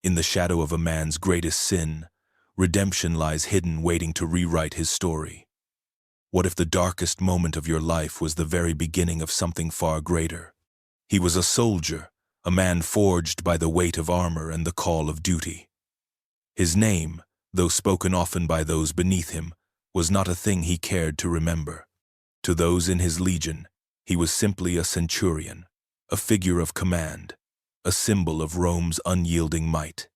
In the shadow of a man's greatest sin, redemption lies hidden, waiting to rewrite his story. What if the darkest moment of your life was the very beginning of something far greater? He was a soldier, a man forged by the weight of armor and the call of duty. His name, though spoken often by those beneath him, was not a thing he cared to remember. To those in his legion, he was simply a centurion, a figure of command, a symbol of Rome's unyielding might.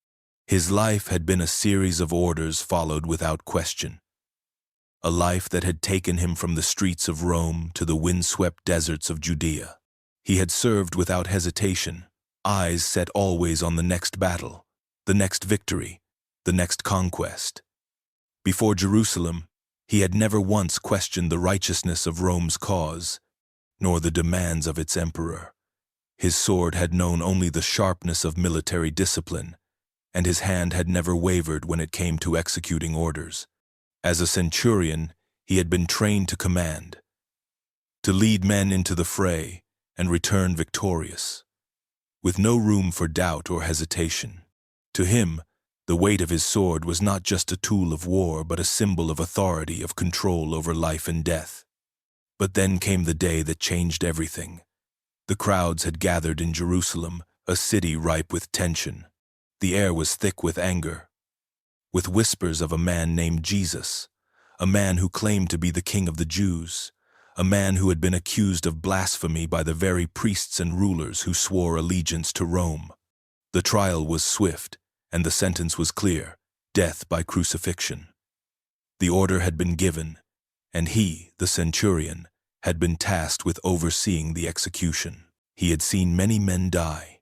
His life had been a series of orders followed without question. A life that had taken him from the streets of Rome to the windswept deserts of Judea. He had served without hesitation, eyes set always on the next battle, the next victory, the next conquest. Before Jerusalem, he had never once questioned the righteousness of Rome's cause, nor the demands of its emperor. His sword had known only the sharpness of military discipline, and his hand had never wavered when it came to executing orders. As a centurion, he had been trained to command, to lead men into the fray and return victorious, with no room for doubt or hesitation. To him, the weight of his sword was not just a tool of war, but a symbol of authority, of control over life and death. But then came the day that changed everything. The crowds had gathered in Jerusalem, a city ripe with tension. The air was thick with anger, with whispers of a man named Jesus, a man who claimed to be the king of the Jews, a man who had been accused of blasphemy by the very priests and rulers who swore allegiance to Rome. The trial was swift, and the sentence was clear: death by crucifixion. The order had been given, and he, the centurion, had been tasked with overseeing the execution. He had seen many men die.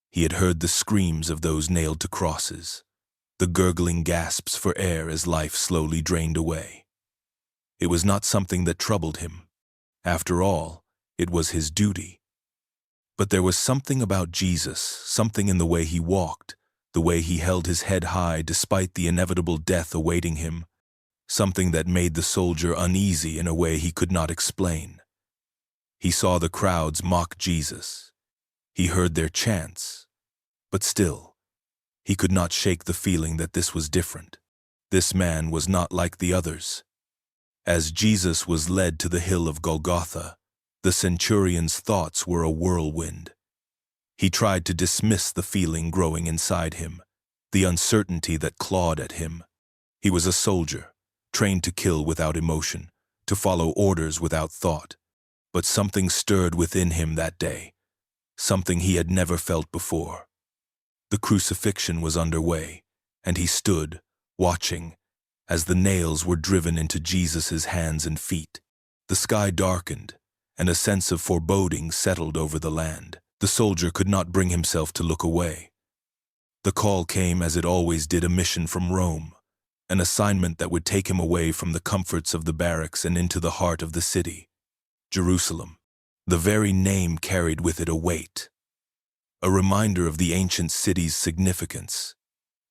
He had heard the screams of those nailed to crosses, the gurgling gasps for air as life slowly drained away. It was not something that troubled him. After all, it was his duty. But there was something about Jesus, something in the way he walked, the way he held his head high despite the inevitable death awaiting him, something that made the soldier uneasy in a way he could not explain. He saw the crowds mock Jesus. He heard their chants. But still, he could not shake the feeling that this was different. This man was not like the others. As Jesus was led to the hill of Golgotha, the centurion's thoughts were a whirlwind. He tried to dismiss the feeling growing inside him, the uncertainty that clawed at him. He was a soldier, trained to kill without emotion, to follow orders without thought. But something stirred within him that day, something he had never felt before. The crucifixion was underway, and he stood, watching, as the nails were driven into Jesus' hands and feet. The sky darkened, and a sense of foreboding settled over the land. The soldier could not bring himself to look away. The call came as it always did, a mission from Rome, an assignment that would take him away from the comforts of the barracks and into the heart of the city, Jerusalem. The very name carried with it a weight, a reminder of the ancient city's significance,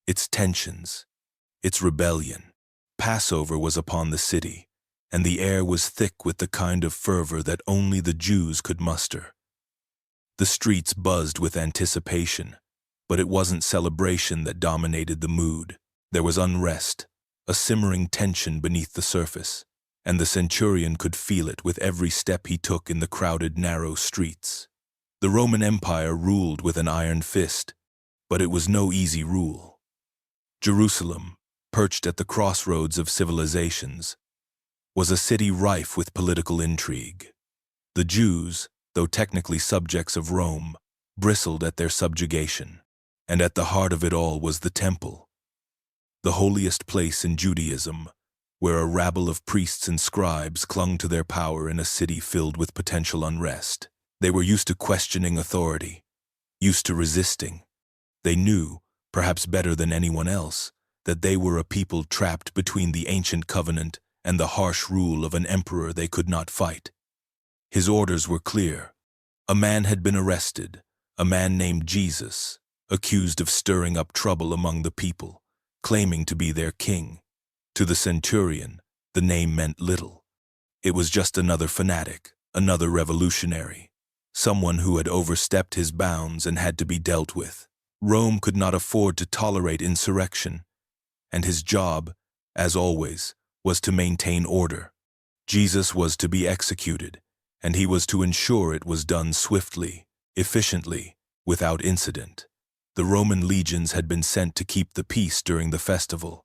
its tensions, its rebellion. Passover was upon the city, and the air was thick with the kind of fervor that only the Jews could muster. The streets buzzed with anticipation, but it wasn't celebration that dominated the mood. There was unrest, a simmering tension beneath the surface, and the centurion could feel it with every step he took in the crowded, narrow streets. The Roman Empire ruled with an iron fist, but it was no easy rule. Jerusalem, perched at the crossroads of civilizations, was a city rife with political intrigue. The Jews, though technically subjects of Rome, bristled at their subjugation, and at the heart of it all was the temple, the holiest place in Judaism, where a rabble of priests and scribes clung to their power in a city filled with potential unrest. They were used to questioning authority, used to resisting. They knew, perhaps better than anyone else, that they were a people trapped between the ancient covenant and the harsh rule of an emperor they could not fight. His orders were clear. A man had been arrested, a man named Jesus, accused of stirring up trouble among the people, claiming to be their king. To the centurion, the name meant little. It was just another fanatic, another revolutionary, someone who had overstepped his bounds and had to be dealt with. Rome could not afford to tolerate insurrection, and his job, as always, was to maintain order. Jesus was to be executed, and he was to ensure it was done swiftly, efficiently, without incident. The Roman legions had been sent to keep the peace during the festival.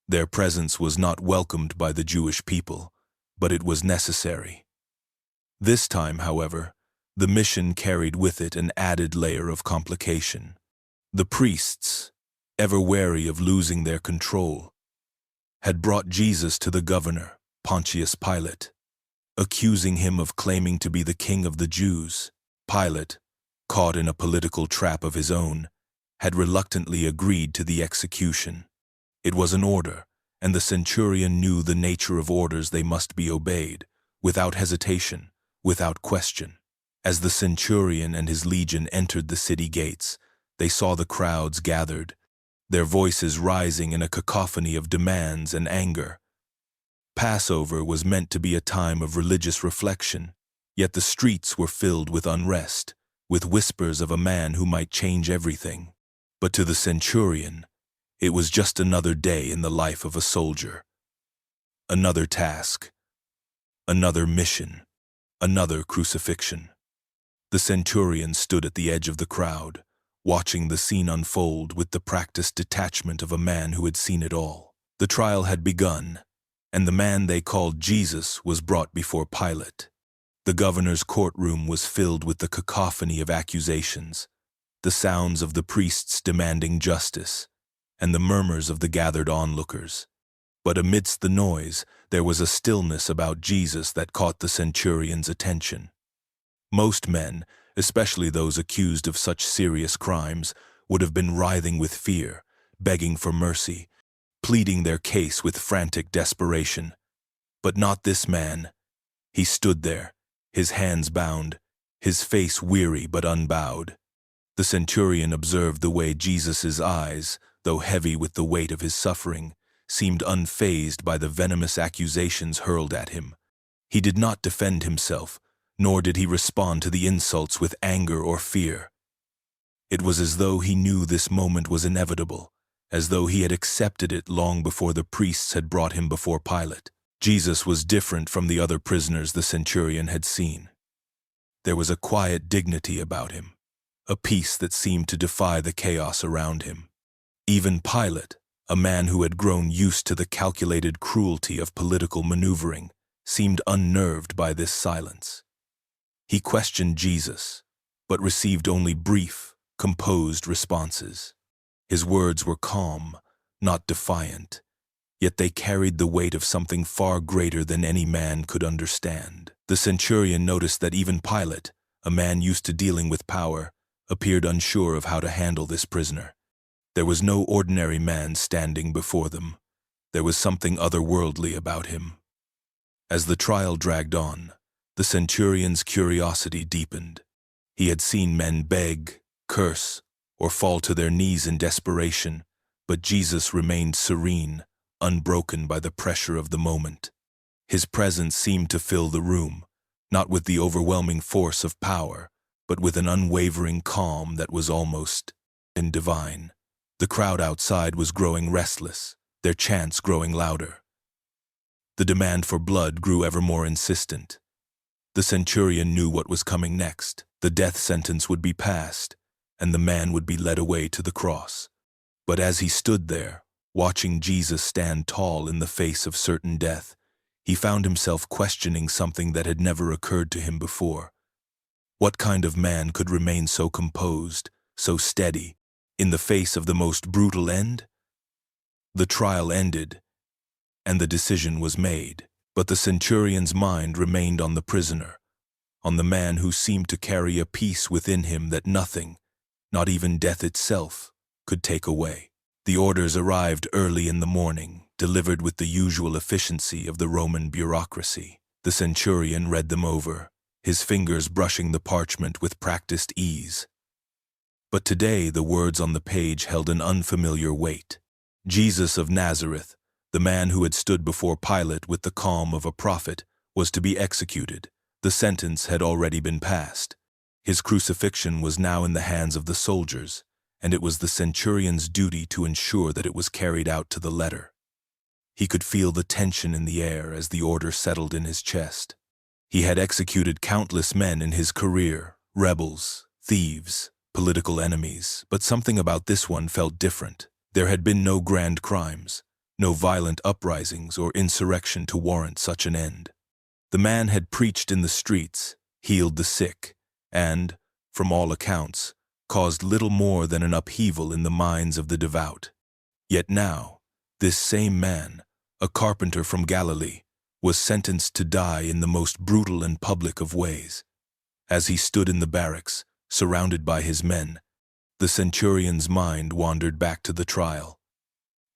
Their presence was not welcomed by the Jewish people, but it was necessary. This time, however, the mission carried with it an added layer of complication. The priests, ever wary of losing their control, had brought Jesus to the governor, Pontius Pilate, accusing him of claiming to be the king of the Jews. Pilate, caught in a political trap of his own, had reluctantly agreed to the execution. It was an order, and the centurion knew the nature of orders. They must be obeyed, without hesitation, without question. As the centurion and his legion entered the city gates, they saw the crowds gathered, their voices rising in a cacophony of demands and anger. Passover was meant to be a time of religious reflection, yet the streets were filled with unrest, with whispers of a man who might change everything. But to the centurion, it was just another day in the life of a soldier. Another task, another mission, another crucifixion. The centurion stood at the edge of the crowd, watching the scene unfold with the practiced detachment of a man who had seen it all. The trial had begun, and the man they called Jesus was brought before Pilate. The governor's courtroom was filled with the cacophony of accusations, the sounds of the priests demanding justice, and the murmurs of the gathered onlookers. But amidst the noise, there was a stillness about Jesus that caught the centurion's attention. Most men, especially those accused of such serious crimes, would have been writhing with fear, begging for mercy, pleading their case with frantic desperation. But not this man. He stood there, his hands bound, his face weary but unbowed. The centurion observed the way Jesus' eyes, though heavy with the weight of his suffering, seemed unfazed by the venomous accusations hurled at him. He did not defend himself, nor did he respond to the insults with anger or fear. It was as though he knew this moment was inevitable, as though he had accepted it long before the priests had brought him before Pilate. Jesus was different from the other prisoners the centurion had seen. There was a quiet dignity about him, a peace that seemed to defy the chaos around him. Even Pilate, a man who had grown used to the calculated cruelty of political maneuvering, seemed unnerved by this silence. He questioned Jesus, but received only brief, composed responses. His words were calm, not defiant, yet they carried the weight of something far greater than any man could understand. The centurion noticed that even Pilate, a man used to dealing with power, appeared unsure of how to handle this prisoner. There was no ordinary man standing before them. There was something otherworldly about him. As the trial dragged on, the centurion's curiosity deepened. He had seen men beg, curse, or fall to their knees in desperation, but Jesus remained serene, unbroken by the pressure of the moment. His presence seemed to fill the room, not with the overwhelming force of power, but with an unwavering calm that was almost divine. The crowd outside was growing restless, their chants growing louder. The demand for blood grew ever more insistent. The centurion knew what was coming next. The death sentence would be passed, and the man would be led away to the cross. But as he stood there, watching Jesus stand tall in the face of certain death, he found himself questioning something that had never occurred to him before. What kind of man could remain so composed, so steady, in the face of the most brutal end? The trial ended, and the decision was made. But the centurion's mind remained on the prisoner, on the man who seemed to carry a peace within him that nothing, not even death itself, could take away. The orders arrived early in the morning, delivered with the usual efficiency of the Roman bureaucracy. The centurion read them over, his fingers brushing the parchment with practiced ease. But today the words on the page held an unfamiliar weight. Jesus of Nazareth, the man who had stood before Pilate with the calm of a prophet, was to be executed. The sentence had already been passed. His crucifixion was now in the hands of the soldiers, and it was the centurion's duty to ensure that it was carried out to the letter. He could feel the tension in the air as the order settled in his chest. He had executed countless men in his career, rebels, thieves, political enemies, but something about this one felt different. There had been no grand crimes, no violent uprisings or insurrection to warrant such an end. The man had preached in the streets, healed the sick, and, from all accounts, caused little more than an upheaval in the minds of the devout. Yet now, this same man, a carpenter from Galilee, was sentenced to die in the most brutal and public of ways. As he stood in the barracks, surrounded by his men, the centurion's mind wandered back to the trial.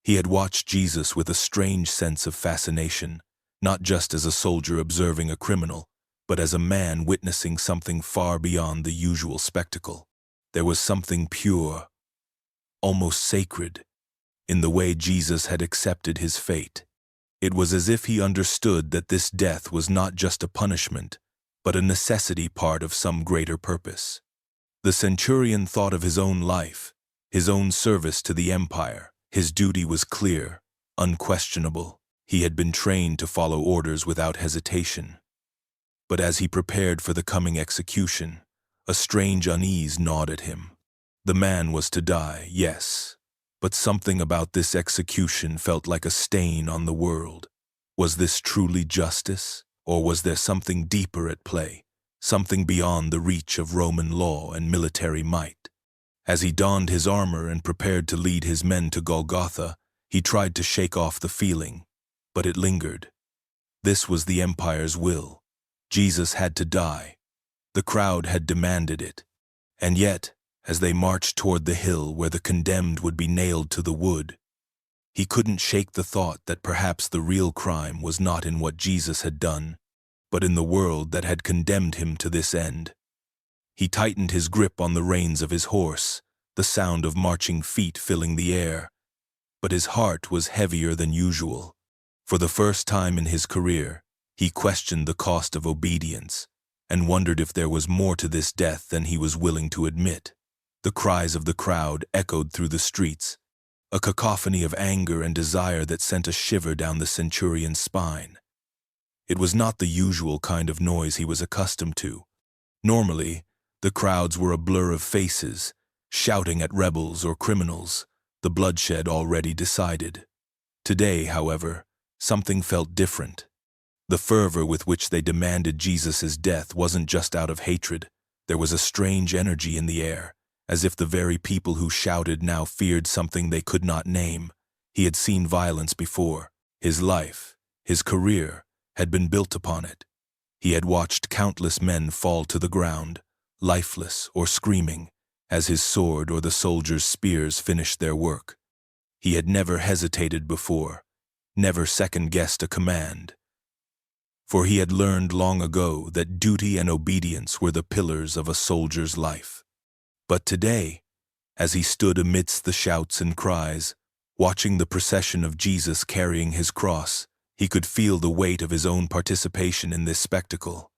He had watched Jesus with a strange sense of fascination, not just as a soldier observing a criminal, but as a man witnessing something far beyond the usual spectacle. There was something pure, almost sacred, in the way Jesus had accepted his fate. It was as if he understood that this death was not just a punishment, but a necessity part of some greater purpose. The centurion thought of his own life, his own service to the empire. His duty was clear, unquestionable. He had been trained to follow orders without hesitation. But as he prepared for the coming execution, a strange unease gnawed at him. The man was to die, yes, but something about this execution felt like a stain on the world. Was this truly justice, or was there something deeper at play, something beyond the reach of Roman law and military might? As he donned his armor and prepared to lead his men to Golgotha, he tried to shake off the feeling, but it lingered. This was the empire's will. Jesus had to die. The crowd had demanded it. And yet, as they marched toward the hill where the condemned would be nailed to the wood, he couldn't shake the thought that perhaps the real crime was not in what Jesus had done, but in the world that had condemned him to this end. He tightened his grip on the reins of his horse, the sound of marching feet filling the air. But his heart was heavier than usual. For the first time in his career, he questioned the cost of obedience and wondered if there was more to this death than he was willing to admit. The cries of the crowd echoed through the streets, a cacophony of anger and desire that sent a shiver down the centurion's spine. It was not the usual kind of noise he was accustomed to. Normally, the crowds were a blur of faces, shouting at rebels or criminals, the bloodshed already decided. Today, however, something felt different. The fervor with which they demanded Jesus' death wasn't just out of hatred. There was a strange energy in the air, as if the very people who shouted now feared something they could not name. He had seen violence before. His life, his career, had been built upon it. He had watched countless men fall to the ground, lifeless or screaming, as his sword or the soldiers' spears finished their work. He had never hesitated before, never second-guessed a command. For he had learned long ago that duty and obedience were the pillars of a soldier's life. But today, as he stood amidst the shouts and cries, watching the procession of Jesus carrying his cross, he could feel the weight of his own participation in this spectacle.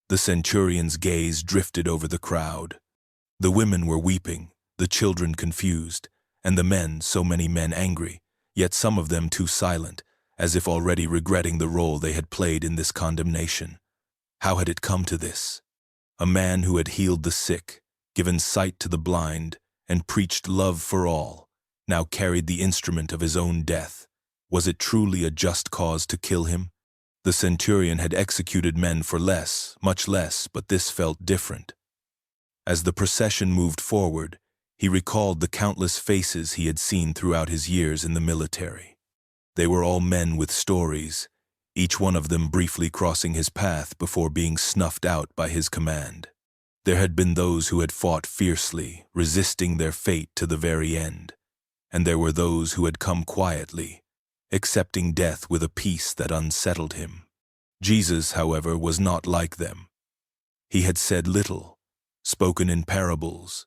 The centurion's gaze drifted over the crowd. The women were weeping, the children confused, and the men, so many men angry, yet some of them too silent, as if already regretting the role they had played in this condemnation. How had it come to this? A man who had healed the sick, given sight to the blind, and preached love for all, now carried the instrument of his own death. Was it truly a just cause to kill him? The centurion had executed men for less, much less, but this felt different. As the procession moved forward, he recalled the countless faces he had seen throughout his years in the military. They were all men with stories, each one of them briefly crossing his path before being snuffed out by his command. There had been those who had fought fiercely, resisting their fate to the very end, and there were those who had come quietly, accepting death with a peace that unsettled him. Jesus, however, was not like them. He had said little, spoken in parables,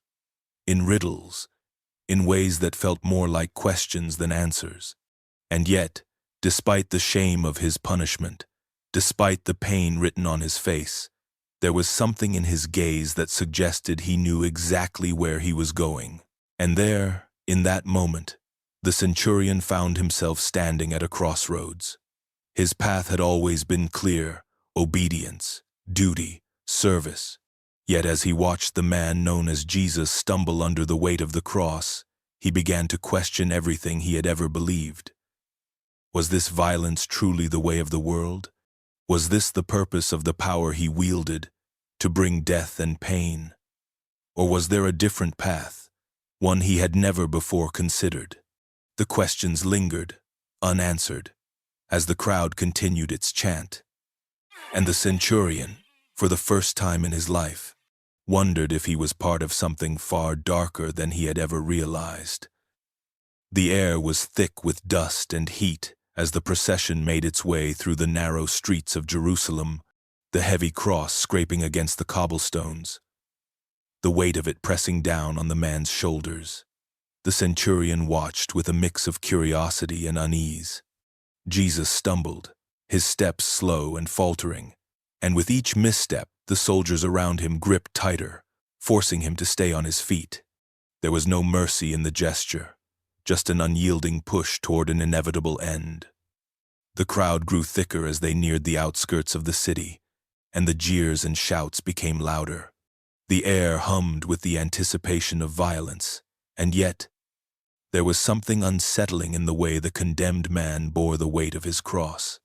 in riddles, in ways that felt more like questions than answers. And yet, despite the shame of his punishment, despite the pain written on his face, there was something in his gaze that suggested he knew exactly where he was going. And there, in that moment, the centurion found himself standing at a crossroads. His path had always been clear: obedience, duty, service. Yet as he watched the man known as Jesus stumble under the weight of the cross, he began to question everything he had ever believed. Was this violence truly the way of the world? Was this the purpose of the power he wielded, to bring death and pain? Or was there a different path, one he had never before considered? The questions lingered, unanswered, as the crowd continued its chant. And the centurion, for the first time in his life, wondered if he was part of something far darker than he had ever realized. The air was thick with dust and heat as the procession made its way through the narrow streets of Jerusalem, the heavy cross scraping against the cobblestones, the weight of it pressing down on the man's shoulders. The centurion watched with a mix of curiosity and unease. Jesus stumbled, his steps slow and faltering, and with each misstep, the soldiers around him gripped tighter, forcing him to stay on his feet. There was no mercy in the gesture, just an unyielding push toward an inevitable end. The crowd grew thicker as they neared the outskirts of the city, and the jeers and shouts became louder. The air hummed with the anticipation of violence, and yet, there was something unsettling in the way the condemned man bore the weight of his cross.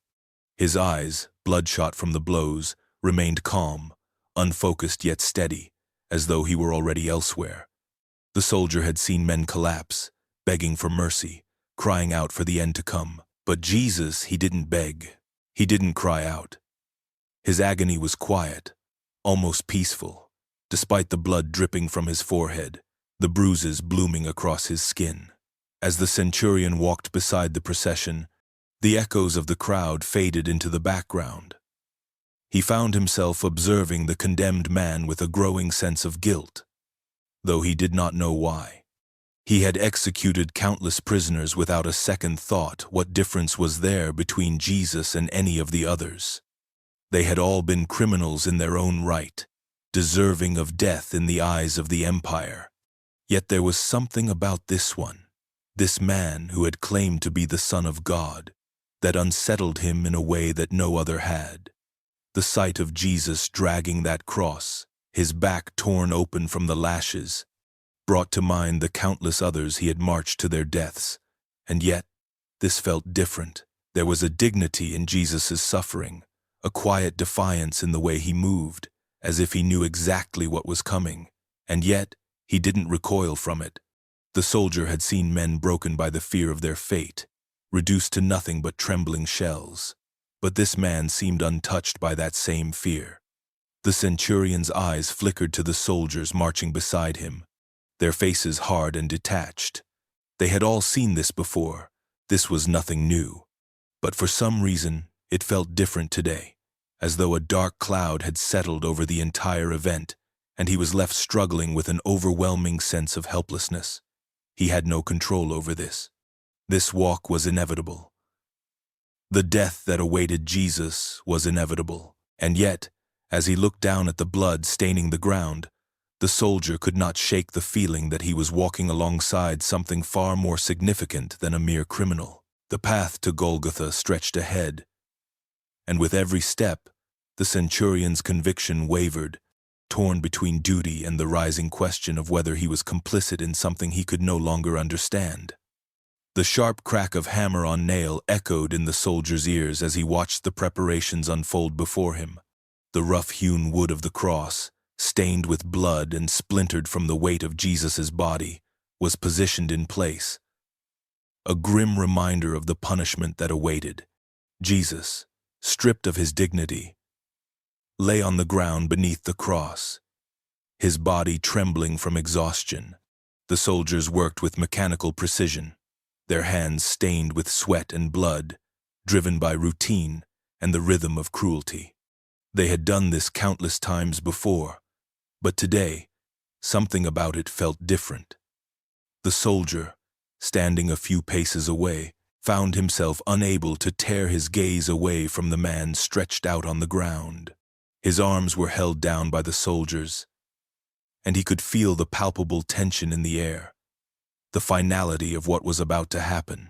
His eyes, bloodshot from the blows, remained calm, unfocused yet steady, as though he were already elsewhere. The soldier had seen men collapse, begging for mercy, crying out for the end to come. But Jesus, he didn't beg. He didn't cry out. His agony was quiet, almost peaceful, despite the blood dripping from his forehead, the bruises blooming across his skin. As the centurion walked beside the procession, the echoes of the crowd faded into the background. He found himself observing the condemned man with a growing sense of guilt, though he did not know why. He had executed countless prisoners without a second thought. What difference was there between Jesus and any of the others? They had all been criminals in their own right, deserving of death in the eyes of the empire. Yet there was something about this one, this man who had claimed to be the Son of God, that unsettled him in a way that no other had. The sight of Jesus dragging that cross, his back torn open from the lashes, brought to mind the countless others he had marched to their deaths. And yet, this felt different. There was a dignity in Jesus' suffering, a quiet defiance in the way he moved, as if he knew exactly what was coming. And yet, he didn't recoil from it. The soldier had seen men broken by the fear of their fate, reduced to nothing but trembling shells. But this man seemed untouched by that same fear. The centurion's eyes flickered to the soldiers marching beside him, their faces hard and detached. They had all seen this before. This was nothing new. But for some reason, it felt different today, as though a dark cloud had settled over the entire event, and he was left struggling with an overwhelming sense of helplessness. He had no control over this. This walk was inevitable. The death that awaited Jesus was inevitable. And yet, as he looked down at the blood staining the ground, the soldier could not shake the feeling that he was walking alongside something far more significant than a mere criminal. The path to Golgotha stretched ahead, and with every step, the centurion's conviction wavered, torn between duty and the rising question of whether he was complicit in something he could no longer understand. The sharp crack of hammer on nail echoed in the soldier's ears as he watched the preparations unfold before him. The rough-hewn wood of the cross, stained with blood and splintered from the weight of Jesus' body, was positioned in place, a grim reminder of the punishment that awaited. Jesus, stripped of his dignity, lay on the ground beneath the cross, his body trembling from exhaustion. The soldiers worked with mechanical precision, their hands stained with sweat and blood, driven by routine and the rhythm of cruelty. They had done this countless times before, but today, something about it felt different. The soldier, standing a few paces away, found himself unable to tear his gaze away from the man stretched out on the ground. His arms were held down by the soldiers, and he could feel the palpable tension in the air. the finality of what was about to happen.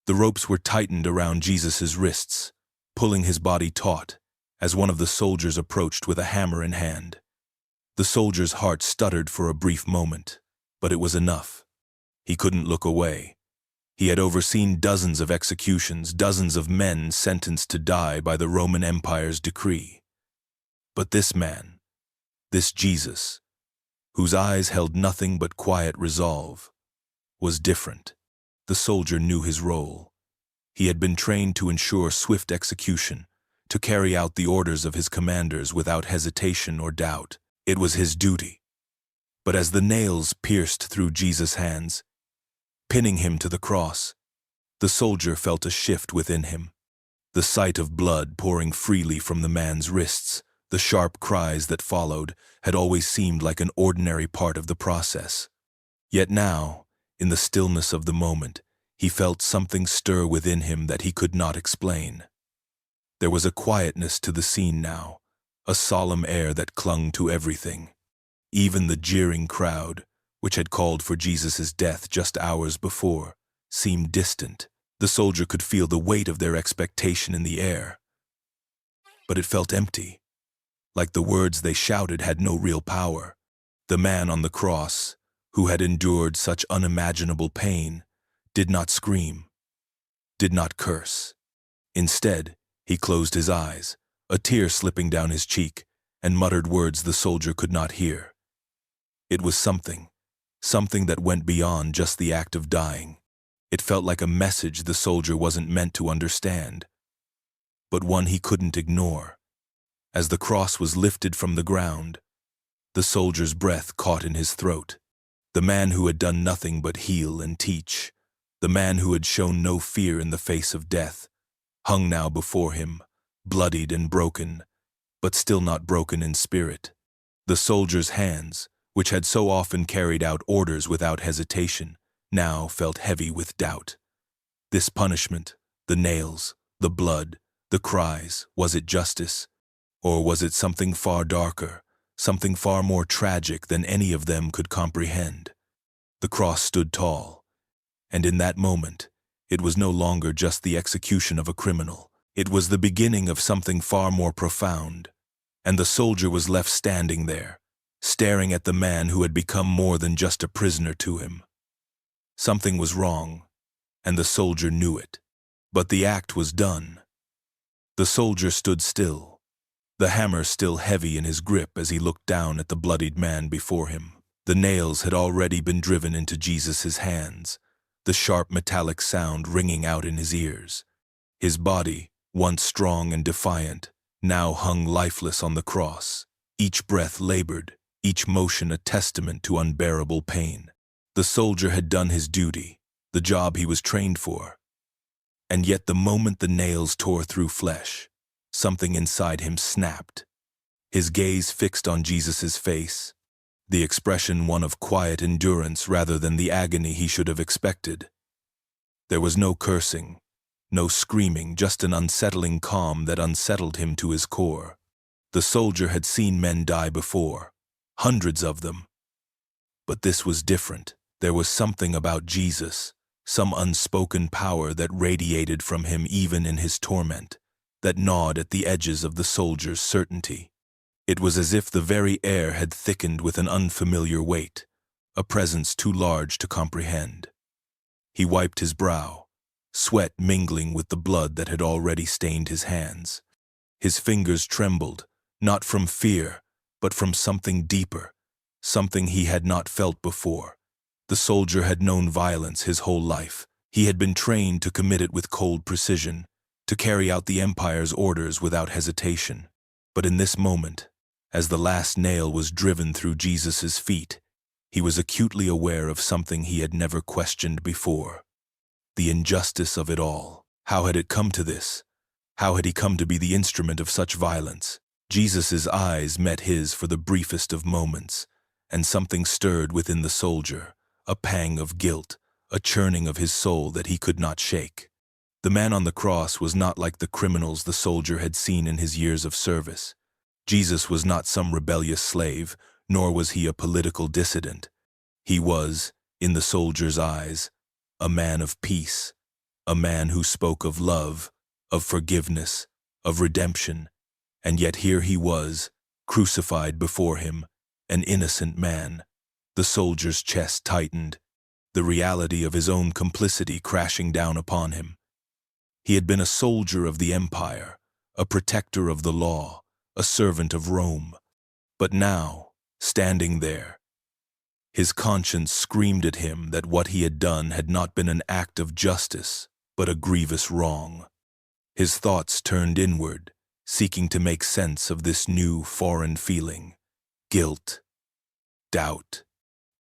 The ropes were tightened around Jesus' wrists, pulling his body taut, as one of the soldiers approached with a hammer in hand. The soldier's heart stuttered for a brief moment, but it was enough. He couldn't look away. He had overseen dozens of executions, dozens of men sentenced to die by the Roman Empire's decree. But this man, this Jesus, whose eyes held nothing but quiet resolve, was different. The soldier knew his role. He had been trained to ensure swift execution, to carry out the orders of his commanders without hesitation or doubt. It was his duty. But as the nails pierced through Jesus' hands, pinning him to the cross, the soldier felt a shift within him. The sight of blood pouring freely from the man's wrists, the sharp cries that followed, had always seemed like an ordinary part of the process. Yet now, in the stillness of the moment, he felt something stir within him that he could not explain. There was a quietness to the scene now, a solemn air that clung to everything. Even the jeering crowd, which had called for Jesus' death just hours before, seemed distant. The soldier could feel the weight of their expectation in the air. But it felt empty, like the words they shouted had no real power. The man on the cross, who had endured such unimaginable pain, did not scream, did not curse. Instead, he closed his eyes, a tear slipping down his cheek, and muttered words the soldier could not hear. It was something that went beyond just the act of dying. It felt like a message the soldier wasn't meant to understand, but one he couldn't ignore. As the cross was lifted from the ground, the soldier's breath caught in his throat. The man who had done nothing but heal and teach, the man who had shown no fear in the face of death, hung now before him, bloodied and broken, but still not broken in spirit. The soldier's hands, which had so often carried out orders without hesitation, now felt heavy with doubt. This punishment, the nails, the blood, the cries, was it justice? Or was it something far darker, something far more tragic than any of them could comprehend? The cross stood tall, and in that moment, it was no longer just the execution of a criminal. It was the beginning of something far more profound, and the soldier was left standing there, staring at the man who had become more than just a prisoner to him. Something was wrong, and the soldier knew it. But the act was done. The soldier stood still, the hammer still heavy in his grip as he looked down at the bloodied man before him. The nails had already been driven into Jesus' hands, the sharp metallic sound ringing out in his ears. His body, once strong and defiant, now hung lifeless on the cross, each breath labored, each motion a testament to unbearable pain. The soldier had done his duty, the job he was trained for. And yet the moment the nails tore through flesh, something inside him snapped. His gaze fixed on Jesus' face, the expression one of quiet endurance rather than the agony he should have expected. There was no cursing, no screaming, just an unsettling calm that unsettled him to his core. The soldier had seen men die before, hundreds of them. But this was different. There was something about Jesus, some unspoken power that radiated from him even in his torment, that gnawed at the edges of the soldier's certainty. It was as if the very air had thickened with an unfamiliar weight, a presence too large to comprehend. He wiped his brow, sweat mingling with the blood that had already stained his hands. His fingers trembled, not from fear, but from something deeper, something he had not felt before. The soldier had known violence his whole life. He had been trained to commit it with cold precision, to carry out the empire's orders without hesitation. But in this moment, as the last nail was driven through Jesus' feet, he was acutely aware of something he had never questioned before. The injustice of it all. How had it come to this? How had he come to be the instrument of such violence? Jesus' eyes met his for the briefest of moments, and something stirred within the soldier, a pang of guilt, a churning of his soul that he could not shake. The man on the cross was not like the criminals the soldier had seen in his years of service. Jesus was not some rebellious slave, nor was he a political dissident. He was, In the soldier's eyes, a man of peace, a man who spoke of love, of forgiveness, of redemption, and yet here he was, crucified before him, an innocent man. The soldier's chest tightened, the reality of his own complicity crashing down upon him. He had been a soldier of the empire, a protector of the law, a servant of Rome. But now, standing there, his conscience screamed at him that what he had done had not been an act of justice, but a grievous wrong. His thoughts turned inward, seeking to make sense of this new foreign feeling, guilt, doubt,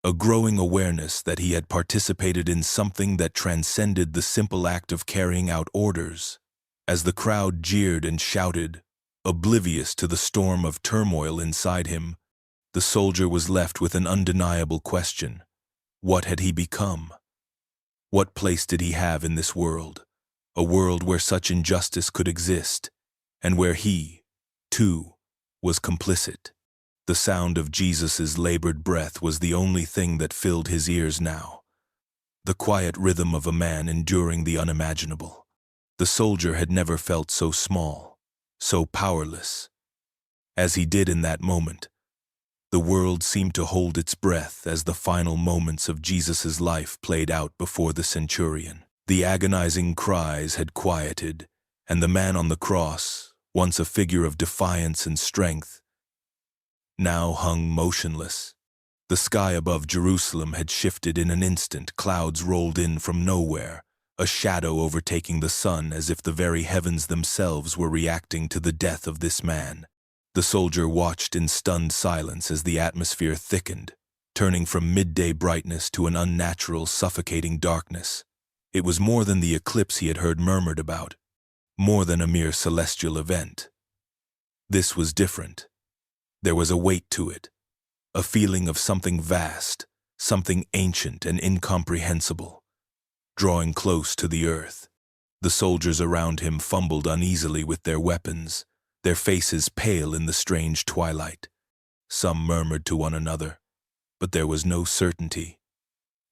a growing awareness that he had participated in something that transcended the simple act of carrying out orders. As the crowd jeered and shouted, oblivious to the storm of turmoil inside him, the soldier was left with an undeniable question. What had he become? What place did he have in this world? A world where such injustice could exist, and where he, too, was complicit. The sound of Jesus' labored breath was the only thing that filled his ears now. The quiet rhythm of a man enduring the unimaginable. The soldier had never felt so small, so powerless. As he did in that moment, the world seemed to hold its breath as the final moments of Jesus' life played out before the centurion. The agonizing cries had quieted, and the man on the cross, once a figure of defiance and strength, now hung motionless. The sky above Jerusalem had shifted in an instant. Clouds rolled in from nowhere, a shadow overtaking the sun as if the very heavens themselves were reacting to the death of this man. The soldier watched in stunned silence as the atmosphere thickened, turning from midday brightness to an unnatural, suffocating darkness. It was more than the eclipse he had heard murmured about, more than a mere celestial event. This was different. There was a weight to it, a feeling of something vast, something ancient and incomprehensible, drawing close to the earth. The soldiers around him fumbled uneasily with their weapons, their faces pale in the strange twilight. Some murmured to one another, but there was no certainty,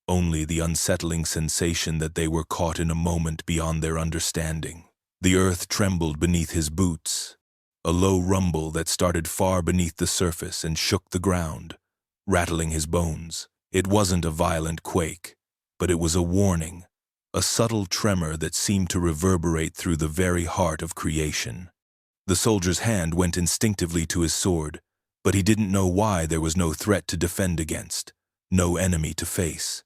only the unsettling sensation that they were caught in a moment beyond their understanding. The earth trembled beneath his boots, a low rumble that started far beneath the surface and shook the ground, rattling his bones. It wasn't a violent quake, but it was a warning, a subtle tremor that seemed to reverberate through the very heart of creation. The soldier's hand went instinctively to his sword, but he didn't know why. There was no threat to defend against, no enemy to face.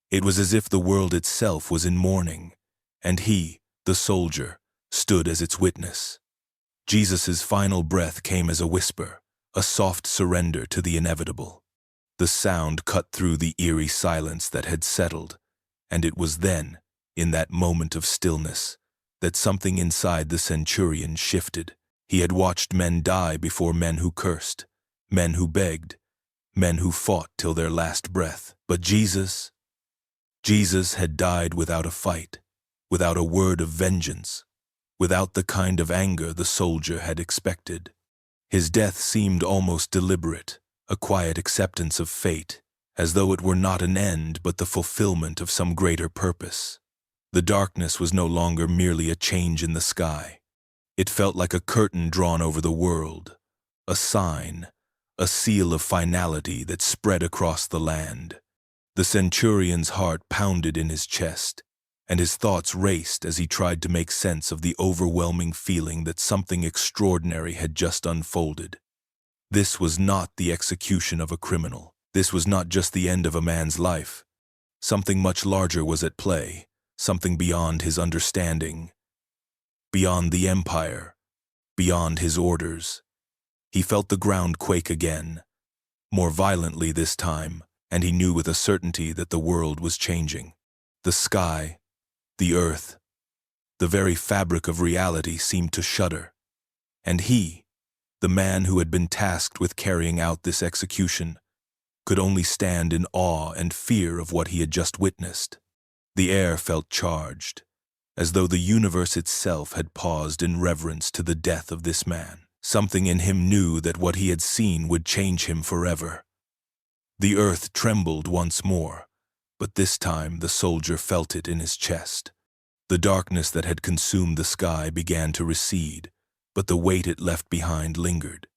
It was as if the world itself was in mourning, and he, the soldier, stood as its witness. Jesus' final breath came as a whisper, a soft surrender to the inevitable. The sound cut through the eerie silence that had settled, and it was then, in that moment of stillness, that something inside the centurion shifted. He had watched men die before men who cursed, men who begged, men who fought till their last breath. But Jesus had died without a fight, without a word of vengeance, without the kind of anger the soldier had expected. His death seemed almost deliberate, a quiet acceptance of fate, as though it were not an end but the fulfillment of some greater purpose. The darkness was no longer merely a change in the sky. It felt like a curtain drawn over the world, a sign, a seal of finality that spread across the land. The centurion's heart pounded in his chest, and his thoughts raced as he tried to make sense of the overwhelming feeling that something extraordinary had just unfolded. This was not the execution of a criminal. This was not just the end of a man's life. Something much larger was at play, something beyond his understanding, beyond the empire, beyond his orders. He felt the ground quake again, more violently this time, and he knew with a certainty that the world was changing. The sky, the earth, the very fabric of reality seemed to shudder. And he, the man who had been tasked with carrying out this execution, could only stand in awe and fear of what he had just witnessed. The air felt charged, as though the universe itself had paused in reverence to the death of this man. Something in him knew that what he had seen would change him forever. The earth trembled once more, But this time the soldier felt it in his chest. The darkness that had consumed the sky began to recede, but the weight it left behind lingered.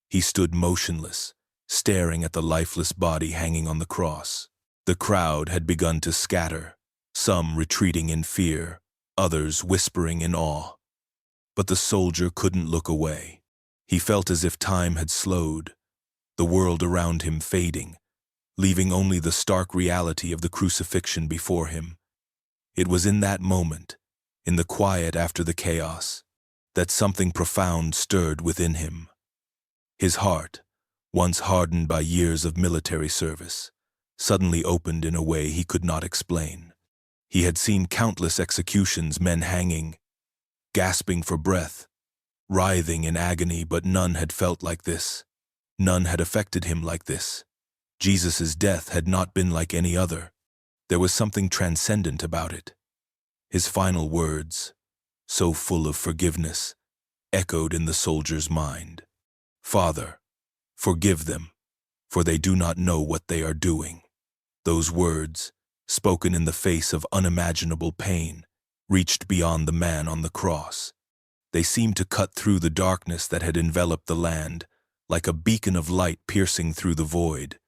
He stood motionless, staring at the lifeless body hanging on the cross. The crowd had begun to scatter, some retreating in fear, others whispering in awe. But the soldier couldn't look away. He felt as if time had slowed, the world around him fading, leaving only the stark reality of the crucifixion before him. It was in that moment, in the quiet after the chaos, that something profound stirred within him. His heart, once hardened by years of military service, suddenly opened in a way he could not explain. He had seen countless executions, men hanging, gasping for breath, writhing in agony, but none had felt like this. None had affected him like this. Jesus' death had not been like any other. There was something transcendent about it. His final words, so full of forgiveness, echoed in the soldier's mind. "Father, forgive them, for they do not know what they are doing." Those words, spoken in the face of unimaginable pain, reached beyond the man on the cross. They seemed to cut through the darkness that had enveloped the land, like a beacon of light piercing through the void.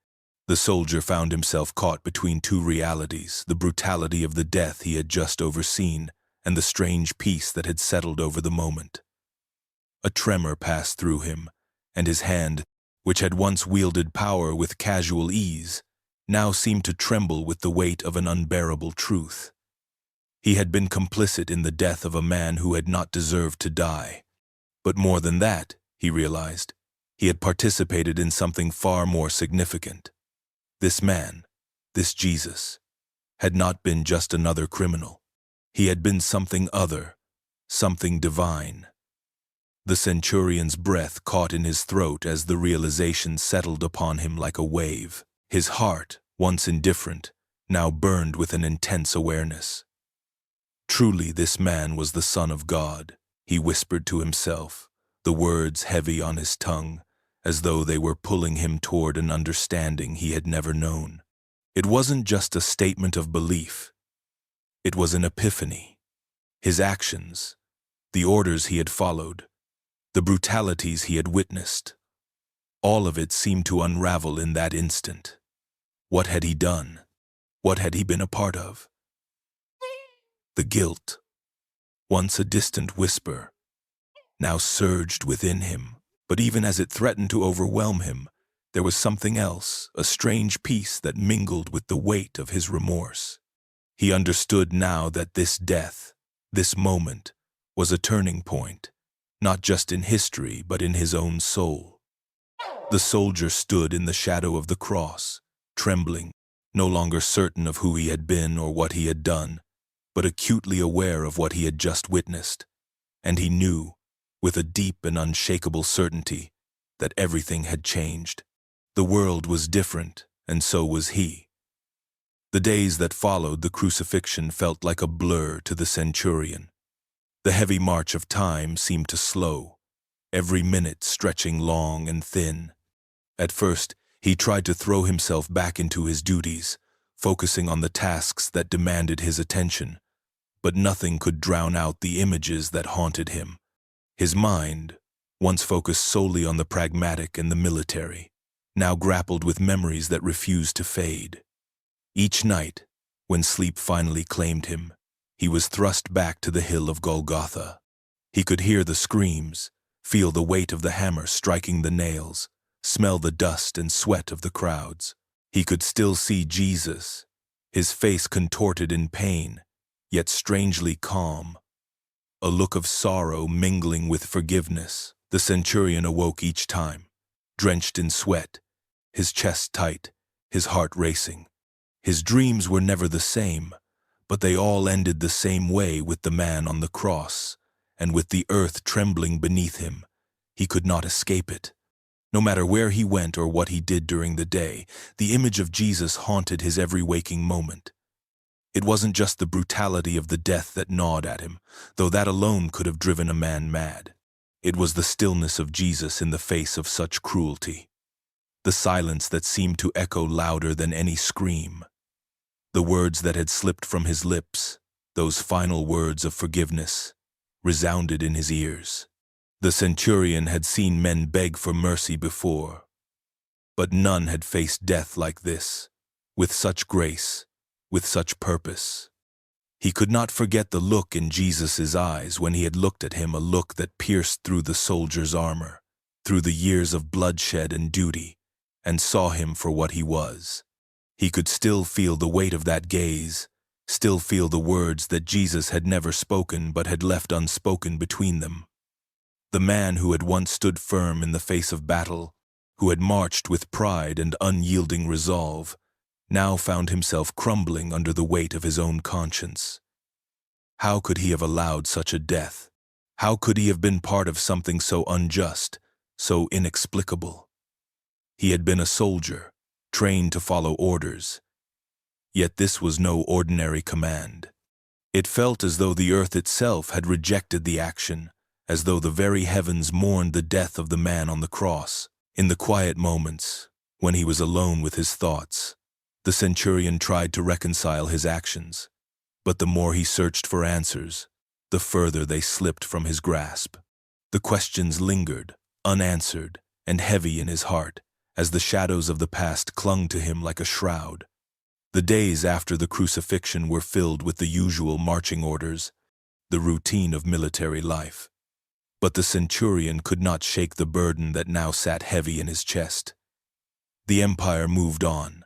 The soldier found himself caught between two realities, the brutality of the death he had just overseen and the strange peace that had settled over the moment. A tremor passed through him, and his hand, which had once wielded power with casual ease, now seemed to tremble with the weight of an unbearable truth. He had been complicit in the death of a man who had not deserved to die. But more than that, he realized, he had participated in something far more significant. This man, this Jesus, had not been just another criminal. He had been something other, something divine. The centurion's breath caught in his throat as the realization settled upon him like a wave. His heart, once indifferent, now burned with an intense awareness. Truly, this man was the Son of God, he whispered to himself, the words heavy on his tongue, as though they were pulling him toward an understanding he had never known. It wasn't just a statement of belief. It was an epiphany. His actions, the orders he had followed, the brutalities he had witnessed, all of it seemed to unravel in that instant. What had he done? What had he been a part of? The guilt, once a distant whisper, now surged within him. But even as it threatened to overwhelm him, there was something else, a strange peace that mingled with the weight of his remorse. He understood now that this death, this moment, was a turning point, not just in history, but in his own soul. The soldier stood in the shadow of the cross, trembling, no longer certain of who he had been or what he had done, but acutely aware of what he had just witnessed. And he knew, with a deep and unshakable certainty, that everything had changed. The world was different, and so was he. The days that followed the crucifixion felt like a blur to the centurion. The heavy march of time seemed to slow, every minute stretching long and thin. At first, he tried to throw himself back into his duties, focusing on the tasks that demanded his attention, but nothing could drown out the images that haunted him. His mind, once focused solely on the pragmatic and the military, now grappled with memories that refused to fade. Each night, when sleep finally claimed him, he was thrust back to the hill of Golgotha. He could hear the screams, feel the weight of the hammer striking the nails, smell the dust and sweat of the crowds. He could still see Jesus, his face contorted in pain, yet strangely calm, a look of sorrow mingling with forgiveness. The centurion awoke each time, drenched in sweat, his chest tight, his heart racing. His dreams were never the same, but they all ended the same way, with the man on the cross, and with the earth trembling beneath him. He could not escape it. No matter where he went or what he did during the day, the image of Jesus haunted his every waking moment. It wasn't just the brutality of the death that gnawed at him, though that alone could have driven a man mad. It was the stillness of Jesus in the face of such cruelty, the silence that seemed to echo louder than any scream. The words that had slipped from his lips, those final words of forgiveness, resounded in his ears. The centurion had seen men beg for mercy before, but none had faced death like this, with such grace, with such purpose. He could not forget the look in Jesus' eyes when he had looked at him, a look that pierced through the soldier's armor, through the years of bloodshed and duty, and saw him for what he was. He could still feel the weight of that gaze, still feel the words that Jesus had never spoken but had left unspoken between them. The man who had once stood firm in the face of battle, who had marched with pride and unyielding resolve, now found himself crumbling under the weight of his own conscience. How could he have allowed such a death? How could he have been part of something so unjust, so inexplicable? He had been a soldier, trained to follow orders. Yet this was no ordinary command. It felt as though the earth itself had rejected the action, as though the very heavens mourned the death of the man on the cross. In the quiet moments, when he was alone with his thoughts, the centurion tried to reconcile his actions, but the more he searched for answers, the further they slipped from his grasp. The questions lingered, unanswered, and heavy in his heart, as the shadows of the past clung to him like a shroud. The days after the crucifixion were filled with the usual marching orders, the routine of military life. But the centurion could not shake the burden that now sat heavy in his chest. The empire moved on,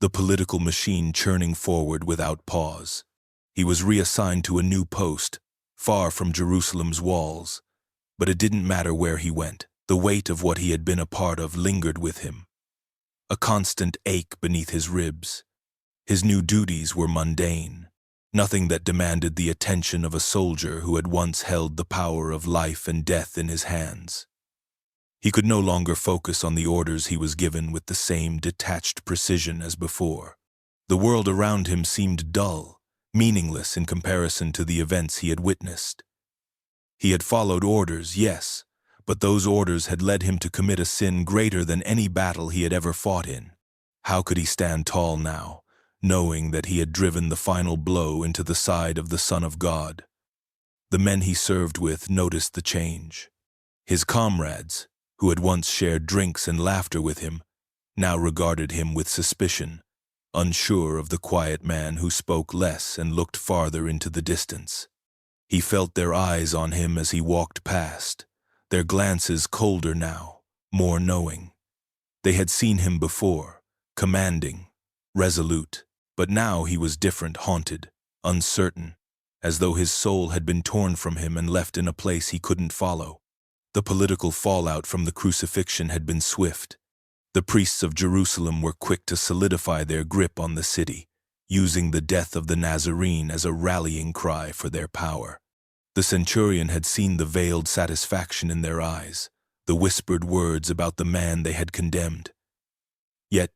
the political machine churning forward without pause. He was reassigned to a new post, far from Jerusalem's walls, but it didn't matter where he went. The weight of what he had been a part of lingered with him, a constant ache beneath his ribs. His new duties were mundane, nothing that demanded the attention of a soldier who had once held the power of life and death in his hands. He could no longer focus on the orders he was given with the same detached precision as before. The world around him seemed dull, meaningless in comparison to the events he had witnessed. He had followed orders, yes, but those orders had led him to commit a sin greater than any battle he had ever fought in. How could he stand tall now, knowing that he had driven the final blow into the side of the Son of God? The men he served with noticed the change. His comrades, who had once shared drinks and laughter with him, now regarded him with suspicion, unsure of the quiet man who spoke less and looked farther into the distance. He felt their eyes on him as he walked past, their glances colder now, more knowing. They had seen him before, commanding, resolute, but now he was different, haunted, uncertain, as though his soul had been torn from him and left in a place he couldn't follow. The political fallout from the crucifixion had been swift. The priests of Jerusalem were quick to solidify their grip on the city, using the death of the Nazarene as a rallying cry for their power. The centurion had seen the veiled satisfaction in their eyes, the whispered words about the man they had condemned. Yet,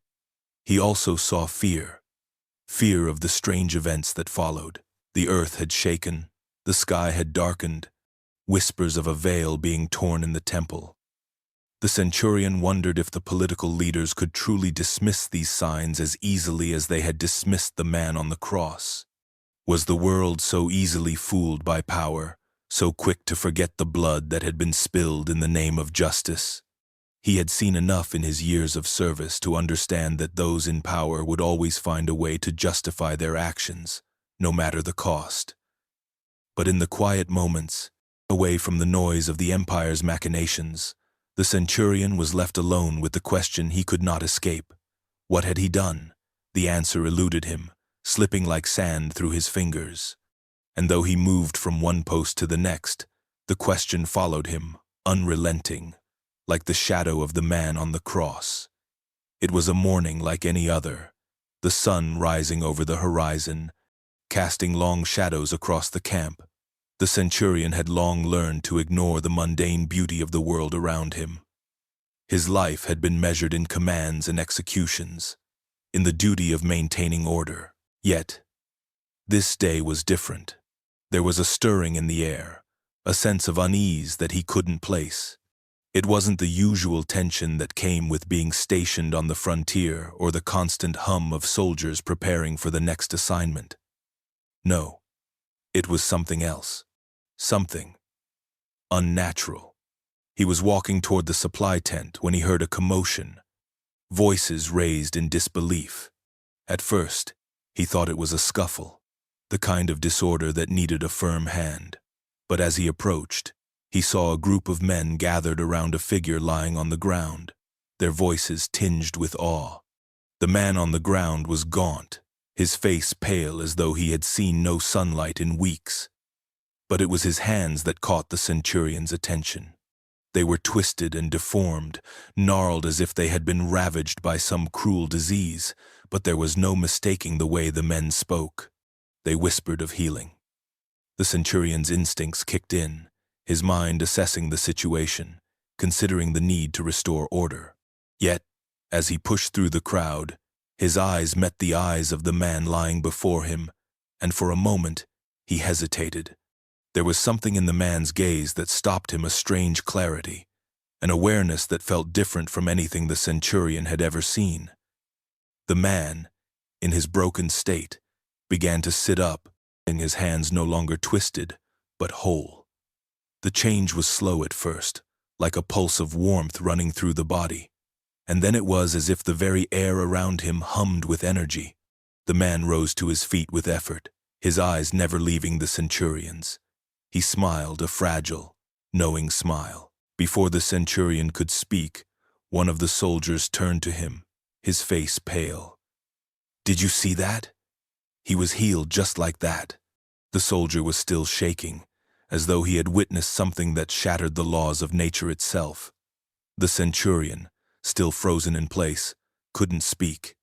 he also saw fear of the strange events that followed. The earth had shaken, the sky had darkened, whispers of a veil being torn in the temple. The centurion wondered if the political leaders could truly dismiss these signs as easily as they had dismissed the man on the cross. Was the world so easily fooled by power, so quick to forget the blood that had been spilled in the name of justice? He had seen enough in his years of service to understand that those in power would always find a way to justify their actions, no matter the cost. But in the quiet moments, away from the noise of the empire's machinations, the centurion was left alone with the question he could not escape. What had he done? The answer eluded him, slipping like sand through his fingers. And though he moved from one post to the next, the question followed him, unrelenting, like the shadow of the man on the cross. It was a morning like any other, the sun rising over the horizon, casting long shadows across the camp. The centurion had long learned to ignore the mundane beauty of the world around him. His life had been measured in commands and executions, in the duty of maintaining order. Yet, this day was different. There was a stirring in the air, a sense of unease that he couldn't place. It wasn't the usual tension that came with being stationed on the frontier or the constant hum of soldiers preparing for the next assignment. No, it was something else. Something unnatural. He was walking toward the supply tent when he heard a commotion, voices raised in disbelief. At first, he thought it was a scuffle, the kind of disorder that needed a firm hand. But as he approached, he saw a group of men gathered around a figure lying on the ground, their voices tinged with awe. The man on the ground was gaunt, his face pale as though he had seen no sunlight in weeks. But it was his hands that caught the centurion's attention. They were twisted and deformed, gnarled as if they had been ravaged by some cruel disease, but there was no mistaking the way the men spoke. They whispered of healing. The centurion's instincts kicked in, his mind assessing the situation, considering the need to restore order. Yet, as he pushed through the crowd, his eyes met the eyes of the man lying before him, and for a moment he hesitated. There was something in the man's gaze that stopped him, a strange clarity, an awareness that felt different from anything the centurion had ever seen. The man, in his broken state, began to sit up, and his hands no longer twisted, but whole. The change was slow at first, like a pulse of warmth running through the body, and then it was as if the very air around him hummed with energy. The man rose to his feet with effort, his eyes never leaving the centurion's. He smiled, a fragile, knowing smile. Before the centurion could speak, one of the soldiers turned to him, his face pale. "Did you see that? He was healed just like that." The soldier was still shaking, as though he had witnessed something that shattered the laws of nature itself. The centurion, still frozen in place, couldn't speak.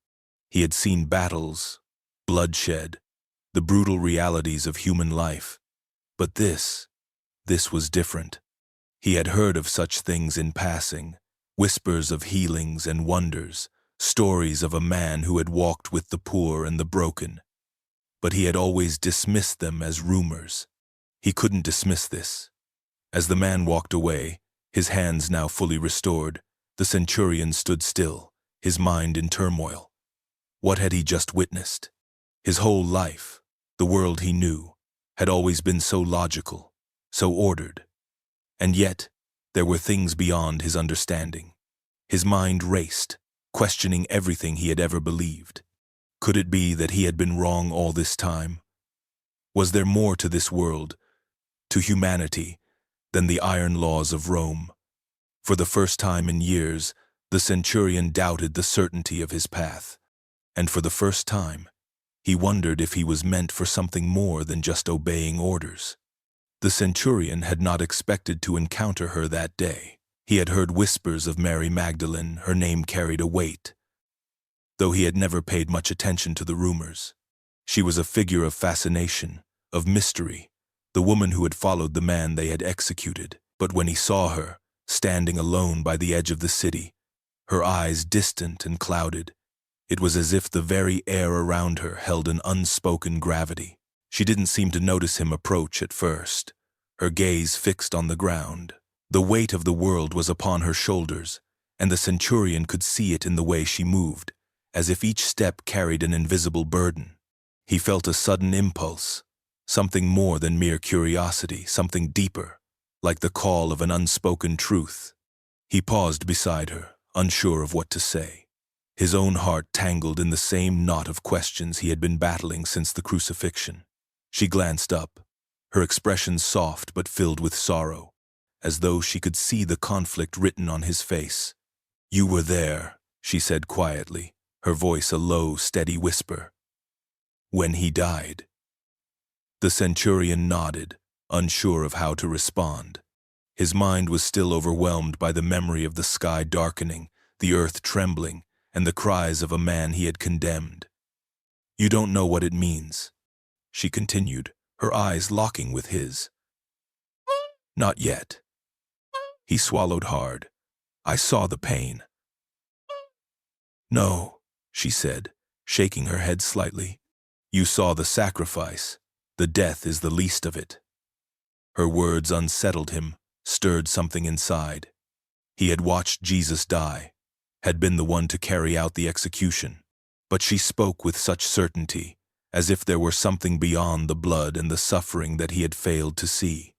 He had seen battles, bloodshed, the brutal realities of human life. But this was different. He had heard of such things in passing, whispers of healings and wonders, stories of a man who had walked with the poor and the broken. But he had always dismissed them as rumors. He couldn't dismiss this. As the man walked away, his hands now fully restored, the centurion stood still, his mind in turmoil. What had he just witnessed? His whole life, the world he knew, had always been so logical, so ordered. And yet, there were things beyond his understanding. His mind raced, questioning everything he had ever believed. Could it be that he had been wrong all this time? Was there more to this world, to humanity, than the iron laws of Rome? For the first time in years, the centurion doubted the certainty of his path. And for the first time, he wondered if he was meant for something more than just obeying orders. The centurion had not expected to encounter her that day. He had heard whispers of Mary Magdalene, her name carried a weight, though he had never paid much attention to the rumors. She was a figure of fascination, of mystery, the woman who had followed the man they had executed. But when he saw her, standing alone by the edge of the city, her eyes distant and clouded, it was as if the very air around her held an unspoken gravity. She didn't seem to notice him approach at first, her gaze fixed on the ground. The weight of the world was upon her shoulders, and the centurion could see it in the way she moved, as if each step carried an invisible burden. He felt a sudden impulse, something more than mere curiosity, something deeper, like the call of an unspoken truth. He paused beside her, unsure of what to say. His own heart tangled in the same knot of questions he had been battling since the crucifixion. She glanced up, her expression soft but filled with sorrow, as though she could see the conflict written on his face. "You were there," she said quietly, her voice a low, steady whisper. "When he died." The centurion nodded, unsure of how to respond. His mind was still overwhelmed by the memory of the sky darkening, the earth trembling, and the cries of a man he had condemned. "You don't know what it means," she continued, her eyes locking with his. "Not yet." He swallowed hard. "I saw the pain." "No," she said, shaking her head slightly. "You saw the sacrifice. The death is the least of it." Her words unsettled him, stirred something inside. He had watched Jesus die, had been the one to carry out the execution. But she spoke with such certainty, as if there were something beyond the blood and the suffering that he had failed to see.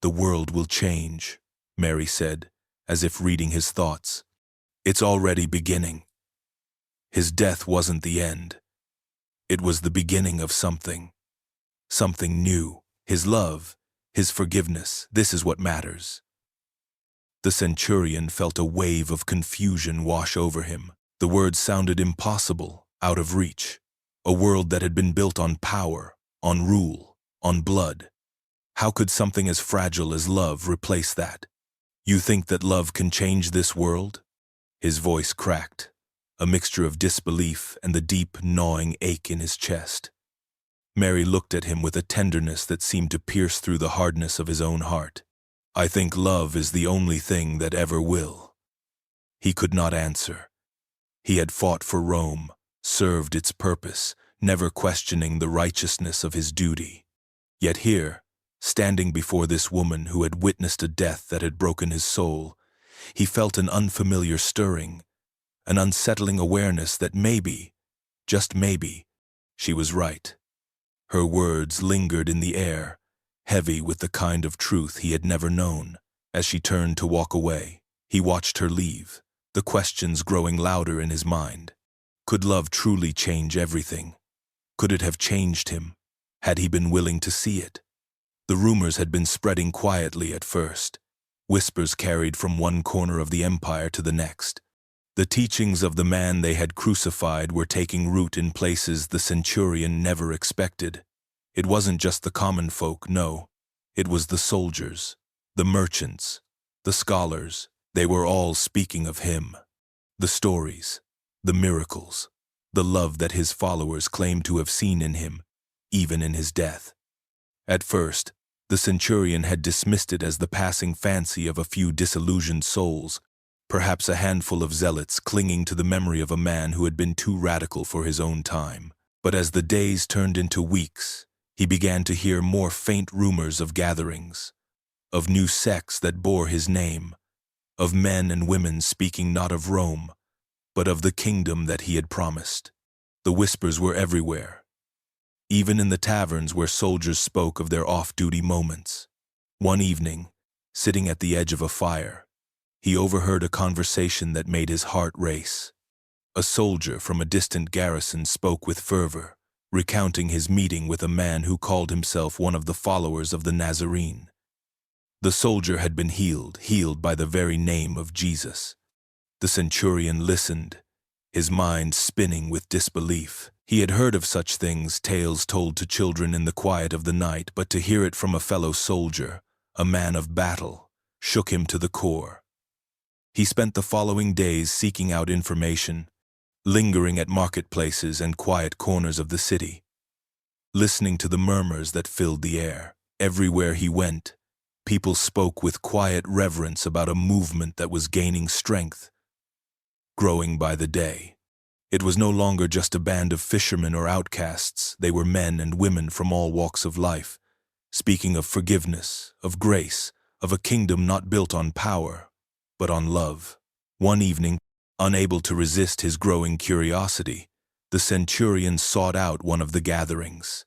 "The world will change," Mary said, as if reading his thoughts. "It's already beginning." His death wasn't the end. It was the beginning of something. Something new. His love, his forgiveness, this is what matters. The centurion felt a wave of confusion wash over him. The words sounded impossible, out of reach. A world that had been built on power, on rule, on blood. How could something as fragile as love replace that? "You think that love can change this world?" His voice cracked, a mixture of disbelief and the deep, gnawing ache in his chest. Mary looked at him with a tenderness that seemed to pierce through the hardness of his own heart. "I think love is the only thing that ever will." He could not answer. He had fought for Rome, served its purpose, never questioning the righteousness of his duty. Yet here, standing before this woman who had witnessed a death that had broken his soul, he felt an unfamiliar stirring, an unsettling awareness that maybe, just maybe, she was right. Her words lingered in the air, heavy with the kind of truth he had never known. As she turned to walk away, he watched her leave, the questions growing louder in his mind. Could love truly change everything? Could it have changed him? Had he been willing to see it? The rumors had been spreading quietly at first. Whispers carried from one corner of the empire to the next. The teachings of the man they had crucified were taking root in places the centurion never expected. It wasn't just the common folk, no. It was the soldiers, the merchants, the scholars. They were all speaking of him. The stories, the miracles, the love that his followers claimed to have seen in him, even in his death. At first, the centurion had dismissed it as the passing fancy of a few disillusioned souls, perhaps a handful of zealots clinging to the memory of a man who had been too radical for his own time. But as the days turned into weeks, he began to hear more faint rumors of gatherings, of new sects that bore his name, of men and women speaking not of Rome, but of the kingdom that he had promised. The whispers were everywhere, even in the taverns where soldiers spoke of their off-duty moments. One evening, sitting at the edge of a fire, he overheard a conversation that made his heart race. A soldier from a distant garrison spoke with fervor, recounting his meeting with a man who called himself one of the followers of the Nazarene. The soldier had been healed by the very name of Jesus. The centurion listened, his mind spinning with disbelief. He had heard of such things, tales told to children in the quiet of the night, but to hear it from a fellow soldier, a man of battle, shook him to the core. He spent the following days seeking out information, lingering at marketplaces and quiet corners of the city, listening to the murmurs that filled the air. Everywhere he went, people spoke with quiet reverence about a movement that was gaining strength, growing by the day. It was no longer just a band of fishermen or outcasts. They were men and women from all walks of life, speaking of forgiveness, of grace, of a kingdom not built on power, but on love. One evening, unable to resist his growing curiosity, the centurion sought out one of the gatherings.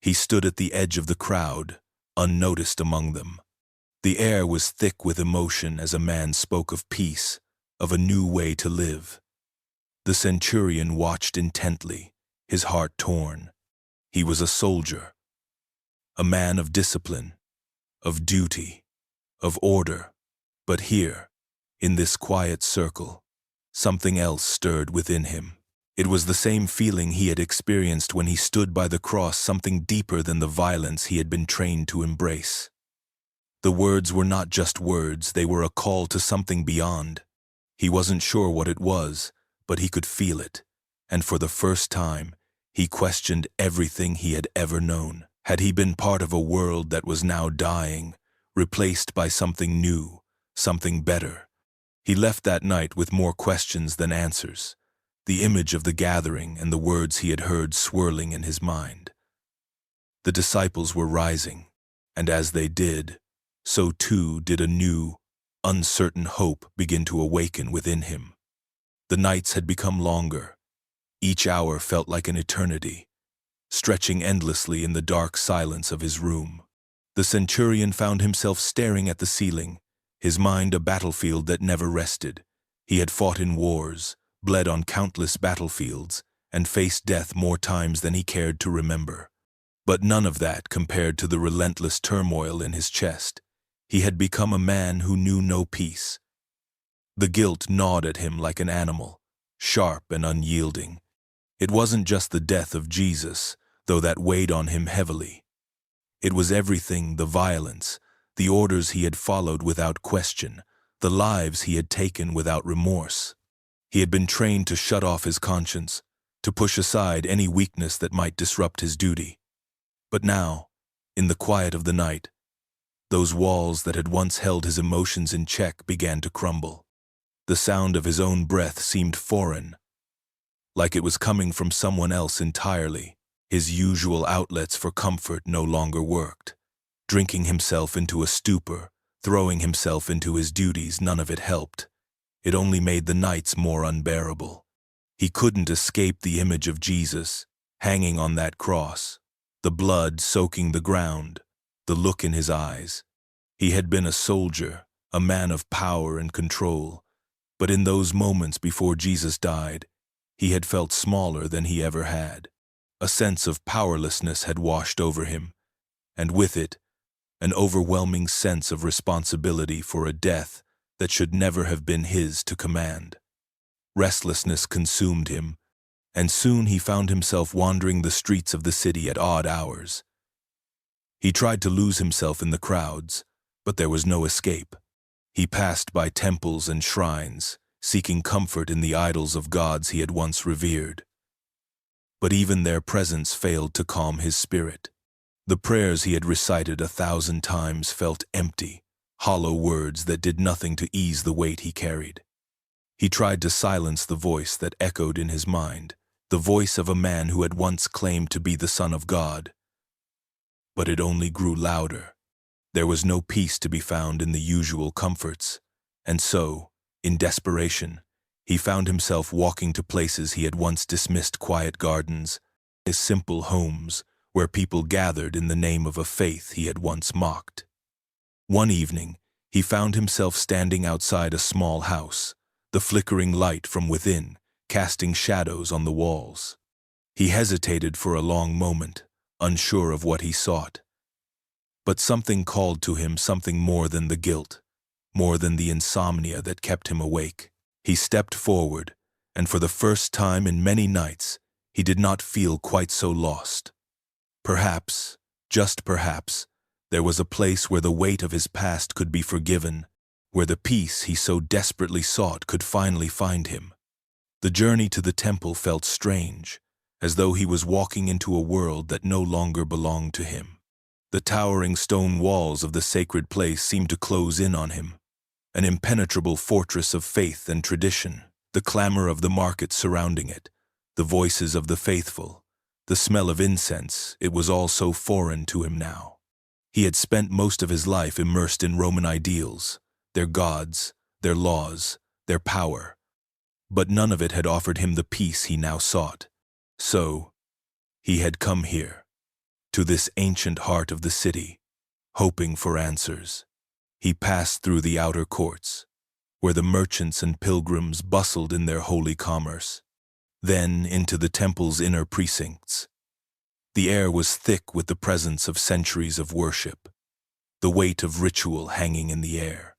He stood at the edge of the crowd, unnoticed among them. The air was thick with emotion as a man spoke of peace, of a new way to live. The centurion watched intently, his heart torn. He was a soldier, a man of discipline, of duty, of order. But here, in this quiet circle, something else stirred within him. It was the same feeling he had experienced when he stood by the cross, something deeper than the violence he had been trained to embrace. The words were not just words, they were a call to something beyond. He wasn't sure what it was, but he could feel it, and for the first time, he questioned everything he had ever known. Had he been part of a world that was now dying, replaced by something new, something better? He left that night with more questions than answers, the image of the gathering and the words he had heard swirling in his mind. The disciples were rising, and as they did, so too did a new, uncertain hope begin to awaken within him. The nights had become longer. Each hour felt like an eternity, stretching endlessly in the dark silence of his room. The centurion found himself staring at the ceiling, his mind a battlefield that never rested. He had fought in wars, bled on countless battlefields, and faced death more times than he cared to remember. But none of that compared to the relentless turmoil in his chest. He had become a man who knew no peace. The guilt gnawed at him like an animal, sharp and unyielding. It wasn't just the death of Jesus, though that weighed on him heavily. It was everything: the violence, the orders he had followed without question, the lives he had taken without remorse. He had been trained to shut off his conscience, to push aside any weakness that might disrupt his duty. But now, in the quiet of the night, those walls that had once held his emotions in check began to crumble. The sound of his own breath seemed foreign, like it was coming from someone else entirely. His usual outlets for comfort no longer worked. Drinking himself into a stupor, throwing himself into his duties, none of it helped. It only made the nights more unbearable. He couldn't escape the image of Jesus, hanging on that cross, the blood soaking the ground, the look in his eyes. He had been a soldier, a man of power and control, but in those moments before Jesus died, he had felt smaller than he ever had. A sense of powerlessness had washed over him, and with it, an overwhelming sense of responsibility for a death that should never have been his to command. Restlessness consumed him, and soon he found himself wandering the streets of the city at odd hours. He tried to lose himself in the crowds, but there was no escape. He passed by temples and shrines, seeking comfort in the idols of gods he had once revered. But even their presence failed to calm his spirit. The prayers he had recited 1,000 times felt empty, hollow words that did nothing to ease the weight he carried. He tried to silence the voice that echoed in his mind, the voice of a man who had once claimed to be the Son of God. But it only grew louder. There was no peace to be found in the usual comforts, and so, in desperation, he found himself walking to places he had once dismissed: quiet gardens, simple homes, where people gathered in the name of a faith he had once mocked. One evening, he found himself standing outside a small house, the flickering light from within, casting shadows on the walls. He hesitated for a long moment, unsure of what he sought. But something called to him, something more than the guilt, more than the insomnia that kept him awake. He stepped forward, and for the first time in many nights, he did not feel quite so lost. Perhaps, just perhaps, there was a place where the weight of his past could be forgiven, where the peace he so desperately sought could finally find him. The journey to the temple felt strange, as though he was walking into a world that no longer belonged to him. The towering stone walls of the sacred place seemed to close in on him, an impenetrable fortress of faith and tradition. The clamor of the market surrounding it, the voices of the faithful, the smell of incense, it was all so foreign to him now. He had spent most of his life immersed in Roman ideals, their gods, their laws, their power, but none of it had offered him the peace he now sought. So, he had come here, to this ancient heart of the city, hoping for answers. He passed through the outer courts, where the merchants and pilgrims bustled in their holy commerce, then into the temple's inner precincts. The air was thick with the presence of centuries of worship, the weight of ritual hanging in the air.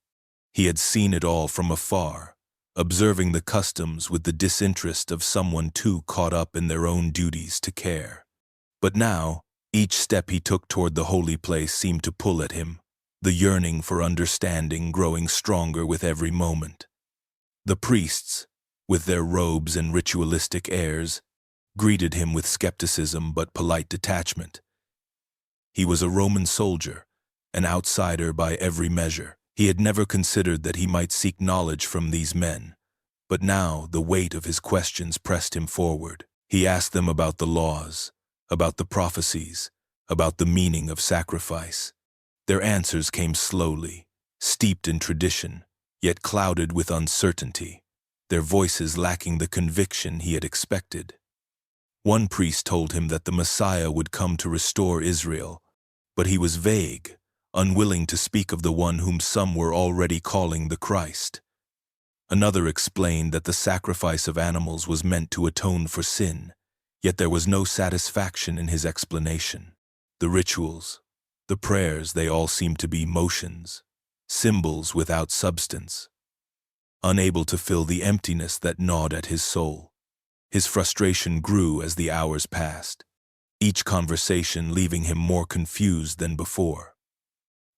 He had seen it all from afar, observing the customs with the disinterest of someone too caught up in their own duties to care. But now, each step he took toward the holy place seemed to pull at him, the yearning for understanding growing stronger with every moment. The priests, with their robes and ritualistic airs, greeted him with skepticism but polite detachment. He was a Roman soldier, an outsider by every measure. He had never considered that he might seek knowledge from these men, but now the weight of his questions pressed him forward. He asked them about the laws, about the prophecies, about the meaning of sacrifice. Their answers came slowly, steeped in tradition, yet clouded with uncertainty, their voices lacking the conviction he had expected. One priest told him that the Messiah would come to restore Israel, but he was vague, unwilling to speak of the one whom some were already calling the Christ. Another explained that the sacrifice of animals was meant to atone for sin, yet there was no satisfaction in his explanation. The rituals, the prayers, they all seemed to be motions, symbols without substance, unable to fill the emptiness that gnawed at his soul. His frustration grew as the hours passed, each conversation leaving him more confused than before.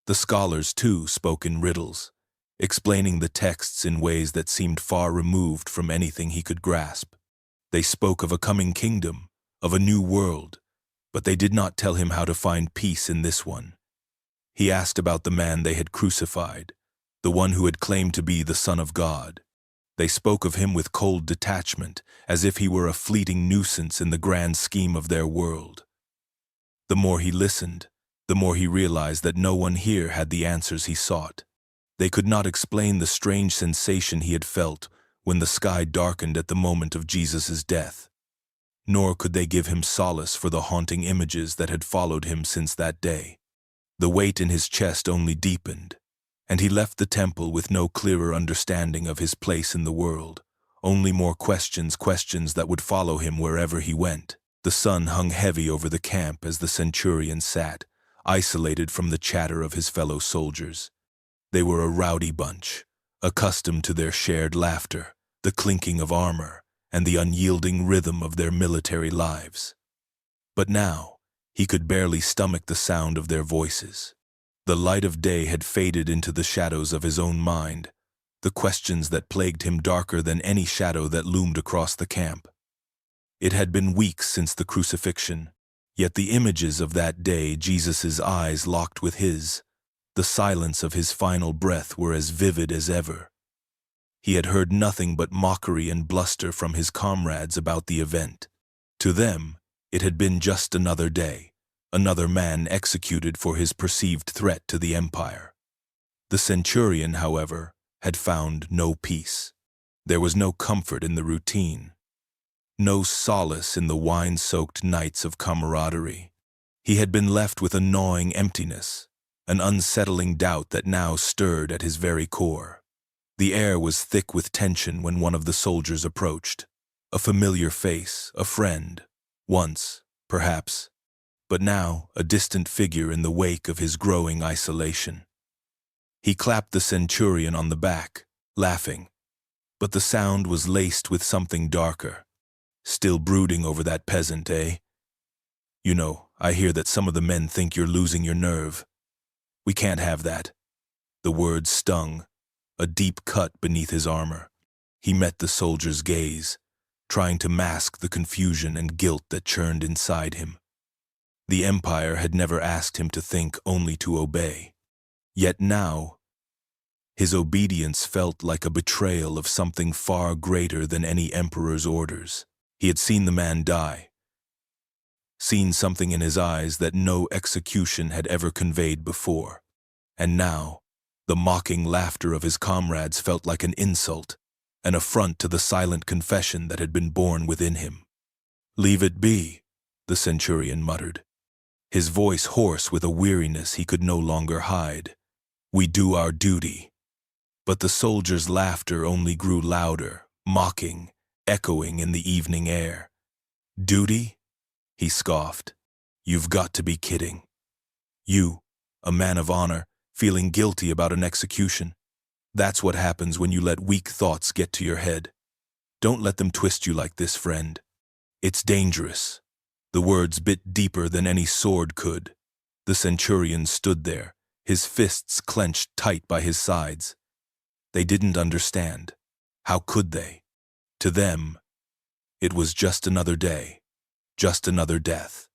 The scholars, too, spoke in riddles, explaining the texts in ways that seemed far removed from anything he could grasp. They spoke of a coming kingdom, of a new world, but they did not tell him how to find peace in this one. He asked about the man they had crucified, the one who had claimed to be the Son of God. They spoke of him with cold detachment, as if he were a fleeting nuisance in the grand scheme of their world. The more he listened, the more he realized that no one here had the answers he sought. They could not explain the strange sensation he had felt when the sky darkened at the moment of Jesus' death, nor could they give him solace for the haunting images that had followed him since that day. The weight in his chest only deepened, and he left the temple with no clearer understanding of his place in the world, only more questions that would follow him wherever he went. The sun hung heavy over the camp as the centurion sat, isolated from the chatter of his fellow soldiers. They were a rowdy bunch, accustomed to their shared laughter, the clinking of armor, and the unyielding rhythm of their military lives. But now, he could barely stomach the sound of their voices. The light of day had faded into the shadows of his own mind, the questions that plagued him darker than any shadow that loomed across the camp. It had been weeks since the crucifixion, yet the images of that day, Jesus' eyes locked with his, the silence of his final breath, were as vivid as ever. He had heard nothing but mockery and bluster from his comrades about the event. To them, it had been just another day, another man executed for his perceived threat to the empire. The centurion, however, had found no peace. There was no comfort in the routine, no solace in the wine-soaked nights of camaraderie. He had been left with a gnawing emptiness, an unsettling doubt that now stirred at his very core. The air was thick with tension when one of the soldiers approached. A familiar face, a friend, once, perhaps, but now a distant figure in the wake of his growing isolation. He clapped the centurion on the back, laughing, but the sound was laced with something darker. "Still brooding over that peasant, eh? You know, I hear that some of the men think you're losing your nerve. We can't have that." The words stung, a deep cut beneath his armor. He met the soldier's gaze, trying to mask the confusion and guilt that churned inside him. The empire had never asked him to think, only to obey. Yet now, his obedience felt like a betrayal of something far greater than any emperor's orders. He had seen the man die, seen something in his eyes that no execution had ever conveyed before. And now, the mocking laughter of his comrades felt like an insult, an affront to the silent confession that had been born within him. "Leave it be," the centurion muttered, his voice hoarse with a weariness he could no longer hide. "We do our duty." But the soldier's laughter only grew louder, mocking, echoing in the evening air. "Duty?" he scoffed. "You've got to be kidding. You, a man of honor, feeling guilty about an execution. That's what happens when you let weak thoughts get to your head. Don't let them twist you like this, friend. It's dangerous." The words bit deeper than any sword could. The centurion stood there, his fists clenched tight by his sides. They didn't understand. How could they? To them, it was just another day, just another death.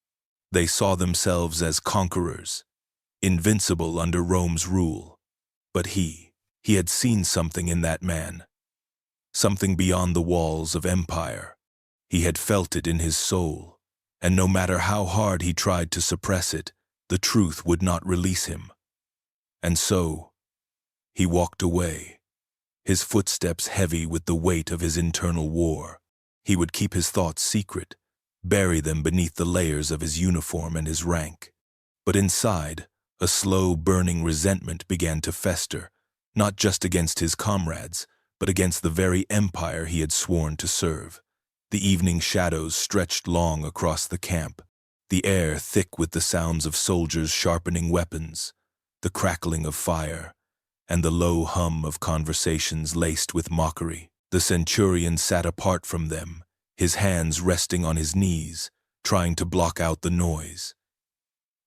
They saw themselves as conquerors, invincible under Rome's rule. But he had seen something in that man, something beyond the walls of empire. He had felt it in his soul, and no matter how hard he tried to suppress it, the truth would not release him. And so, he walked away, his footsteps heavy with the weight of his internal war. He would keep his thoughts secret, bury them beneath the layers of his uniform and his rank. But inside, a slow, burning resentment began to fester, not just against his comrades, but against the very empire he had sworn to serve. The evening shadows stretched long across the camp, the air thick with the sounds of soldiers sharpening weapons, the crackling of fire, and the low hum of conversations laced with mockery. The centurion sat apart from them, his hands resting on his knees, trying to block out the noise.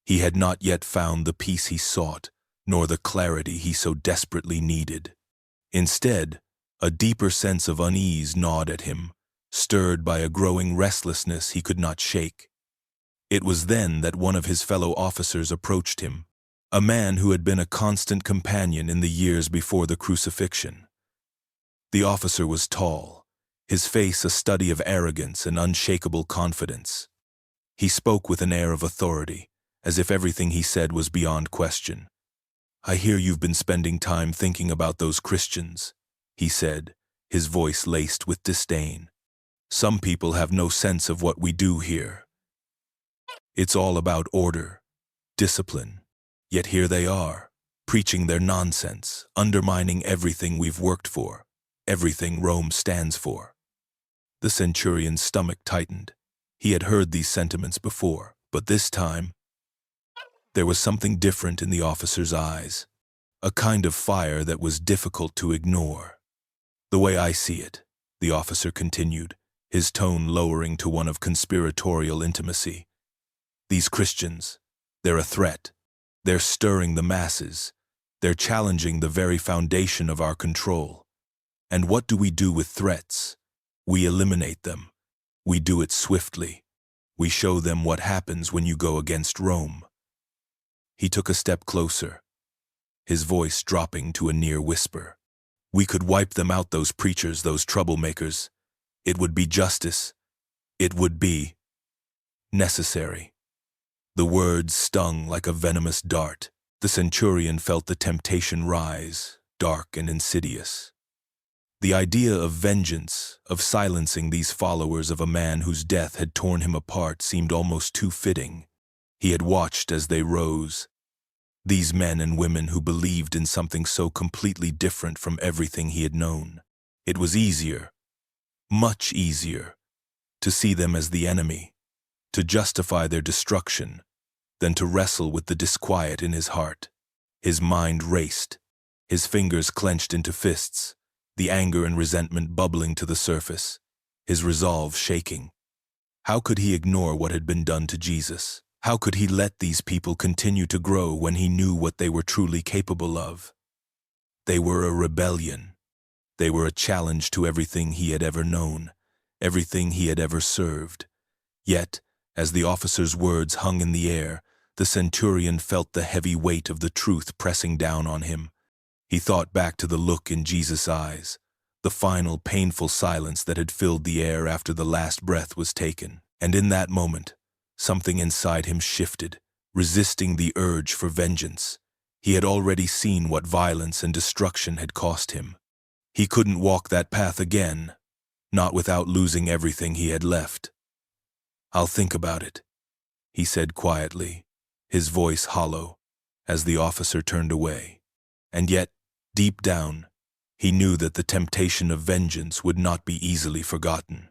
He had not yet found the peace he sought, nor the clarity he so desperately needed. Instead, a deeper sense of unease gnawed at him, stirred by a growing restlessness he could not shake. It was then that one of his fellow officers approached him, a man who had been a constant companion in the years before the crucifixion. The officer was tall, his face a study of arrogance and unshakable confidence. He spoke with an air of authority, as if everything he said was beyond question. "I hear you've been spending time thinking about those Christians," he said, his voice laced with disdain. "Some people have no sense of what we do here. It's all about order, discipline. Yet here they are, preaching their nonsense, undermining everything we've worked for, everything Rome stands for." The centurion's stomach tightened. He had heard these sentiments before, but this time, there was something different in the officer's eyes, a kind of fire that was difficult to ignore. "The way I see it," the officer continued, his tone lowering to one of conspiratorial intimacy, "these Christians, they're a threat. They're stirring the masses. They're challenging the very foundation of our control. And what do we do with threats? We eliminate them. We do it swiftly. We show them what happens when you go against Rome." He took a step closer, his voice dropping to a near whisper. "We could wipe them out, those preachers, those troublemakers. It would be justice. It would be necessary." The words stung like a venomous dart. The centurion felt the temptation rise, dark and insidious. The idea of vengeance, of silencing these followers of a man whose death had torn him apart, seemed almost too fitting. He had watched as they rose, these men and women who believed in something so completely different from everything he had known. It was easier, much easier, to see them as the enemy, to justify their destruction, than to wrestle with the disquiet in his heart. His mind raced, his fingers clenched into fists, the anger and resentment bubbling to the surface, his resolve shaking. How could he ignore what had been done to Jesus? How could he let these people continue to grow when he knew what they were truly capable of? They were a rebellion. They were a challenge to everything he had ever known, everything he had ever served. Yet, as the officer's words hung in the air, the centurion felt the heavy weight of the truth pressing down on him. He thought back to the look in Jesus' eyes, the final painful silence that had filled the air after the last breath was taken. And in that moment, something inside him shifted, resisting the urge for vengeance. He had already seen what violence and destruction had cost him. He couldn't walk that path again, not without losing everything he had left. "I'll think about it," he said quietly, his voice hollow, as the officer turned away. And yet, deep down, he knew that the temptation of vengeance would not be easily forgotten.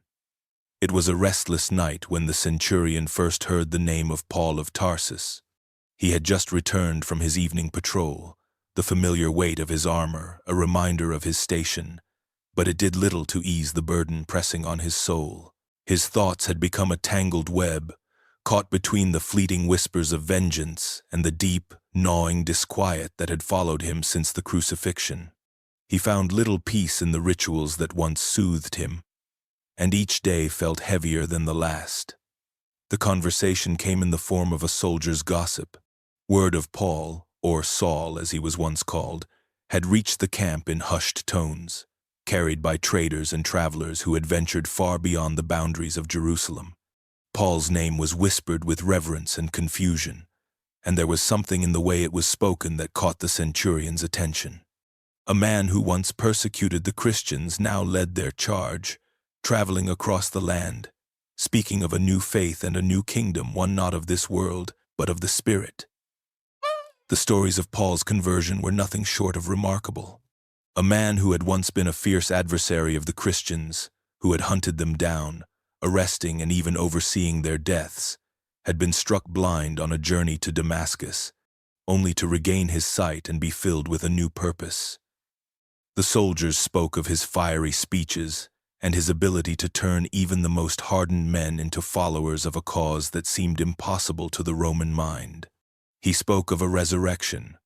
It was a restless night when the centurion first heard the name of Paul of Tarsus. He had just returned from his evening patrol, the familiar weight of his armor, a reminder of his station, but it did little to ease the burden pressing on his soul. His thoughts had become a tangled web, caught between the fleeting whispers of vengeance and the deep, gnawing disquiet that had followed him since the crucifixion. He found little peace in the rituals that once soothed him, and each day felt heavier than the last. The conversation came in the form of a soldier's gossip. Word of Paul, or Saul as he was once called, had reached the camp in hushed tones, carried by traders and travelers who had ventured far beyond the boundaries of Jerusalem. Paul's name was whispered with reverence and confusion, and there was something in the way it was spoken that caught the centurion's attention. A man who once persecuted the Christians now led their charge, traveling across the land, speaking of a new faith and a new kingdom, one not of this world, but of the Spirit. The stories of Paul's conversion were nothing short of remarkable. A man who had once been a fierce adversary of the Christians, who had hunted them down, arresting and even overseeing their deaths, had been struck blind on a journey to Damascus, only to regain his sight and be filled with a new purpose. The soldiers spoke of his fiery speeches and his ability to turn even the most hardened men into followers of a cause that seemed impossible to the Roman mind. He spoke of a resurrection,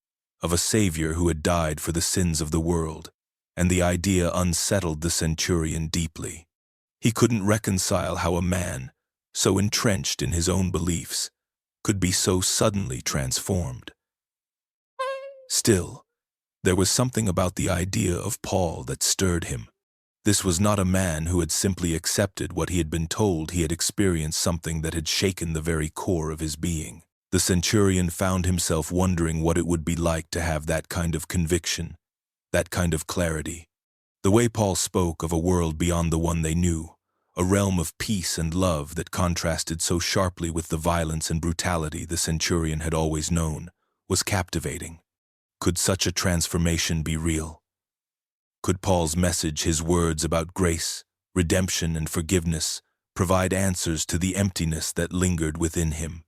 of a Savior who had died for the sins of the world, and the idea unsettled the centurion deeply. He couldn't reconcile how a man, so entrenched in his own beliefs, could be so suddenly transformed. Still, there was something about the idea of Paul that stirred him. This was not a man who had simply accepted what he had been told. He had experienced something that had shaken the very core of his being. The centurion found himself wondering what it would be like to have that kind of conviction, that kind of clarity. The way Paul spoke of a world beyond the one they knew, a realm of peace and love that contrasted so sharply with the violence and brutality the centurion had always known, was captivating. Could such a transformation be real? Could Paul's message, his words about grace, redemption, and forgiveness, provide answers to the emptiness that lingered within him?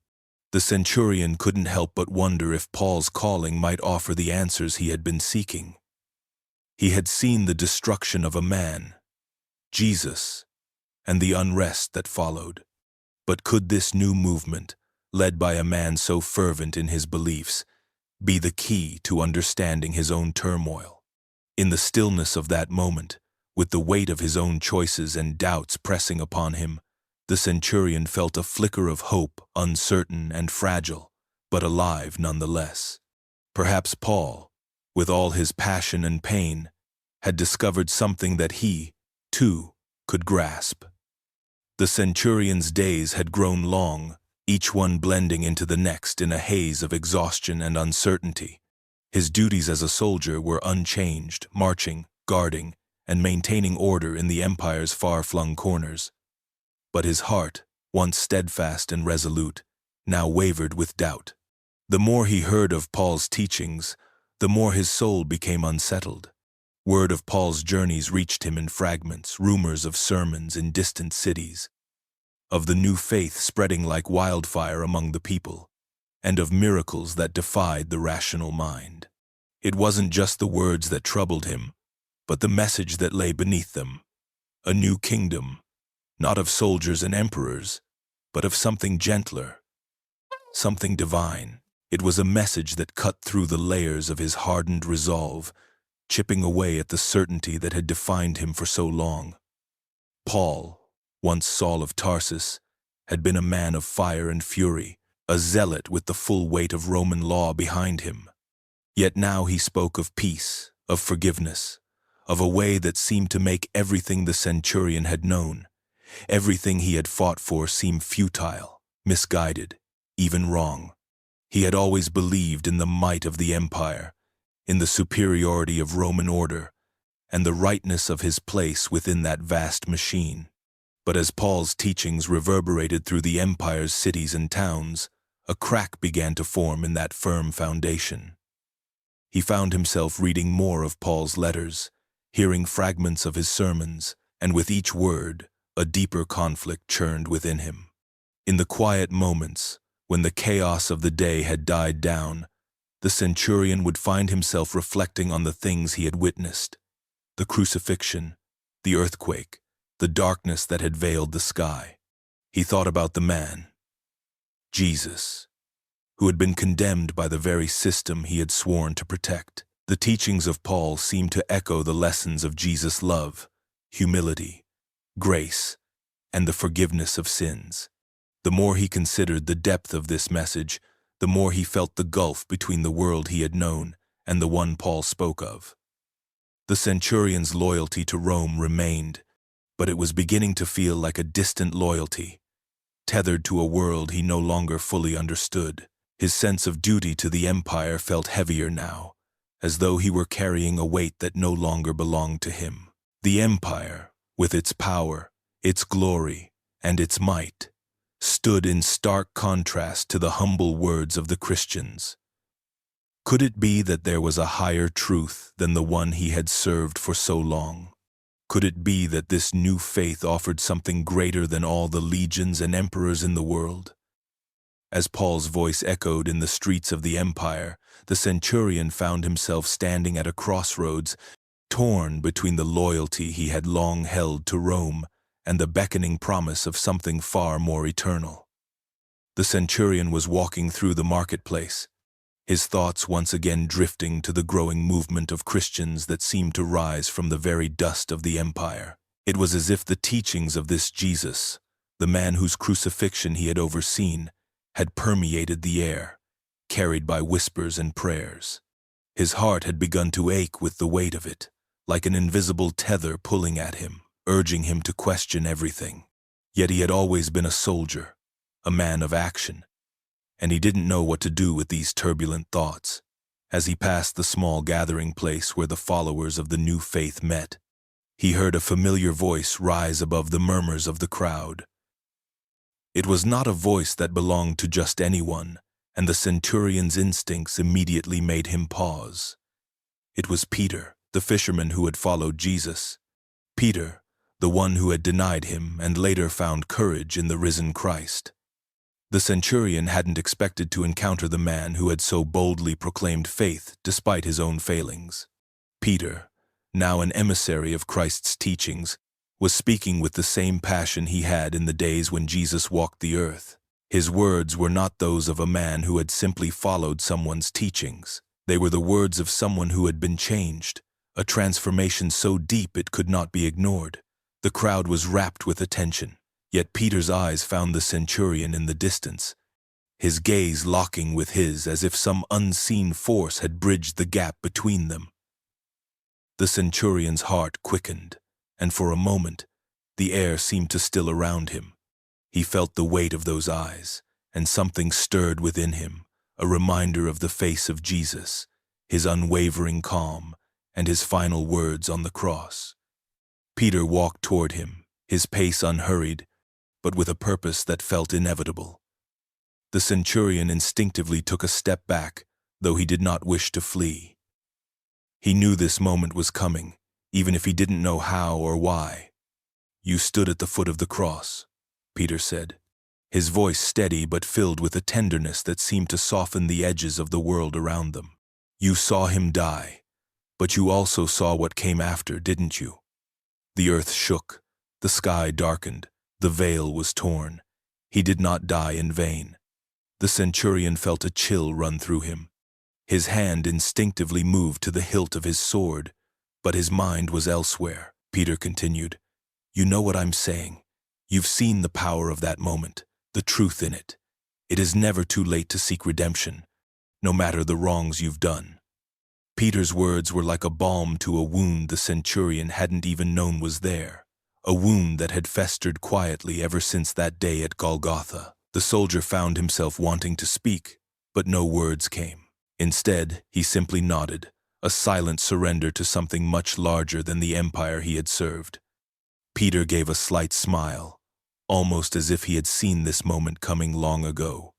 The centurion couldn't help but wonder if Paul's calling might offer the answers he had been seeking. He had seen the destruction of a man, Jesus, and the unrest that followed. But could this new movement, led by a man so fervent in his beliefs, be the key to understanding his own turmoil? In the stillness of that moment, with the weight of his own choices and doubts pressing upon him, the centurion felt a flicker of hope, uncertain and fragile, but alive nonetheless. Perhaps Paul, with all his passion and pain, had discovered something that he, too, could grasp. The centurion's days had grown long, each one blending into the next in a haze of exhaustion and uncertainty. His duties as a soldier were unchanged, marching, guarding, and maintaining order in the empire's far-flung corners. But his heart, once steadfast and resolute, now wavered with doubt. The more he heard of Paul's teachings, the more his soul became unsettled. Word of Paul's journeys reached him in fragments, rumors of sermons in distant cities, of the new faith spreading like wildfire among the people, and of miracles that defied the rational mind. It wasn't just the words that troubled him, but the message that lay beneath them. A new kingdom, not of soldiers and emperors, but of something gentler, something divine. It was a message that cut through the layers of his hardened resolve, chipping away at the certainty that had defined him for so long. Paul, once Saul of Tarsus, had been a man of fire and fury, a zealot with the full weight of Roman law behind him. Yet now he spoke of peace, of forgiveness, of a way that seemed to make everything the centurion had known, everything he had fought for, seem futile, misguided, even wrong. He had always believed in the might of the empire, in the superiority of Roman order, and the rightness of his place within that vast machine. But as Paul's teachings reverberated through the empire's cities and towns, a crack began to form in that firm foundation. He found himself reading more of Paul's letters, hearing fragments of his sermons, and with each word, a deeper conflict churned within him. In the quiet moments, when the chaos of the day had died down, the centurion would find himself reflecting on the things he had witnessed: the crucifixion, the earthquake, the darkness that had veiled the sky. He thought about the man, Jesus, who had been condemned by the very system he had sworn to protect. The teachings of Paul seemed to echo the lessons of Jesus' love, humility, grace, and the forgiveness of sins. The more he considered the depth of this message, the more he felt the gulf between the world he had known and the one Paul spoke of. The centurion's loyalty to Rome remained, but it was beginning to feel like a distant loyalty, tethered to a world he no longer fully understood. His sense of duty to the empire felt heavier now, as though he were carrying a weight that no longer belonged to him. The empire, with its power, its glory, and its might, stood in stark contrast to the humble words of the Christians. Could it be that there was a higher truth than the one he had served for so long? Could it be that this new faith offered something greater than all the legions and emperors in the world? As Paul's voice echoed in the streets of the empire, the centurion found himself standing at a crossroads, torn between the loyalty he had long held to Rome and the beckoning promise of something far more eternal. The centurion was walking through the marketplace, his thoughts once again drifting to the growing movement of Christians that seemed to rise from the very dust of the empire. It was as if the teachings of this Jesus, the man whose crucifixion he had overseen, had permeated the air, carried by whispers and prayers. His heart had begun to ache with the weight of it, like an invisible tether pulling at him, urging him to question everything. Yet he had always been a soldier, a man of action, and he didn't know what to do with these turbulent thoughts. As he passed the small gathering place where the followers of the new faith met, he heard a familiar voice rise above the murmurs of the crowd. It was not a voice that belonged to just anyone, and the centurion's instincts immediately made him pause. It was Peter, the fisherman who had followed Jesus. Peter, the one who had denied him and later found courage in the risen Christ. The centurion hadn't expected to encounter the man who had so boldly proclaimed faith despite his own failings. Peter, now an emissary of Christ's teachings, was speaking with the same passion he had in the days when Jesus walked the earth. His words were not those of a man who had simply followed someone's teachings. They were the words of someone who had been changed, a transformation so deep it could not be ignored. The crowd was rapt with attention. Yet Peter's eyes found the centurion in the distance, his gaze locking with his as if some unseen force had bridged the gap between them. The centurion's heart quickened, and for a moment, the air seemed to still around him. He felt the weight of those eyes, and something stirred within him, a reminder of the face of Jesus, his unwavering calm, and his final words on the cross. Peter walked toward him, his pace unhurried, but with a purpose that felt inevitable. The centurion instinctively took a step back, though he did not wish to flee. He knew this moment was coming, even if he didn't know how or why. "You stood at the foot of the cross," Peter said, his voice steady but filled with a tenderness that seemed to soften the edges of the world around them. "You saw him die, but you also saw what came after, didn't you?" The earth shook, the sky darkened, the veil was torn. He did not die in vain. The centurion felt a chill run through him. His hand instinctively moved to the hilt of his sword, but his mind was elsewhere. Peter continued, "You know what I'm saying. You've seen the power of that moment, the truth in it. It is never too late to seek redemption, no matter the wrongs you've done." Peter's words were like a balm to a wound the centurion hadn't even known was there. A wound that had festered quietly ever since that day at Golgotha. The soldier found himself wanting to speak, but no words came. Instead, he simply nodded, a silent surrender to something much larger than the empire he had served. Peter gave a slight smile, almost as if he had seen this moment coming long ago.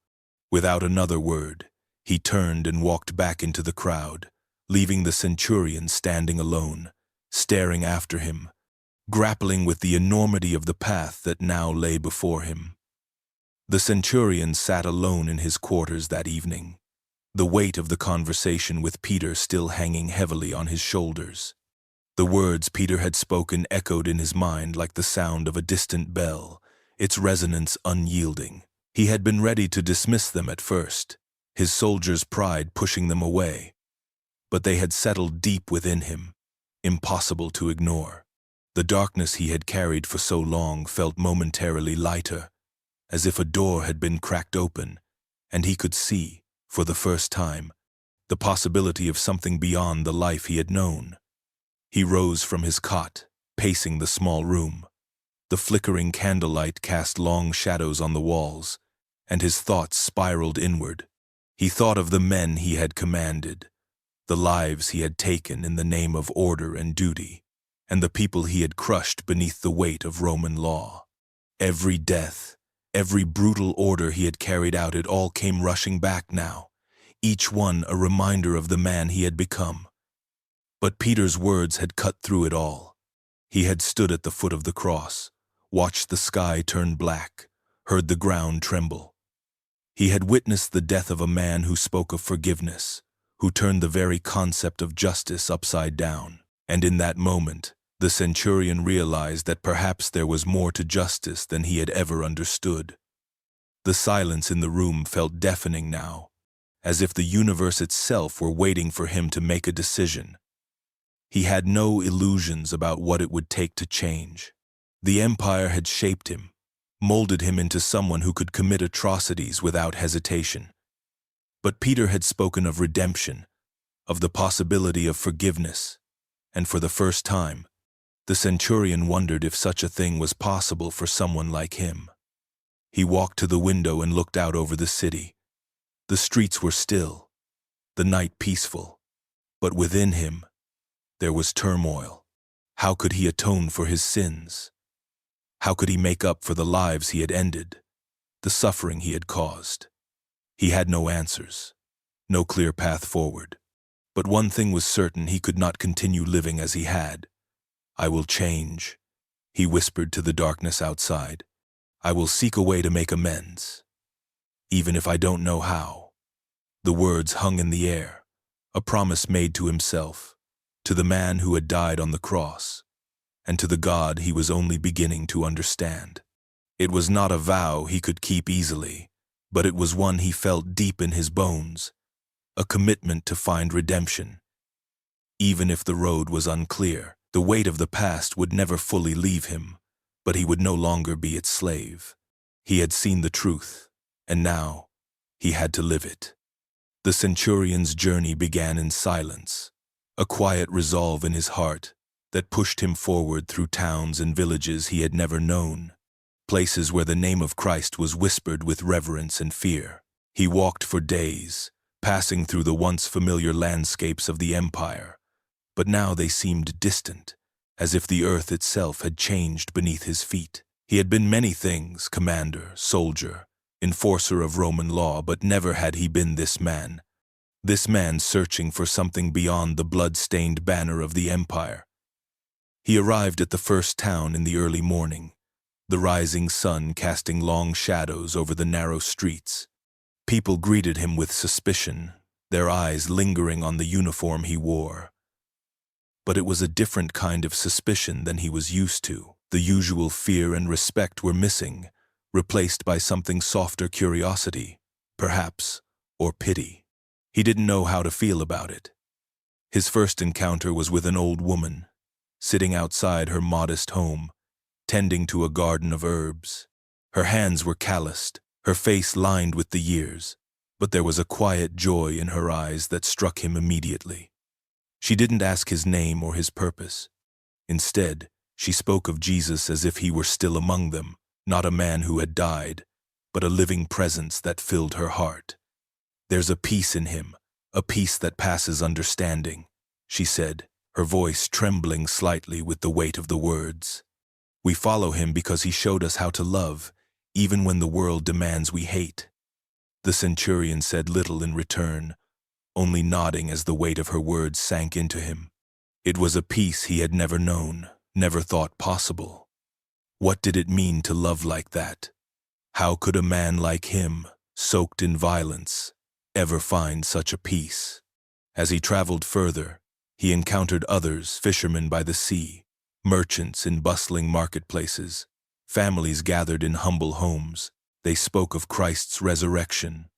Without another word, he turned and walked back into the crowd, leaving the centurion standing alone, staring after him, grappling with the enormity of the path that now lay before him. The centurion sat alone in his quarters that evening, the weight of the conversation with Peter still hanging heavily on his shoulders. The words Peter had spoken echoed in his mind like the sound of a distant bell, its resonance unyielding. He had been ready to dismiss them at first, his soldier's pride pushing them away, but they had settled deep within him, impossible to ignore. The darkness he had carried for so long felt momentarily lighter, as if a door had been cracked open, and he could see, for the first time, the possibility of something beyond the life he had known. He rose from his cot, pacing the small room. The flickering candlelight cast long shadows on the walls, and his thoughts spiraled inward. He thought of the men he had commanded, the lives he had taken in the name of order and duty, and the people he had crushed beneath the weight of Roman law. Every death, every brutal order he had carried out, it all came rushing back now, each one a reminder of the man he had become. But Peter's words had cut through it all. He had stood at the foot of the cross, watched the sky turn black, heard the ground tremble. He had witnessed the death of a man who spoke of forgiveness, who turned the very concept of justice upside down. And in that moment, the centurion realized that perhaps there was more to justice than he had ever understood. The silence in the room felt deafening now, as if the universe itself were waiting for him to make a decision. He had no illusions about what it would take to change. The empire had shaped him, molded him into someone who could commit atrocities without hesitation. But Peter had spoken of redemption, of the possibility of forgiveness, and for the first time, the centurion wondered if such a thing was possible for someone like him. He walked to the window and looked out over the city. The streets were still, the night peaceful, but within him, there was turmoil. How could he atone for his sins? How could he make up for the lives he had ended, the suffering he had caused? He had no answers, no clear path forward. But one thing was certain: he could not continue living as he had. "I will change," he whispered to the darkness outside. "I will seek a way to make amends, even if I don't know how." The words hung in the air, a promise made to himself, to the man who had died on the cross, and to the God he was only beginning to understand. It was not a vow he could keep easily, but it was one he felt deep in his bones, a commitment to find redemption. Even if the road was unclear, the weight of the past would never fully leave him, but he would no longer be its slave. He had seen the truth, and now he had to live it. The centurion's journey began in silence, a quiet resolve in his heart that pushed him forward through towns and villages he had never known, places where the name of Christ was whispered with reverence and fear. He walked for days, passing through the once familiar landscapes of the empire, but now they seemed distant, as if the earth itself had changed beneath his feet. He had been many things: commander, soldier, enforcer of Roman law, but never had he been this man searching for something beyond the blood-stained banner of the empire. He arrived at the first town in the early morning, the rising sun casting long shadows over the narrow streets. People greeted him with suspicion, their eyes lingering on the uniform he wore. But it was a different kind of suspicion than he was used to. The usual fear and respect were missing, replaced by something softer: curiosity, perhaps, or pity. He didn't know how to feel about it. His first encounter was with an old woman, sitting outside her modest home, tending to a garden of herbs. Her hands were calloused, her face lined with the years, but there was a quiet joy in her eyes that struck him immediately. She didn't ask his name or his purpose. Instead, she spoke of Jesus as if he were still among them, not a man who had died, but a living presence that filled her heart. "There's a peace in him, a peace that passes understanding," she said, her voice trembling slightly with the weight of the words. "We follow him because he showed us how to love, even when the world demands we hate." The centurion said little in return, only nodding as the weight of her words sank into him. It was a peace he had never known, never thought possible. What did it mean to love like that? How could a man like him, soaked in violence, ever find such a peace? As he traveled further, he encountered others: fishermen by the sea, merchants in bustling marketplaces, families gathered in humble homes. They spoke of Christ's resurrection,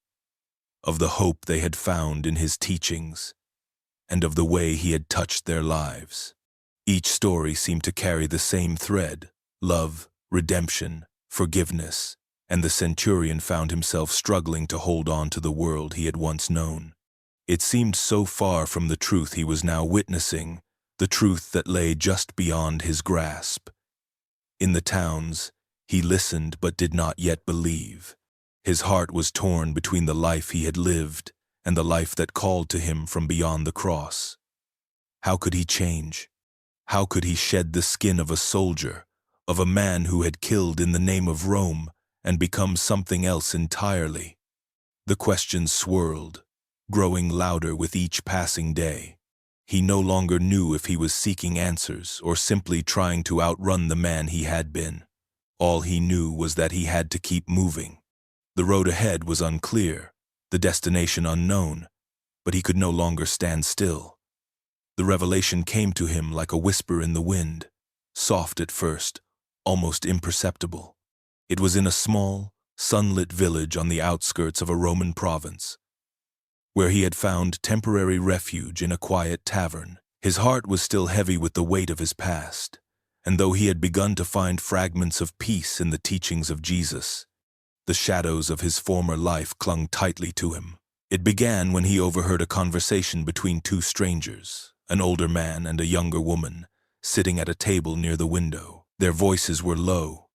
of the hope they had found in his teachings, and of the way he had touched their lives. Each story seemed to carry the same thread: love, redemption, forgiveness, and the centurion found himself struggling to hold on to the world he had once known. It seemed so far from the truth he was now witnessing, the truth that lay just beyond his grasp. In the towns, he listened but did not yet believe. His heart was torn between the life he had lived and the life that called to him from beyond the cross. How could he change? How could he shed the skin of a soldier, of a man who had killed in the name of Rome, and become something else entirely? The questions swirled, growing louder with each passing day. He no longer knew if he was seeking answers or simply trying to outrun the man he had been. All he knew was that he had to keep moving. The road ahead was unclear, the destination unknown, but he could no longer stand still. The revelation came to him like a whisper in the wind, soft at first, almost imperceptible. It was in a small, sunlit village on the outskirts of a Roman province, where he had found temporary refuge in a quiet tavern. His heart was still heavy with the weight of his past, and though he had begun to find fragments of peace in the teachings of Jesus, the shadows of his former life clung tightly to him. It began when he overheard a conversation between two strangers, an older man and a younger woman, sitting at a table near the window. Their voices were low,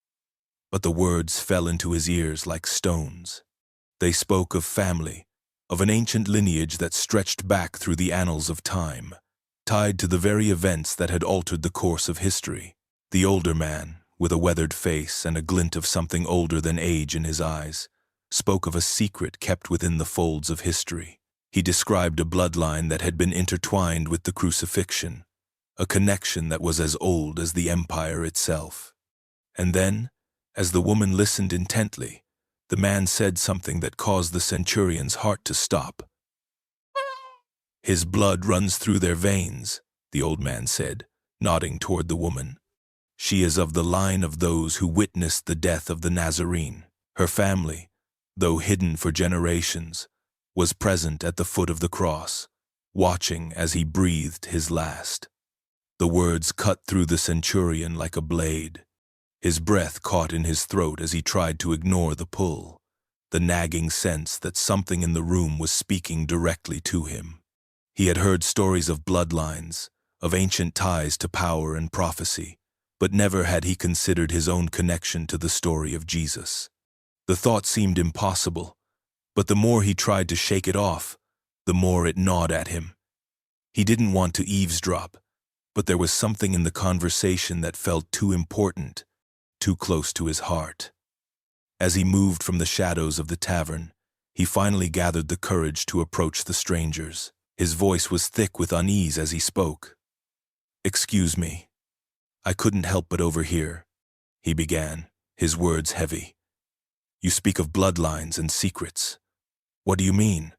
but the words fell into his ears like stones. They spoke of family, of an ancient lineage that stretched back through the annals of time, tied to the very events that had altered the course of history. The older man, with a weathered face and a glint of something older than age in his eyes, spoke of a secret kept within the folds of history. He described a bloodline that had been intertwined with the crucifixion, a connection that was as old as the empire itself. And then, as the woman listened intently, the man said something that caused the centurion's heart to stop. "His blood runs through their veins," the old man said, nodding toward the woman. "She is of the line of those who witnessed the death of the Nazarene. Her family, though hidden for generations, was present at the foot of the cross, watching as he breathed his last." The words cut through the centurion like a blade. His breath caught in his throat as he tried to ignore the pull, the nagging sense that something in the room was speaking directly to him. He had heard stories of bloodlines, of ancient ties to power and prophecy, but never had he considered his own connection to the story of Jesus. The thought seemed impossible, but the more he tried to shake it off, the more it gnawed at him. He didn't want to eavesdrop, but there was something in the conversation that felt too important, too close to his heart. As he moved from the shadows of the tavern, he finally gathered the courage to approach the strangers. His voice was thick with unease as he spoke. "Excuse me. I couldn't help but overhear," he began, his words heavy. "You speak of bloodlines and secrets. What do you mean?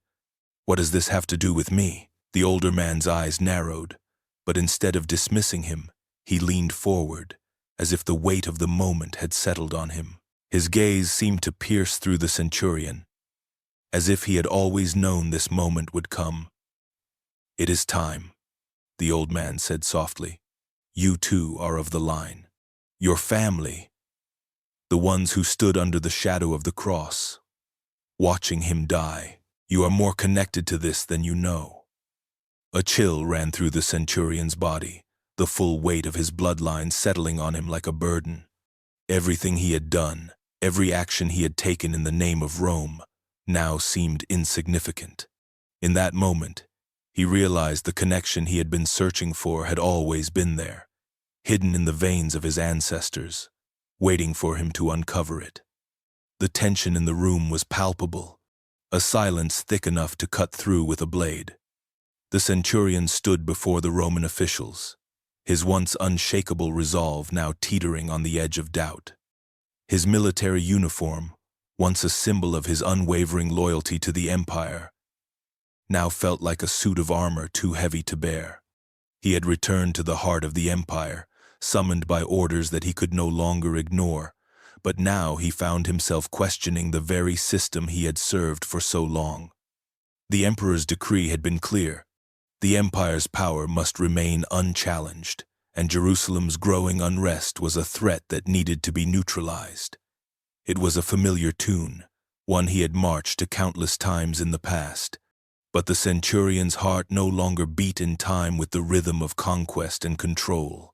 What does this have to do with me?" The older man's eyes narrowed, but instead of dismissing him, he leaned forward, as if the weight of the moment had settled on him. His gaze seemed to pierce through the centurion, as if he had always known this moment would come. "It is time," the old man said softly. "You too are of the line. Your family, the ones who stood under the shadow of the cross, watching him die. You are more connected to this than you know." A chill ran through the centurion's body, the full weight of his bloodline settling on him like a burden. Everything he had done, every action he had taken in the name of Rome, now seemed insignificant. In that moment, he realized the connection he had been searching for had always been there, hidden in the veins of his ancestors, waiting for him to uncover it. The tension in the room was palpable, a silence thick enough to cut through with a blade. The centurion stood before the Roman officials, his once unshakable resolve now teetering on the edge of doubt. His military uniform, once a symbol of his unwavering loyalty to the empire, now felt like a suit of armor too heavy to bear. He had returned to the heart of the empire, summoned by orders that he could no longer ignore, but now he found himself questioning the very system he had served for so long. The emperor's decree had been clear. The empire's power must remain unchallenged, and Jerusalem's growing unrest was a threat that needed to be neutralized. It was a familiar tune, one he had marched to countless times in the past, but the centurion's heart no longer beat in time with the rhythm of conquest and control.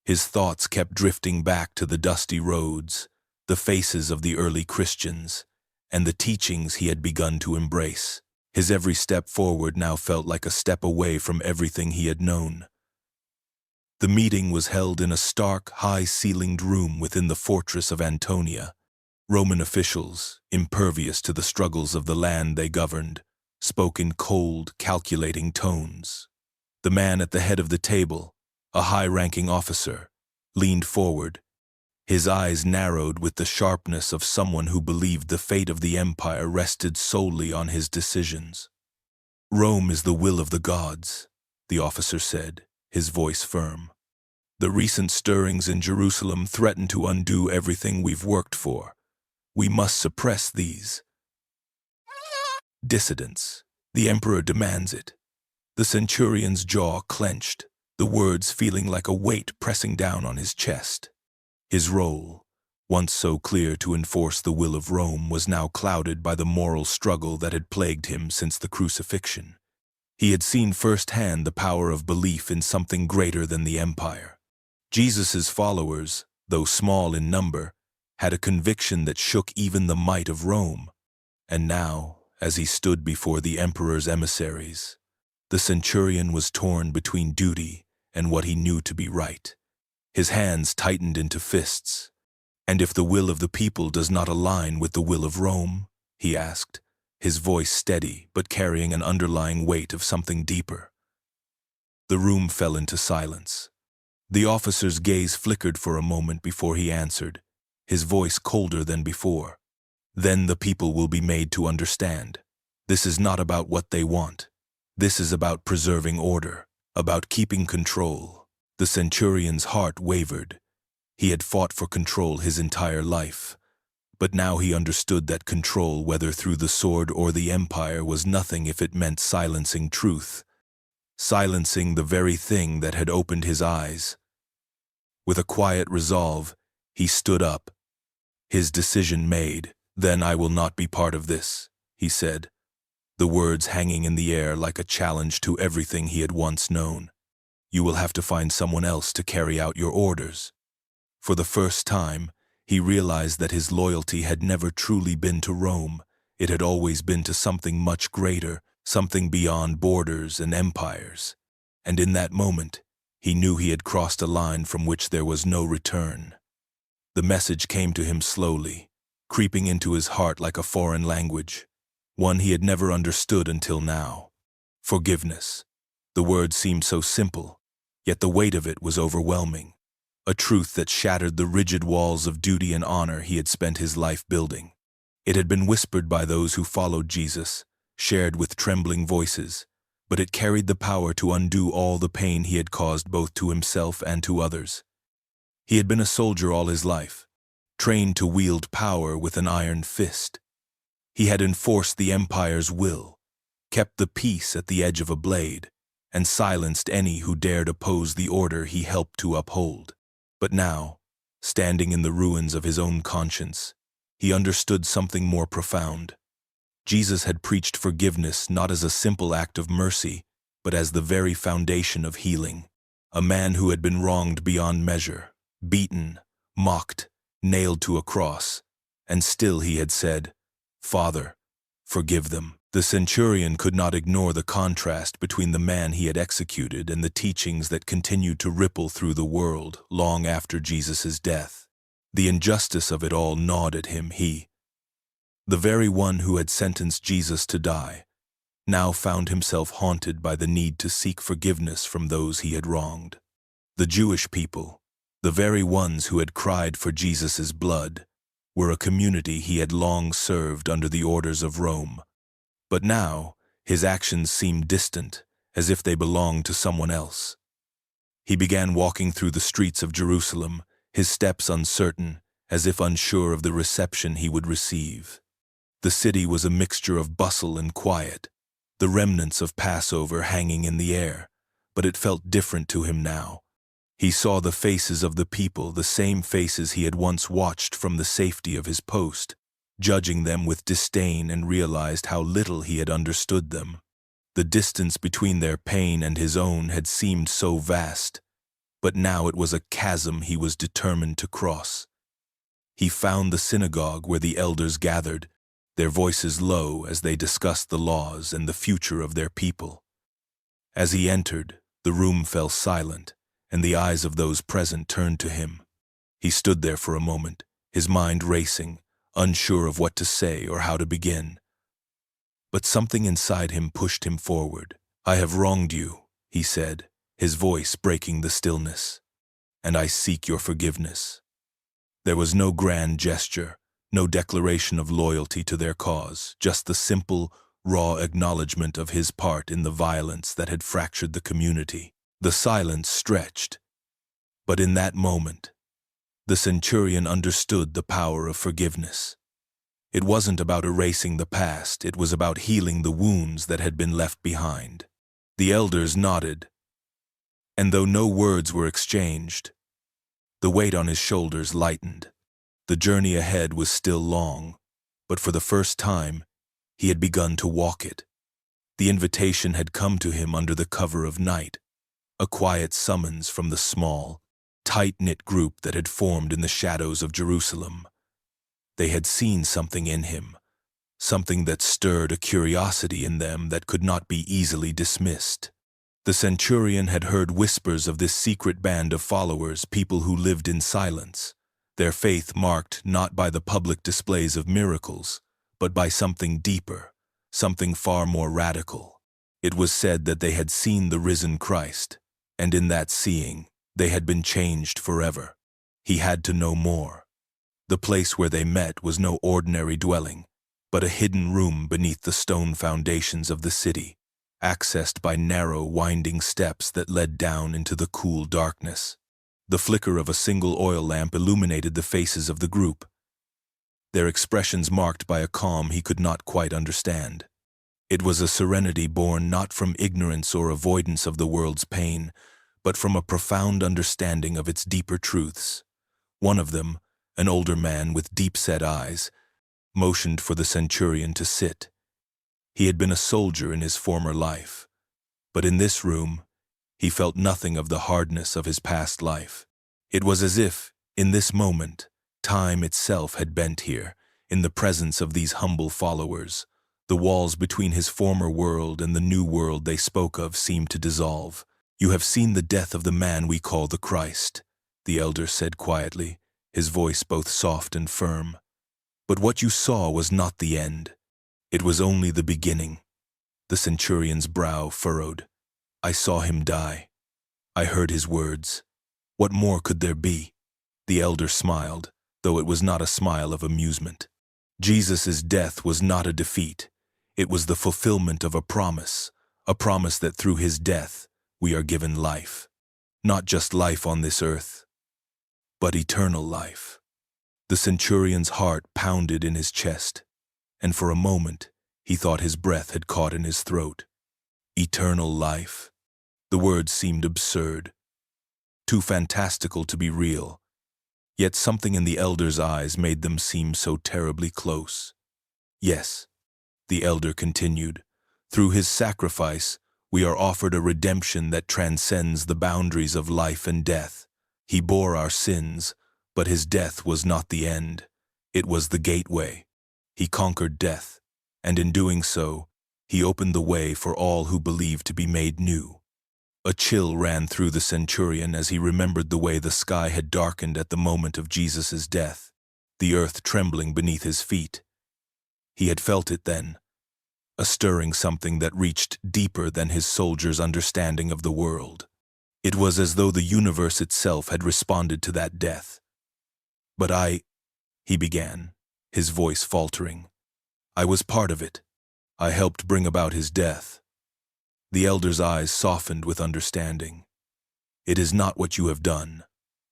His thoughts kept drifting back to the dusty roads, the faces of the early Christians, and the teachings he had begun to embrace. His every step forward now felt like a step away from everything he had known. The meeting was held in a stark, high-ceilinged room within the fortress of Antonia. Roman officials, impervious to the struggles of the land they governed, spoke in cold, calculating tones. The man at the head of the table, a high-ranking officer, leaned forward, his eyes narrowed with the sharpness of someone who believed the fate of the empire rested solely on his decisions. "Rome is the will of the gods," the officer said, his voice firm. "The recent stirrings in Jerusalem threaten to undo everything we've worked for. We must suppress these dissidents. The emperor demands it." The centurion's jaw clenched, the words feeling like a weight pressing down on his chest. His role, once so clear to enforce the will of Rome, was now clouded by the moral struggle that had plagued him since the crucifixion. He had seen firsthand the power of belief in something greater than the empire. Jesus' followers, though small in number, had a conviction that shook even the might of Rome. And now, as he stood before the emperor's emissaries, the centurion was torn between duty and what he knew to be right. His hands tightened into fists. "And if the will of the people does not align with the will of Rome?" he asked, his voice steady but carrying an underlying weight of something deeper. The room fell into silence. The officer's gaze flickered for a moment before he answered, his voice colder than before. "Then the people will be made to understand. This is not about what they want. This is about preserving order, about keeping control." The centurion's heart wavered. He had fought for control his entire life, but now he understood that control, whether through the sword or the empire, was nothing if it meant silencing truth, silencing the very thing that had opened his eyes. With a quiet resolve, he stood up. His decision made. "Then I will not be part of this," he said, the words hanging in the air like a challenge to everything he had once known. "You will have to find someone else to carry out your orders." For the first time, he realized that his loyalty had never truly been to Rome. It had always been to something much greater, something beyond borders and empires. And in that moment, he knew he had crossed a line from which there was no return. The message came to him slowly, creeping into his heart like a foreign language, one he had never understood until now. Forgiveness. The word seemed so simple, yet the weight of it was overwhelming. A truth that shattered the rigid walls of duty and honor he had spent his life building. It had been whispered by those who followed Jesus, shared with trembling voices, but it carried the power to undo all the pain he had caused both to himself and to others. He had been a soldier all his life, trained to wield power with an iron fist. He had enforced the empire's will, kept the peace at the edge of a blade, and silenced any who dared oppose the order he helped to uphold. But now, standing in the ruins of his own conscience, he understood something more profound. Jesus had preached forgiveness not as a simple act of mercy, but as the very foundation of healing. A man who had been wronged beyond measure, beaten, mocked, nailed to a cross, and still he had said, "Father, forgive them." The centurion could not ignore the contrast between the man he had executed and the teachings that continued to ripple through the world long after Jesus' death. The injustice of it all gnawed at him. He, the very one who had sentenced Jesus to die, now found himself haunted by the need to seek forgiveness from those he had wronged. The Jewish people, the very ones who had cried for Jesus' blood, were a community he had long served under the orders of Rome. But now, his actions seemed distant, as if they belonged to someone else. He began walking through the streets of Jerusalem, his steps uncertain, as if unsure of the reception he would receive. The city was a mixture of bustle and quiet, the remnants of Passover hanging in the air, but it felt different to him now. He saw the faces of the people, the same faces he had once watched from the safety of his post, judging them with disdain, and realized how little he had understood them. The distance between their pain and his own had seemed so vast, but now it was a chasm he was determined to cross. He found the synagogue where the elders gathered, their voices low as they discussed the laws and the future of their people. As he entered, the room fell silent, and the eyes of those present turned to him. He stood there for a moment, his mind racing, unsure of what to say or how to begin. But something inside him pushed him forward. "I have wronged you," he said, his voice breaking the stillness, "and I seek your forgiveness." There was no grand gesture, no declaration of loyalty to their cause, just the simple, raw acknowledgement of his part in the violence that had fractured the community. The silence stretched, but in that moment, the centurion understood the power of forgiveness. It wasn't about erasing the past, it was about healing the wounds that had been left behind. The elders nodded, and though no words were exchanged, the weight on his shoulders lightened. The journey ahead was still long, but for the first time, he had begun to walk it. The invitation had come to him under the cover of night, a quiet summons from the small, tight-knit group that had formed in the shadows of Jerusalem. They had seen something in him, something that stirred a curiosity in them that could not be easily dismissed. The centurion had heard whispers of this secret band of followers, people who lived in silence, their faith marked not by the public displays of miracles, but by something deeper, something far more radical. It was said that they had seen the risen Christ, and in that seeing, they had been changed forever. He had to know more. The place where they met was no ordinary dwelling, but a hidden room beneath the stone foundations of the city, accessed by narrow, winding steps that led down into the cool darkness. The flicker of a single oil lamp illuminated the faces of the group, their expressions marked by a calm he could not quite understand. It was a serenity born not from ignorance or avoidance of the world's pain, but from a profound understanding of its deeper truths. One of them, an older man with deep-set eyes, motioned for the centurion to sit. He had been a soldier in his former life, but in this room, he felt nothing of the hardness of his past life. It was as if, in this moment, time itself had bent here, in the presence of these humble followers. The walls between his former world and the new world they spoke of seemed to dissolve. "You have seen the death of the man we call the Christ," the elder said quietly, his voice both soft and firm. "But what you saw was not the end. It was only the beginning." The centurion's brow furrowed. "I saw him die. I heard his words. What more could there be?" The elder smiled, though it was not a smile of amusement. Jesus' death was not a defeat. It was the fulfillment of a promise that through his death we are given life. Not just life on this earth, but eternal life. The centurion's heart pounded in his chest, and for a moment he thought his breath had caught in his throat. Eternal life. The words seemed absurd, too fantastical to be real, yet something in the elder's eyes made them seem so terribly close. "Yes," the elder continued, "through his sacrifice we are offered a redemption that transcends the boundaries of life and death. He bore our sins, but his death was not the end. It was the gateway. He conquered death, and in doing so, he opened the way for all who believe to be made new." A chill ran through the centurion as he remembered the way the sky had darkened at the moment of Jesus' death, the earth trembling beneath his feet. He had felt it then, a stirring something that reached deeper than his soldier's understanding of the world. It was as though the universe itself had responded to that death. "But he began, his voice faltering. "I was part of it. I helped bring about his death." The elder's eyes softened with understanding. "It is not what you have done,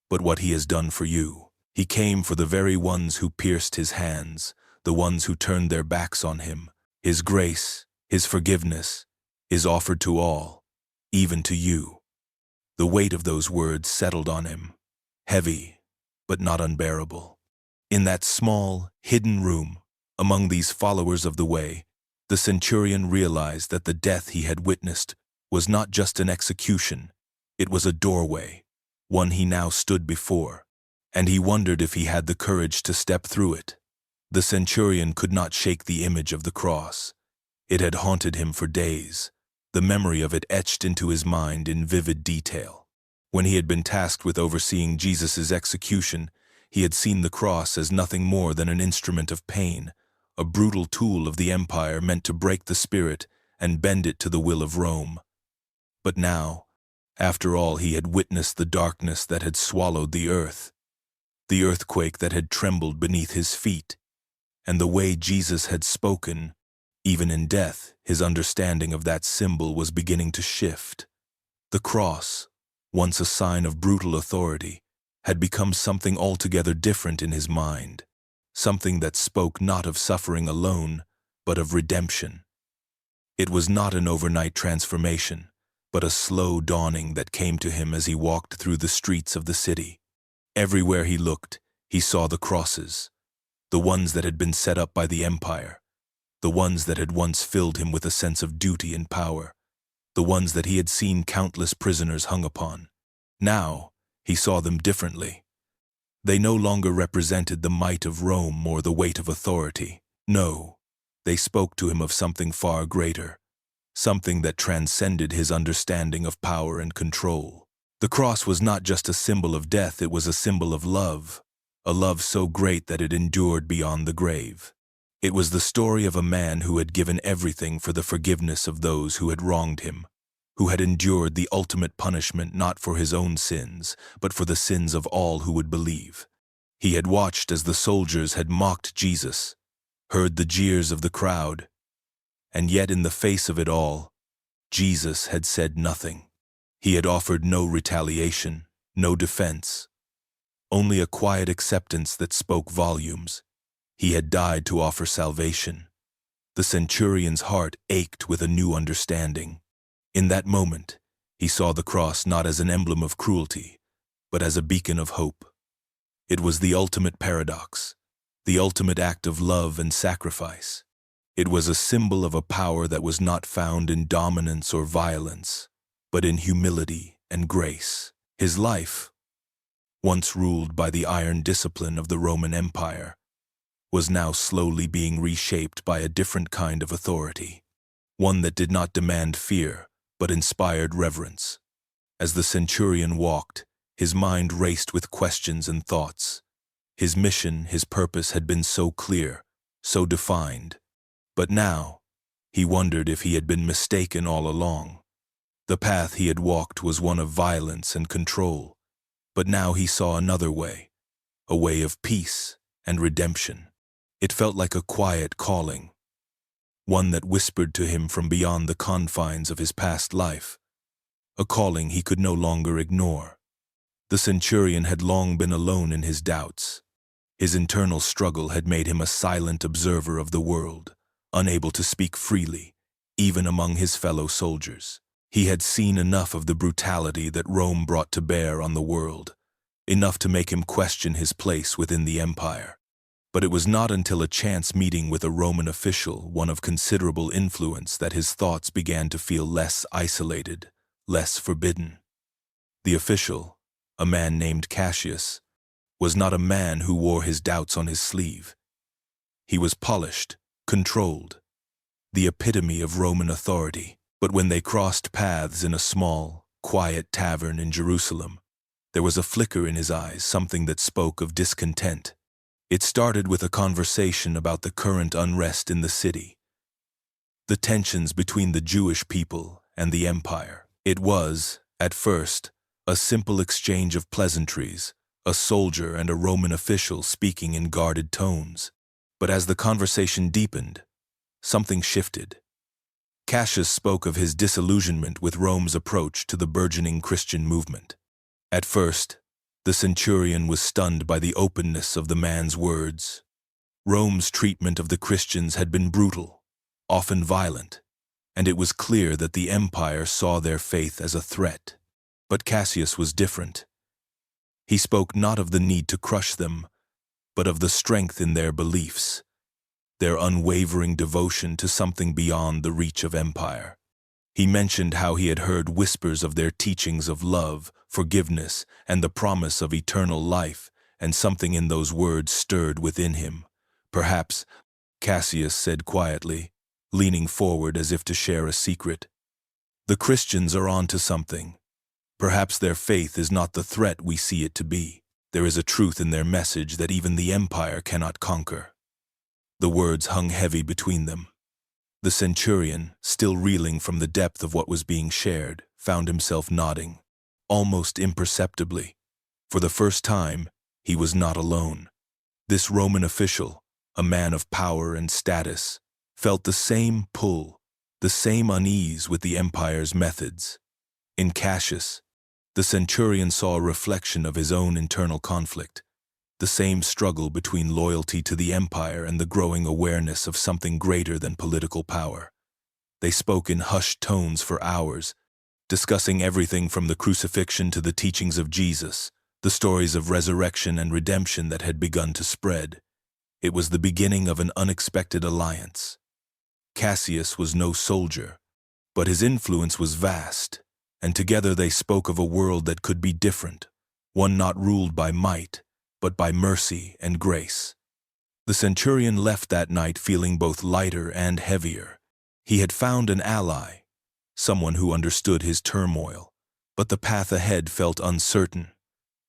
but what he has done for you. He came for the very ones who pierced his hands, the ones who turned their backs on him. His grace, his forgiveness, is offered to all, even to you." The weight of those words settled on him, heavy, but not unbearable. In that small, hidden room, among these followers of the way, the centurion realized that the death he had witnessed was not just an execution, it was a doorway, one he now stood before, and he wondered if he had the courage to step through it. The centurion could not shake the image of the cross. It had haunted him for days, the memory of it etched into his mind in vivid detail. When he had been tasked with overseeing Jesus' execution, he had seen the cross as nothing more than an instrument of pain, a brutal tool of the empire meant to break the spirit and bend it to the will of Rome. But now, after all, he had witnessed the darkness that had swallowed the earthquake that had trembled beneath his feet, and the way Jesus had spoken. Even in death, his understanding of that symbol was beginning to shift. The cross, once a sign of brutal authority, had become something altogether different in his mind, something that spoke not of suffering alone, but of redemption. It was not an overnight transformation, but a slow dawning that came to him as he walked through the streets of the city. Everywhere he looked, he saw the crosses, the ones that had been set up by the empire, the ones that had once filled him with a sense of duty and power, the ones that he had seen countless prisoners hung upon. Now, he saw them differently. They no longer represented the might of Rome or the weight of authority. No, they spoke to him of something far greater, something that transcended his understanding of power and control. The cross was not just a symbol of death, it was a symbol of love, a love so great that it endured beyond the grave. It was the story of a man who had given everything for the forgiveness of those who had wronged him, who had endured the ultimate punishment not for his own sins, but for the sins of all who would believe. He had watched as the soldiers had mocked Jesus, heard the jeers of the crowd, and yet in the face of it all, Jesus had said nothing. He had offered no retaliation, no defense, only a quiet acceptance that spoke volumes. He had died to offer salvation. The centurion's heart ached with a new understanding. In that moment, he saw the cross not as an emblem of cruelty, but as a beacon of hope. It was the ultimate paradox, the ultimate act of love and sacrifice. It was a symbol of a power that was not found in dominance or violence, but in humility and grace. His life, once ruled by the iron discipline of the Roman Empire, was now slowly being reshaped by a different kind of authority, one that did not demand fear, but inspired reverence. As the centurion walked, his mind raced with questions and thoughts. His mission, his purpose had been so clear, so defined. But now, he wondered if he had been mistaken all along. The path he had walked was one of violence and control, but now he saw another way, a way of peace and redemption. It felt like a quiet calling, one that whispered to him from beyond the confines of his past life, a calling he could no longer ignore. The centurion had long been alone in his doubts. His internal struggle had made him a silent observer of the world, unable to speak freely, even among his fellow soldiers. He had seen enough of the brutality that Rome brought to bear on the world, enough to make him question his place within the empire. But it was not until a chance meeting with a Roman official, one of considerable influence, that his thoughts began to feel less isolated, less forbidden. The official, a man named Cassius, was not a man who wore his doubts on his sleeve. He was polished, controlled, the epitome of Roman authority. But when they crossed paths in a small, quiet tavern in Jerusalem, there was a flicker in his eyes, something that spoke of discontent. It started with a conversation about the current unrest in the city, the tensions between the Jewish people and the empire. It was, at first, a simple exchange of pleasantries, a soldier and a Roman official speaking in guarded tones. But as the conversation deepened, something shifted. Cassius spoke of his disillusionment with Rome's approach to the burgeoning Christian movement. At first, the centurion was stunned by the openness of the man's words. Rome's treatment of the Christians had been brutal, often violent, and it was clear that the empire saw their faith as a threat. But Cassius was different. He spoke not of the need to crush them, but of the strength in their beliefs, their unwavering devotion to something beyond the reach of empire. He mentioned how he had heard whispers of their teachings of love, forgiveness, and the promise of eternal life, and something in those words stirred within him. Perhaps, Cassius said quietly, leaning forward as if to share a secret. The Christians are onto something. Perhaps their faith is not the threat we see it to be. There is a truth in their message that even the empire cannot conquer. The words hung heavy between them. The centurion, still reeling from the depth of what was being shared, found himself nodding, almost imperceptibly. For the first time, he was not alone. This Roman official, a man of power and status, felt the same pull, the same unease with the empire's methods. In Cassius, the centurion saw a reflection of his own internal conflict, the same struggle between loyalty to the empire and the growing awareness of something greater than political power. They spoke in hushed tones for hours, discussing everything from the crucifixion to the teachings of Jesus, the stories of resurrection and redemption that had begun to spread. It was the beginning of an unexpected alliance. Cassius was no soldier, but his influence was vast, and together they spoke of a world that could be different, one not ruled by might, but by mercy and grace. The centurion left that night feeling both lighter and heavier. He had found an ally, someone who understood his turmoil, but the path ahead felt uncertain,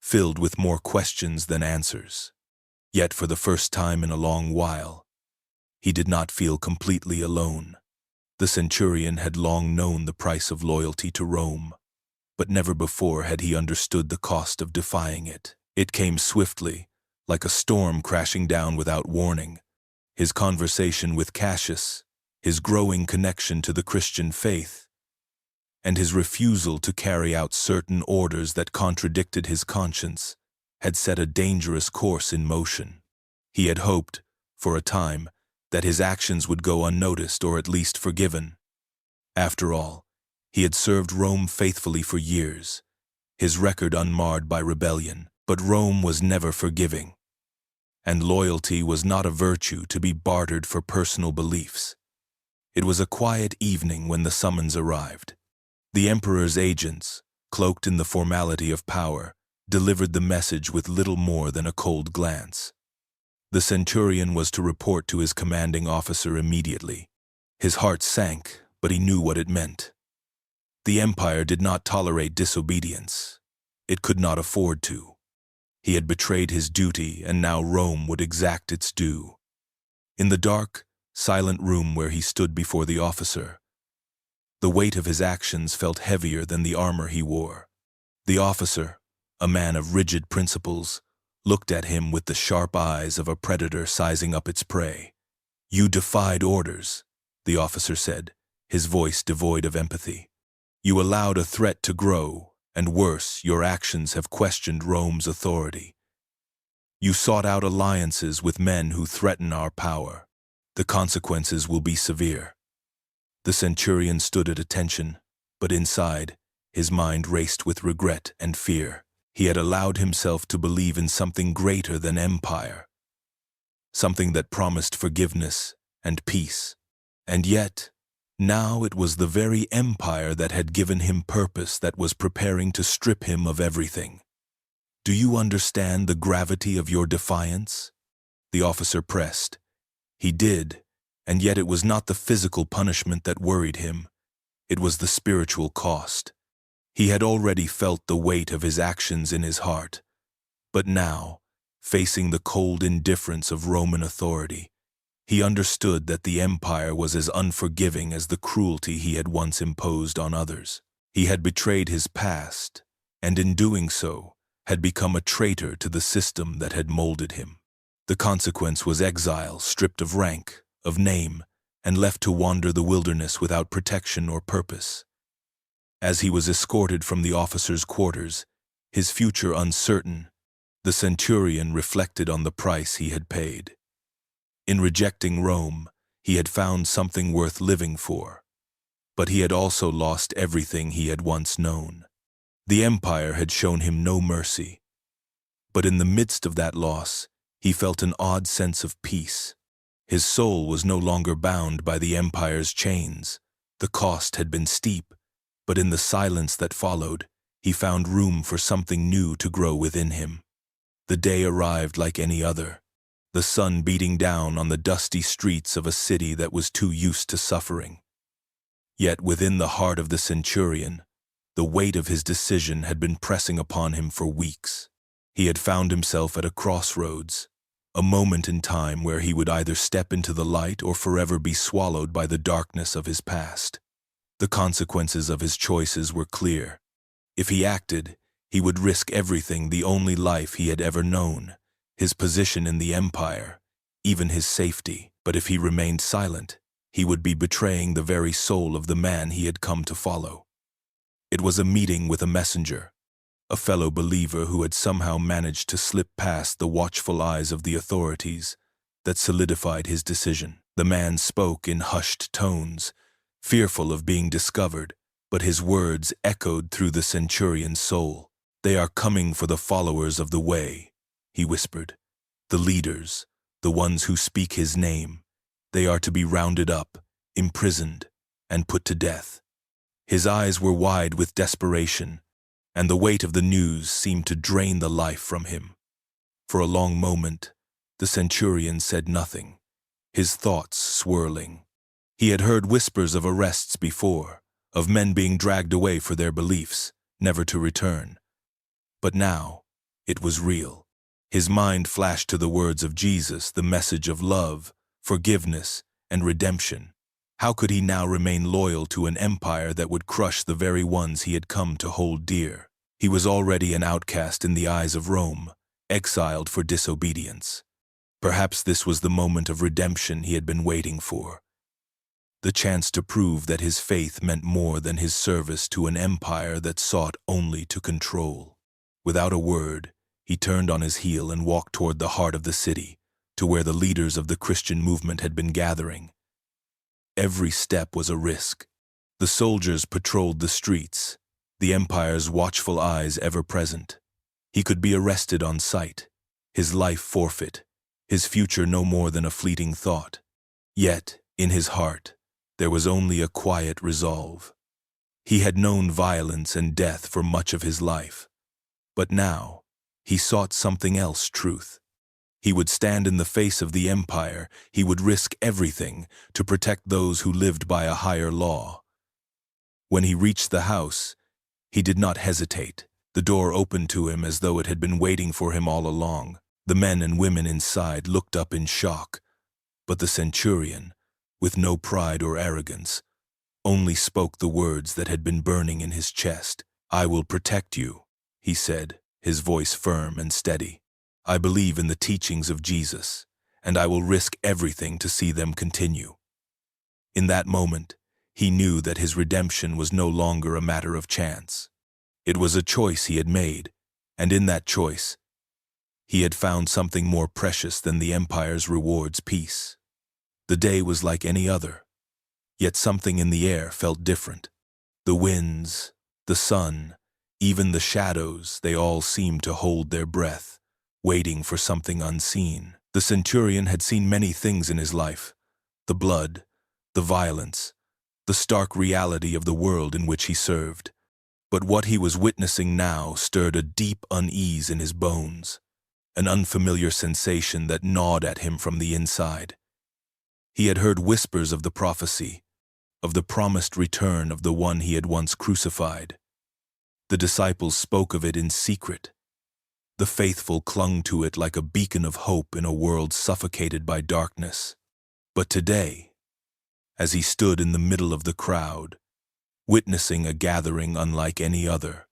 filled with more questions than answers. Yet for the first time in a long while, he did not feel completely alone. The centurion had long known the price of loyalty to Rome, but never before had he understood the cost of defying it. It came swiftly, like a storm crashing down without warning. His conversation with Cassius, his growing connection to the Christian faith, and his refusal to carry out certain orders that contradicted his conscience, had set a dangerous course in motion. He had hoped, for a time, that his actions would go unnoticed or at least forgiven. After all, he had served Rome faithfully for years, his record unmarred by rebellion. But Rome was never forgiving, and loyalty was not a virtue to be bartered for personal beliefs. It was a quiet evening when the summons arrived. The emperor's agents, cloaked in the formality of power, delivered the message with little more than a cold glance. The centurion was to report to his commanding officer immediately. His heart sank, but he knew what it meant. The empire did not tolerate disobedience. It could not afford to. He had betrayed his duty, and now Rome would exact its due. In the dark, silent room where he stood before the officer, the weight of his actions felt heavier than the armor he wore. The officer, a man of rigid principles, looked at him with the sharp eyes of a predator sizing up its prey. "You defied orders," the officer said, his voice devoid of empathy. "You allowed a threat to grow, and worse, your actions have questioned Rome's authority. You sought out alliances with men who threaten our power. The consequences will be severe." The centurion stood at attention, but inside, his mind raced with regret and fear. He had allowed himself to believe in something greater than empire, something that promised forgiveness and peace. And yet, now it was the very empire that had given him purpose that was preparing to strip him of everything. "Do you understand the gravity of your defiance?" The officer pressed. He did, and yet it was not the physical punishment that worried him. It was the spiritual cost. He had already felt the weight of his actions in his heart. But now, facing the cold indifference of Roman authority, he understood that the empire was as unforgiving as the cruelty he had once imposed on others. He had betrayed his past, and in doing so, had become a traitor to the system that had molded him. The consequence was exile, stripped of rank, of name, and left to wander the wilderness without protection or purpose. As he was escorted from the officer's quarters, his future uncertain, the centurion reflected on the price he had paid. In rejecting Rome, he had found something worth living for, but he had also lost everything he had once known. The empire had shown him no mercy, but in the midst of that loss, he felt an odd sense of peace. His soul was no longer bound by the empire's chains. The cost had been steep, but in the silence that followed, he found room for something new to grow within him. The day arrived like any other. the sun beating down on the dusty streets of a city that was too used to suffering. Yet within the heart of the centurion, the weight of his decision had been pressing upon him for weeks. He had found himself at a crossroads, a moment in time where he would either step into the light or forever be swallowed by the darkness of his past. The consequences of his choices were clear. If he acted, he would risk everything, the only life he had ever known, his position in the empire, even his safety. But if he remained silent, he would be betraying the very soul of the man he had come to follow. It was a meeting with a messenger, a fellow believer who had somehow managed to slip past the watchful eyes of the authorities, that solidified his decision. The man spoke in hushed tones, fearful of being discovered, but his words echoed through the centurion's soul. "They are coming for the followers of the way," he whispered. "The leaders, the ones who speak his name. They are to be rounded up, imprisoned, and put to death." His eyes were wide with desperation, and the weight of the news seemed to drain the life from him. For a long moment, the centurion said nothing, his thoughts swirling. He had heard whispers of arrests before, of men being dragged away for their beliefs, never to return. But now, it was real. His mind flashed to the words of Jesus, the message of love, forgiveness, and redemption. How could he now remain loyal to an empire that would crush the very ones he had come to hold dear? He was already an outcast in the eyes of Rome, exiled for disobedience. Perhaps this was the moment of redemption he had been waiting for. The chance to prove that his faith meant more than his service to an empire that sought only to control. Without a word, he turned on his heel and walked toward the heart of the city, to where the leaders of the Christian movement had been gathering. Every step was a risk. The soldiers patrolled the streets, the empire's watchful eyes ever present. He could be arrested on sight, his life forfeit, his future no more than a fleeting thought. Yet, in his heart, there was only a quiet resolve. He had known violence and death for much of his life, but now he sought something else: truth. He would stand in the face of the empire, he would risk everything to protect those who lived by a higher law. When he reached the house, he did not hesitate. The door opened to him as though it had been waiting for him all along. The men and women inside looked up in shock, but the centurion, with no pride or arrogance, only spoke the words that had been burning in his chest. "I will protect you," he said, his voice firm and steady. "I believe in the teachings of Jesus, and I will risk everything to see them continue." In that moment, he knew that his redemption was no longer a matter of chance. It was a choice he had made, and in that choice, he had found something more precious than the empire's rewards: peace. The day was like any other, yet something in the air felt different. The winds, the sun, even the shadows, they all seemed to hold their breath, waiting for something unseen. The centurion had seen many things in his life: the blood, the violence, the stark reality of the world in which he served. But what he was witnessing now stirred a deep unease in his bones, an unfamiliar sensation that gnawed at him from the inside. He had heard whispers of the prophecy, of the promised return of the one he had once crucified. The disciples spoke of it in secret. The faithful clung to it like a beacon of hope in a world suffocated by darkness. But today, as he stood in the middle of the crowd, witnessing a gathering unlike any other,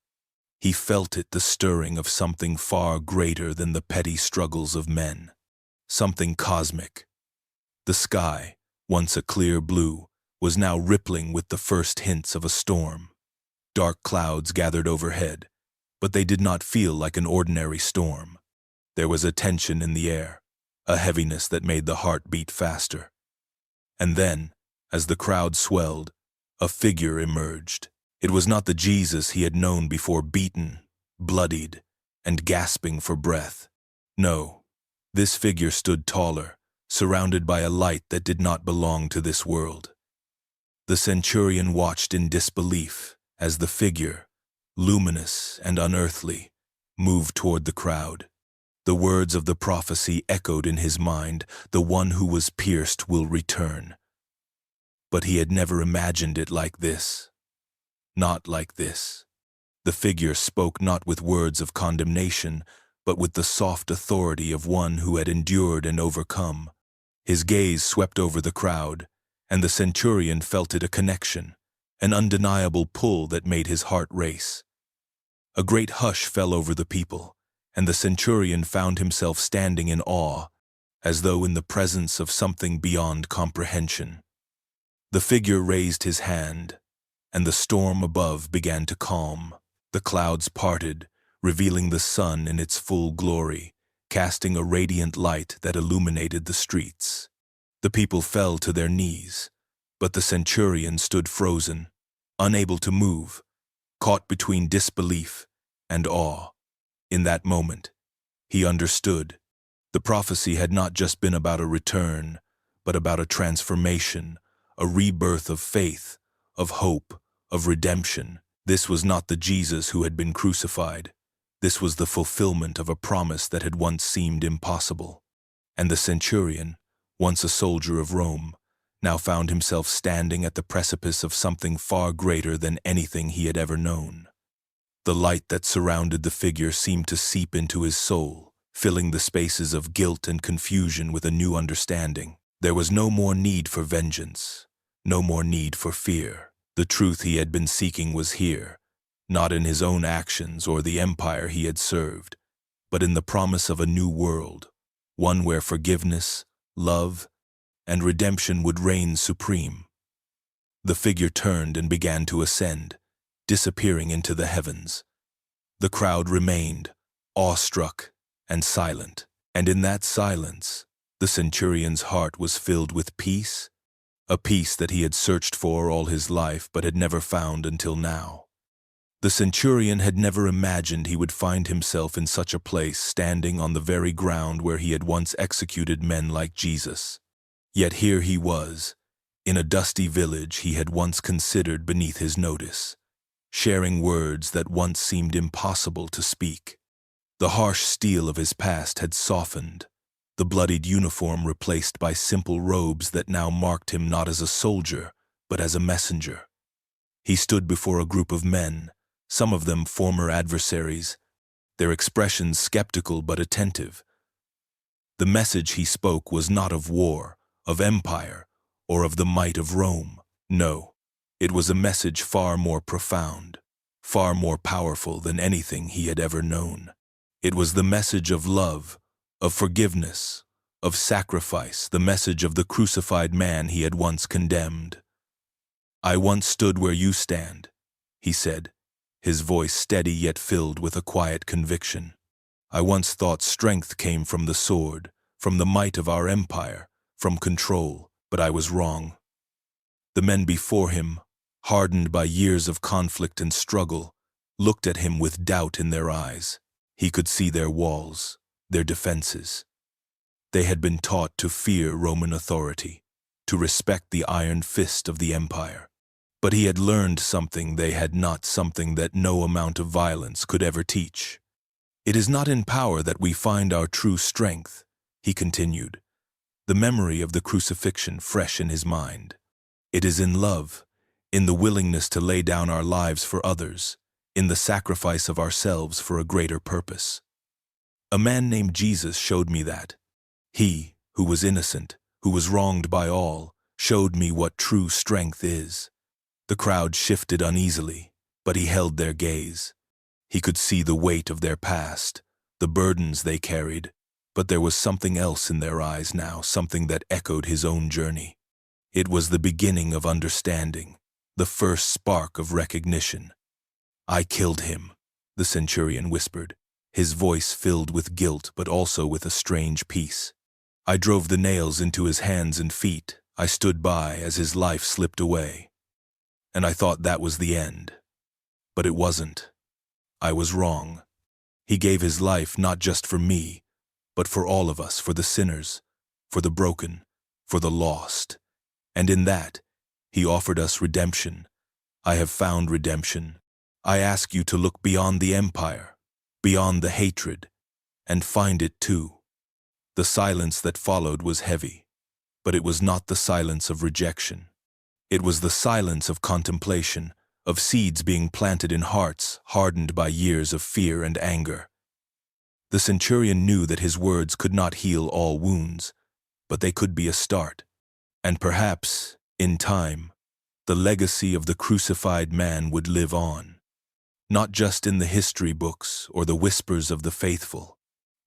he felt it, the stirring of something far greater than the petty struggles of men, something cosmic. The sky, once a clear blue, was now rippling with the first hints of a storm. Dark clouds gathered overhead, but they did not feel like an ordinary storm. There was a tension in the air, a heaviness that made the heart beat faster. And then, as the crowd swelled, a figure emerged. It was not the Jesus he had known before, beaten, bloodied, and gasping for breath. No, this figure stood taller, surrounded by a light that did not belong to this world. The centurion watched in disbelief as the figure, luminous and unearthly, moved toward the crowd. The words of the prophecy echoed in his mind, "The one who was pierced will return." But he had never imagined it like this. Not like this. The figure spoke not with words of condemnation, but with the soft authority of one who had endured and overcome. His gaze swept over the crowd, and the centurion felt it a connection, an undeniable pull that made his heart race. A great hush fell over the people, and the centurion found himself standing in awe, as though in the presence of something beyond comprehension. The figure raised his hand, and the storm above began to calm. The clouds parted, revealing the sun in its full glory, casting a radiant light that illuminated the streets. The people fell to their knees, but the centurion stood frozen, unable to move, caught between disbelief and awe. In that moment, he understood. The prophecy had not just been about a return, but about a transformation, a rebirth of faith, of hope, of redemption. This was not the Jesus who had been crucified. This was the fulfillment of a promise that had once seemed impossible. And the centurion, once a soldier of Rome, now found himself standing at the precipice of something far greater than anything he had ever known. The light that surrounded the figure seemed to seep into his soul, filling the spaces of guilt and confusion with a new understanding. There was no more need for vengeance, no more need for fear. The truth he had been seeking was here, not in his own actions or the empire he had served, but in the promise of a new world, one where forgiveness, love, and redemption would reign supreme. The figure turned and began to ascend, disappearing into the heavens. The crowd remained, awestruck and silent, and in that silence, the centurion's heart was filled with peace, a peace that he had searched for all his life but had never found until now. The centurion had never imagined he would find himself in such a place, standing on the very ground where he had once executed men like Jesus. Yet here he was, in a dusty village he had once considered beneath his notice, sharing words that once seemed impossible to speak. The harsh steel of his past had softened, the bloodied uniform replaced by simple robes that now marked him not as a soldier, but as a messenger. He stood before a group of men, some of them former adversaries, their expressions skeptical but attentive. The message he spoke was not of war, of empire, or of the might of Rome. No, it was a message far more profound, far more powerful than anything he had ever known. It was the message of love, of forgiveness, of sacrifice, the message of the crucified man he had once condemned. "I once stood where you stand," he said, his voice steady yet filled with a quiet conviction. "I once thought strength came from the sword, from the might of our empire, from control, but I was wrong." The men before him, hardened by years of conflict and struggle, looked at him with doubt in their eyes. He could see their walls, their defenses. They had been taught to fear Roman authority, to respect the iron fist of the empire. But he had learned something they had not, something that no amount of violence could ever teach. "It is not in power that we find our true strength," he continued, the memory of the crucifixion fresh in his mind. "It is in love, in the willingness to lay down our lives for others, in the sacrifice of ourselves for a greater purpose. A man named Jesus showed me that. He, who was innocent, who was wronged by all, showed me what true strength is." The crowd shifted uneasily, but he held their gaze. He could see the weight of their past, the burdens they carried, but there was something else in their eyes now, something that echoed his own journey. It was the beginning of understanding, the first spark of recognition. "I killed him," the centurion whispered, his voice filled with guilt but also with a strange peace. "I drove the nails into his hands and feet. I stood by as his life slipped away. And I thought that was the end. But it wasn't. I was wrong. He gave his life not just for me, but for all of us, for the sinners, for the broken, for the lost. And in that, he offered us redemption. I have found redemption. I ask you to look beyond the empire, beyond the hatred, and find it too. The silence that followed was heavy, but it was not the silence of rejection. It was the silence of contemplation, of seeds being planted in hearts hardened by years of fear and anger. The centurion knew that his words could not heal all wounds, but they could be a start. And perhaps, in time, the legacy of the crucified man would live on, not just in the history books or the whispers of the faithful,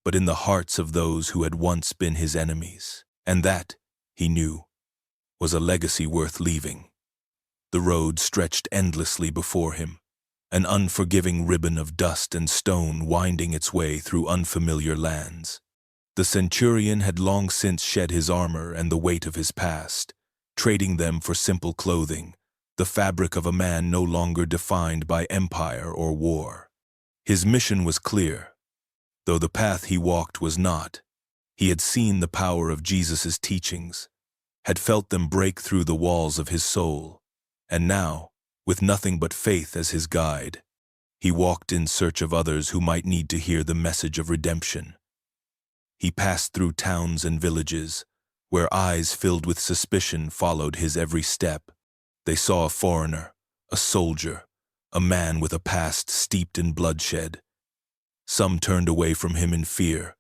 but in the hearts of those who had once been his enemies. And that, he knew, was a legacy worth leaving. The road stretched endlessly before him, an unforgiving ribbon of dust and stone winding its way through unfamiliar lands. The centurion had long since shed his armor and the weight of his past, trading them for simple clothing, the fabric of a man no longer defined by empire or war. His mission was clear, though the path he walked was not. He had seen the power of Jesus' teachings, had felt them break through the walls of his soul, and now, with nothing but faith as his guide, he walked in search of others who might need to hear the message of redemption. He passed through towns and villages, where eyes filled with suspicion followed his every step. They saw a foreigner, a soldier, a man with a past steeped in bloodshed. Some turned away from him in fear,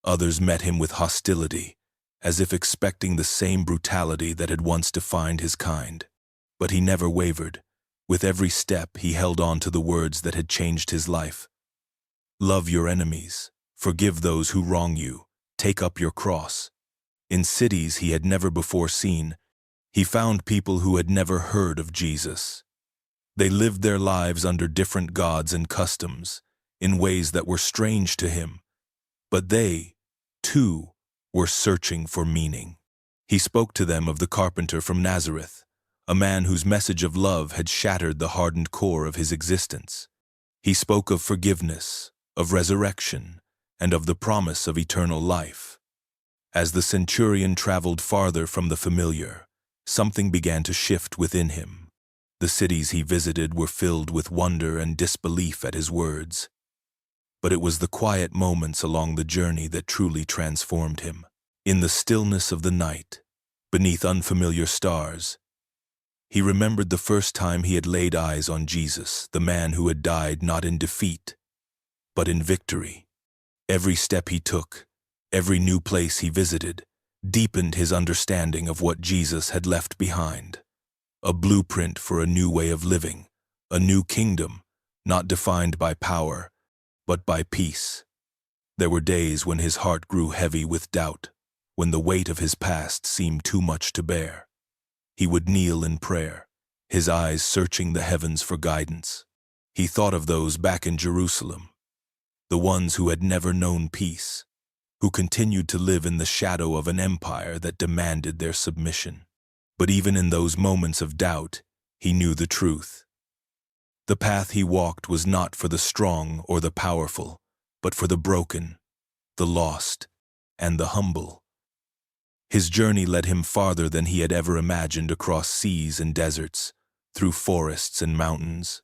others met him with hostility, as if expecting the same brutality that had once defined his kind. But he never wavered. With every step, he held on to the words that had changed his life. Love your enemies, forgive those who wrong you, take up your cross. In cities he had never before seen, he found people who had never heard of Jesus. They lived their lives under different gods and customs, in ways that were strange to him. But they, too, were searching for meaning. He spoke to them of the carpenter from Nazareth, a man whose message of love had shattered the hardened core of his existence. He spoke of forgiveness, of resurrection, and of the promise of eternal life. As the centurion traveled farther from the familiar, something began to shift within him. The cities he visited were filled with wonder and disbelief at his words. But it was the quiet moments along the journey that truly transformed him. In the stillness of the night, beneath unfamiliar stars, he remembered the first time he had laid eyes on Jesus, the man who had died not in defeat, but in victory. Every step he took, every new place he visited, deepened his understanding of what Jesus had left behind. A blueprint for a new way of living, a new kingdom, not defined by power, but by peace. There were days when his heart grew heavy with doubt, when the weight of his past seemed too much to bear. He would kneel in prayer, his eyes searching the heavens for guidance. He thought of those back in Jerusalem, the ones who had never known peace, who continued to live in the shadow of an empire that demanded their submission. But even in those moments of doubt, he knew the truth. The path he walked was not for the strong or the powerful, but for the broken, the lost, and the humble. His journey led him farther than he had ever imagined, across seas and deserts, through forests and mountains.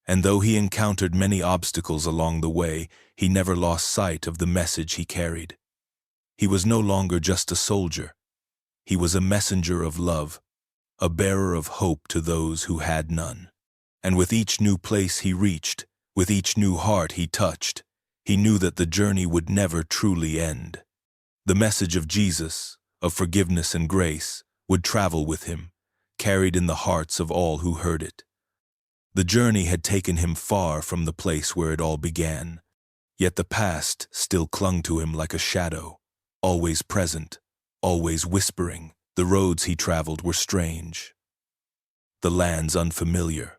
And though he encountered many obstacles along the way, he never lost sight of the message he carried. He was no longer just a soldier. He was a messenger of love, a bearer of hope to those who had none. And with each new place he reached, with each new heart he touched, he knew that the journey would never truly end. The message of Jesus, of forgiveness and grace, would travel with him, carried in the hearts of all who heard it. The journey had taken him far from the place where it all began, yet the past still clung to him like a shadow, always present, always whispering. The roads he traveled were strange, the lands unfamiliar,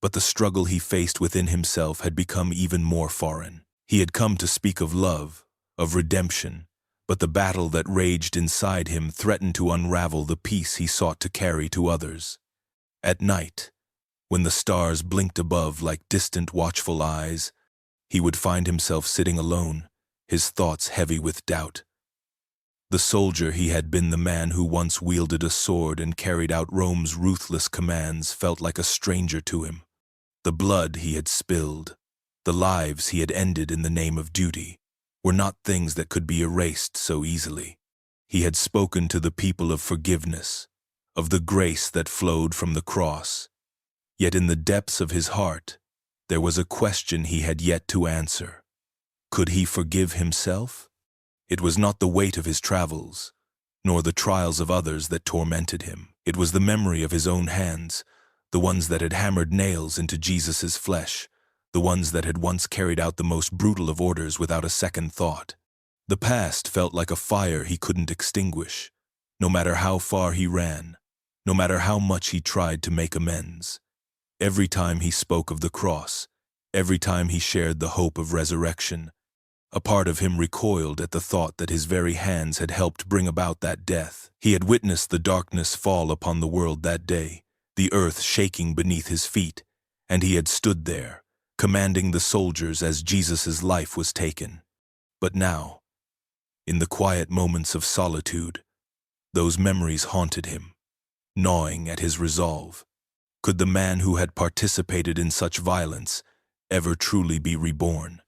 but the struggle he faced within himself had become even more foreign. He had come to speak of love, of redemption, but the battle that raged inside him threatened to unravel the peace he sought to carry to others. At night, when the stars blinked above like distant watchful eyes, he would find himself sitting alone, his thoughts heavy with doubt. The soldier he had been, the man who once wielded a sword and carried out Rome's ruthless commands, felt like a stranger to him. The blood he had spilled, the lives he had ended in the name of duty, were not things that could be erased so easily. He had spoken to the people of forgiveness, of the grace that flowed from the cross. Yet in the depths of his heart, there was a question he had yet to answer. Could he forgive himself? It was not the weight of his travels, nor the trials of others that tormented him. It was the memory of his own hands, the ones that had hammered nails into Jesus' flesh, the ones that had once carried out the most brutal of orders without a second thought. The past felt like a fire he couldn't extinguish, no matter how far he ran, no matter how much he tried to make amends. Every time he spoke of the cross, every time he shared the hope of resurrection, a part of him recoiled at the thought that his very hands had helped bring about that death. He had witnessed the darkness fall upon the world that day, the earth shaking beneath his feet, and he had stood there, commanding the soldiers as Jesus' life was taken. But now, in the quiet moments of solitude, those memories haunted him, gnawing at his resolve. Could the man who had participated in such violence ever truly be reborn?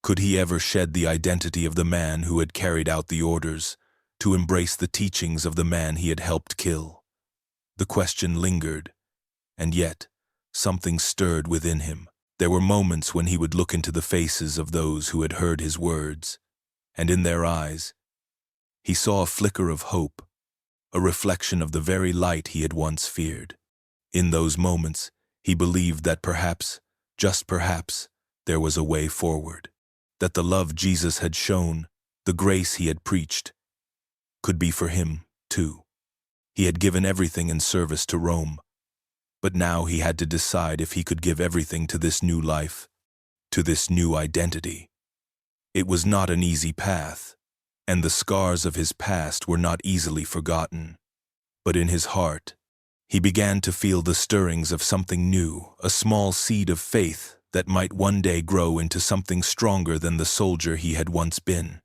Could he ever shed the identity of the man who had carried out the orders, to embrace the teachings of the man he had helped kill? The question lingered, and yet something stirred within him. There were moments when he would look into the faces of those who had heard his words, and in their eyes, he saw a flicker of hope, a reflection of the very light he had once feared. In those moments, he believed that perhaps, just perhaps, there was a way forward, that the love Jesus had shown, the grace he had preached, could be for him, too. He had given everything in service to Rome, but now he had to decide if he could give everything to this new life, to this new identity. It was not an easy path, and the scars of his past were not easily forgotten. But in his heart, he began to feel the stirrings of something new, a small seed of faith that might one day grow into something stronger than the soldier he had once been.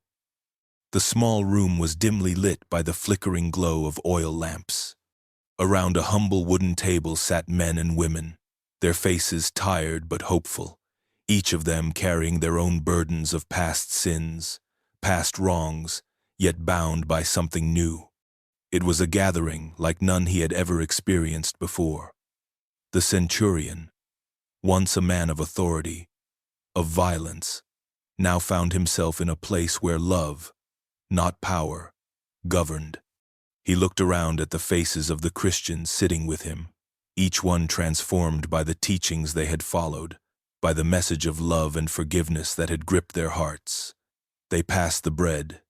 The small room was dimly lit by the flickering glow of oil lamps. Around a humble wooden table sat men and women, their faces tired but hopeful, each of them carrying their own burdens of past sins, past wrongs, yet bound by something new. It was a gathering like none he had ever experienced before. The centurion, once a man of authority, of violence, now found himself in a place where love, not power, governed. He looked around at the faces of the Christians sitting with him, each one transformed by the teachings they had followed, by the message of love and forgiveness that had gripped their hearts. They passed the bread,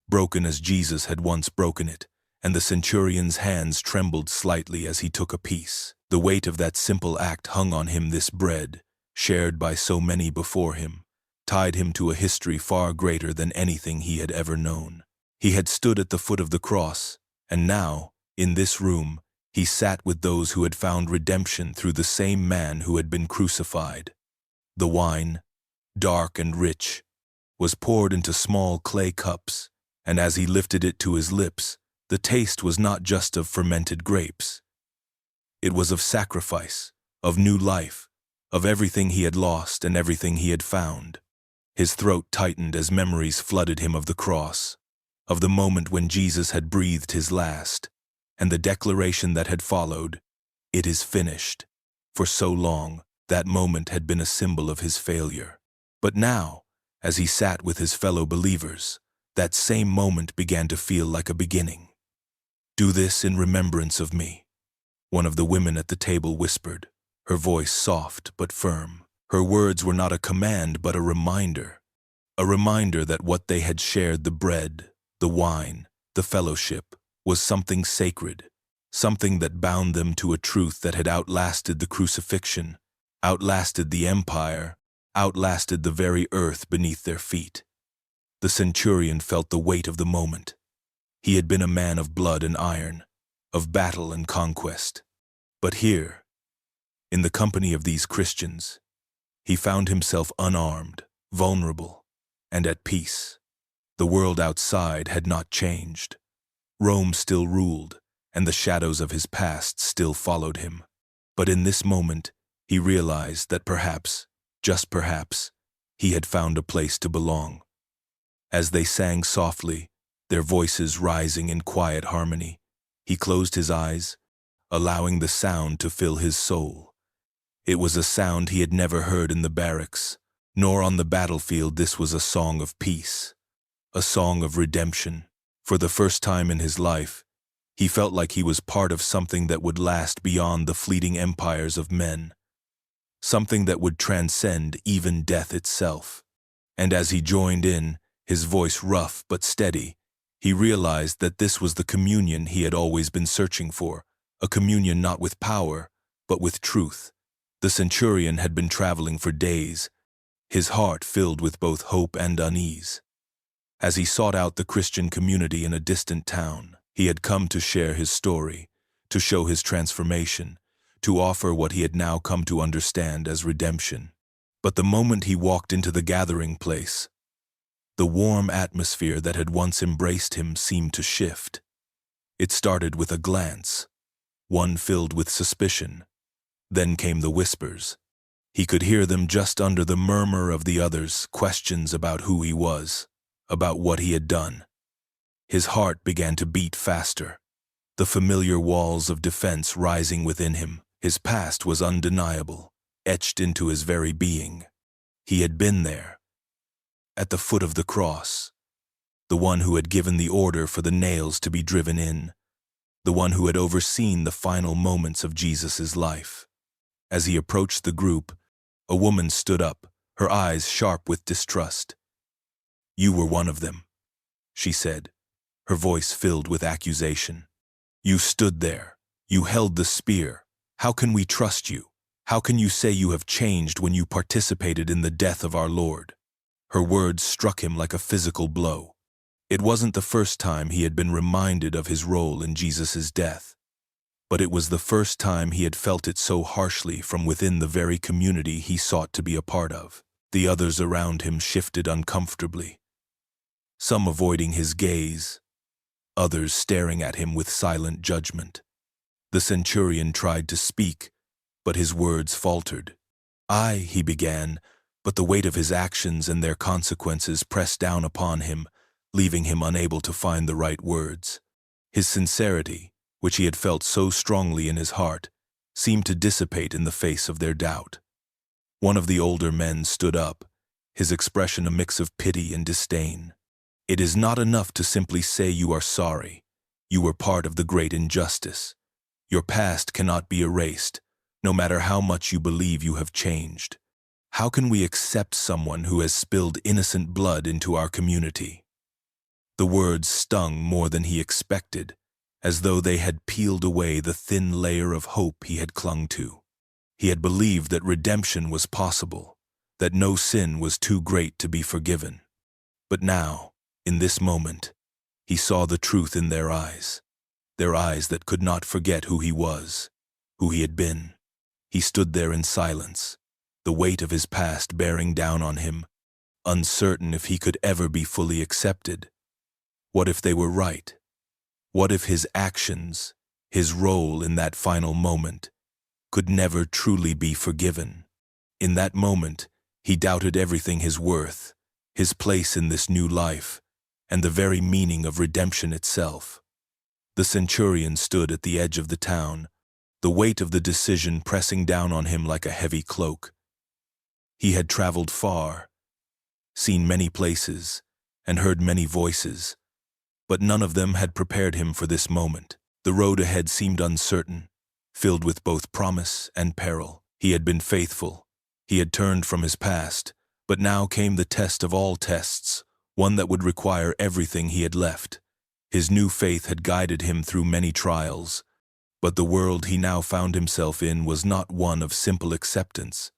broken as Jesus had once broken it, and the centurion's hands trembled slightly as he took a piece. The weight of that simple act hung on him. This bread, shared by so many before him, tied him to a history far greater than anything he had ever known. He had stood at the foot of the cross, and now, in this room, he sat with those who had found redemption through the same man who had been crucified. The wine, dark and rich, was poured into small clay cups, and as he lifted it to his lips, the taste was not just of fermented grapes. It was of sacrifice, of new life, of everything he had lost and everything he had found. His throat tightened as memories flooded him of the cross, of the moment when Jesus had breathed his last, and the declaration that had followed, "It is finished." For so long, that moment had been a symbol of his failure. But now, as he sat with his fellow believers, that same moment began to feel like a beginning. "Do this in remembrance of me," one of the women at the table whispered, her voice soft but firm. Her words were not a command but a reminder that what they had shared, the bread, the wine, the fellowship, was something sacred, something that bound them to a truth that had outlasted the crucifixion, outlasted the empire, outlasted the very earth beneath their feet. The centurion felt the weight of the moment. He had been a man of blood and iron, of battle and conquest. But here, in the company of these Christians, he found himself unarmed, vulnerable, and at peace. The world outside had not changed. Rome still ruled, and the shadows of his past still followed him. But in this moment, he realized that perhaps, just perhaps, he had found a place to belong. As they sang softly, their voices rising in quiet harmony, he closed his eyes, allowing the sound to fill his soul. It was a sound he had never heard in the barracks, nor on the battlefield. This was a song of peace, a song of redemption. For the first time in his life, he felt like he was part of something that would last beyond the fleeting empires of men, something that would transcend even death itself. And as he joined in, his voice rough but steady, he realized that this was the communion he had always been searching for, a communion not with power, but with truth. The centurion had been traveling for days, his heart filled with both hope and unease. As he sought out the Christian community in a distant town, he had come to share his story, to show his transformation, to offer what he had now come to understand as redemption. But the moment he walked into the gathering place, the warm atmosphere that had once embraced him seemed to shift. It started with a glance, one filled with suspicion. Then came the whispers. He could hear them just under the murmur of the others, questions about who he was, about what he had done. His heart began to beat faster, the familiar walls of defense rising within him. His past was undeniable, etched into his very being. He had been there, at the foot of the cross, the one who had given the order for the nails to be driven in, the one who had overseen the final moments of Jesus' life. As he approached the group, a woman stood up, her eyes sharp with distrust. "You were one of them," she said, her voice filled with accusation. "You stood there. You held the spear. How can we trust you? How can you say you have changed when you participated in the death of our Lord?" Her words struck him like a physical blow. It wasn't the first time he had been reminded of his role in Jesus' death, but it was the first time he had felt it so harshly from within the very community he sought to be a part of. The others around him shifted uncomfortably, some avoiding his gaze, others staring at him with silent judgment. The centurion tried to speak, but his words faltered. He began, but the weight of his actions and their consequences pressed down upon him, leaving him unable to find the right words. His sincerity, which he had felt so strongly in his heart, seemed to dissipate in the face of their doubt. One of the older men stood up, his expression a mix of pity and disdain. "It is not enough to simply say you are sorry. You were part of the great injustice. Your past cannot be erased, no matter how much you believe you have changed. How can we accept someone who has spilled innocent blood into our community?" The words stung more than he expected, as though they had peeled away the thin layer of hope he had clung to. He had believed that redemption was possible, that no sin was too great to be forgiven. But now, in this moment, he saw the truth in their eyes that could not forget who he was, who he had been. He stood there in silence, the weight of his past bearing down on him, uncertain if he could ever be fully accepted. What if they were right? What if his actions, his role in that final moment, could never truly be forgiven? In that moment, he doubted everything: his worth, his place in this new life, and the very meaning of redemption itself. The centurion stood at the edge of the town, the weight of the decision pressing down on him like a heavy cloak. He had traveled far, seen many places, and heard many voices, but none of them had prepared him for this moment. The road ahead seemed uncertain, filled with both promise and peril. He had been faithful. He had turned from his past, but now came the test of all tests, one that would require everything he had left. His new faith had guided him through many trials, but the world he now found himself in was not one of simple acceptance.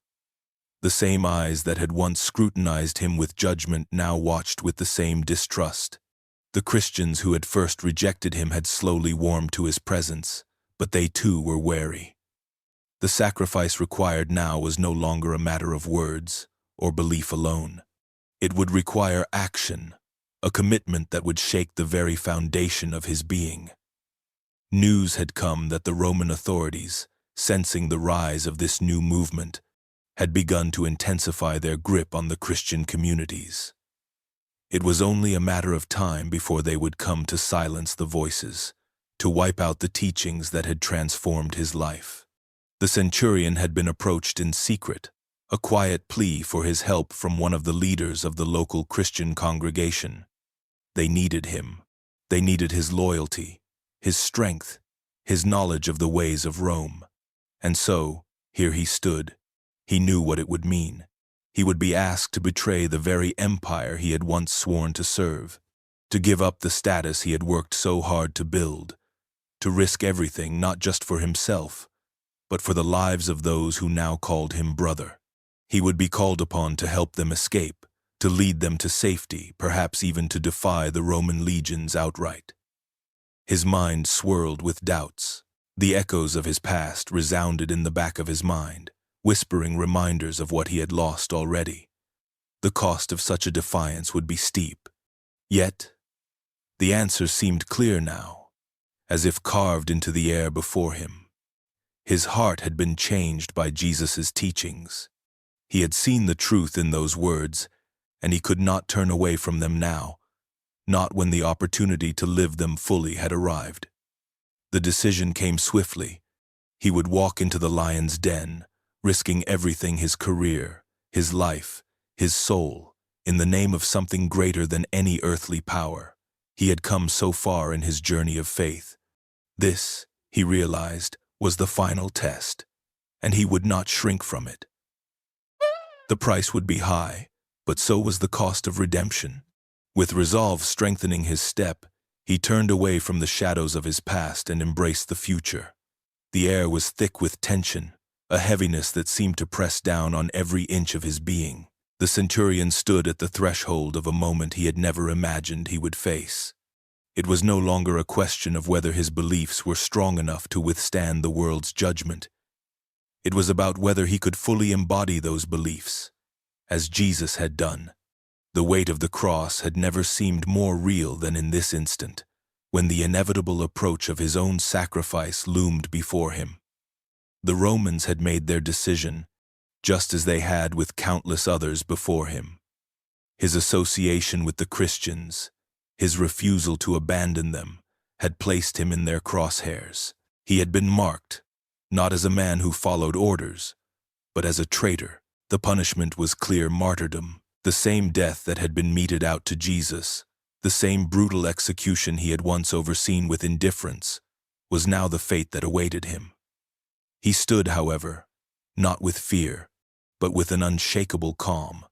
The same eyes that had once scrutinized him with judgment now watched with the same distrust. The Christians who had first rejected him had slowly warmed to his presence, but they too were wary. The sacrifice required now was no longer a matter of words or belief alone. It would require action, a commitment that would shake the very foundation of his being. News had come that the Roman authorities, sensing the rise of this new movement, had begun to intensify their grip on the Christian communities. It was only a matter of time before they would come to silence the voices, to wipe out the teachings that had transformed his life. The centurion had been approached in secret, a quiet plea for his help from one of the leaders of the local Christian congregation. They needed him. They needed his loyalty, his strength, his knowledge of the ways of Rome. And so, here he stood. He knew what it would mean. He would be asked to betray the very empire he had once sworn to serve, to give up the status he had worked so hard to build, to risk everything not just for himself, but for the lives of those who now called him brother. He would be called upon to help them escape, to lead them to safety, perhaps even to defy the Roman legions outright. His mind swirled with doubts. The echoes of his past resounded in the back of his mind, whispering reminders of what he had lost already. The cost of such a defiance would be steep. Yet, the answer seemed clear now, as if carved into the air before him. His heart had been changed by Jesus' teachings. He had seen the truth in those words, and he could not turn away from them now, not when the opportunity to live them fully had arrived. The decision came swiftly. He would walk into the lion's den, risking everything: his career, his life, his soul, in the name of something greater than any earthly power. He had come so far in his journey of faith. This, he realized, was the final test, and he would not shrink from it. The price would be high, but so was the cost of redemption. With resolve strengthening his step, he turned away from the shadows of his past and embraced the future. The air was thick with tension, a heaviness that seemed to press down on every inch of his being. The centurion stood at the threshold of a moment he had never imagined he would face. It was no longer a question of whether his beliefs were strong enough to withstand the world's judgment. It was about whether he could fully embody those beliefs, as Jesus had done. The weight of the cross had never seemed more real than in this instant, when the inevitable approach of his own sacrifice loomed before him. The Romans had made their decision, just as they had with countless others before him. His association with the Christians, his refusal to abandon them, had placed him in their crosshairs. He had been marked, not as a man who followed orders, but as a traitor. The punishment was clear: martyrdom. The same death that had been meted out to Jesus, the same brutal execution he had once overseen with indifference, was now the fate that awaited him. He stood, however, not with fear, but with an unshakable calm.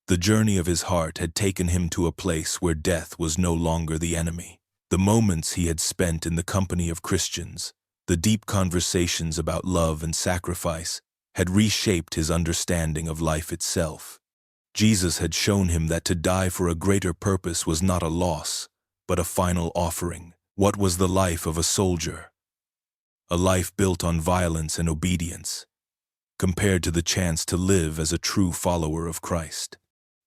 The journey of his heart had taken him to a place where death was no longer the enemy. The moments he had spent in the company of Christians, the deep conversations about love and sacrifice, had reshaped his understanding of life itself. Jesus had shown him that to die for a greater purpose was not a loss, but a final offering. What was the life of a soldier? A life built on violence and obedience, compared to the chance to live as a true follower of Christ.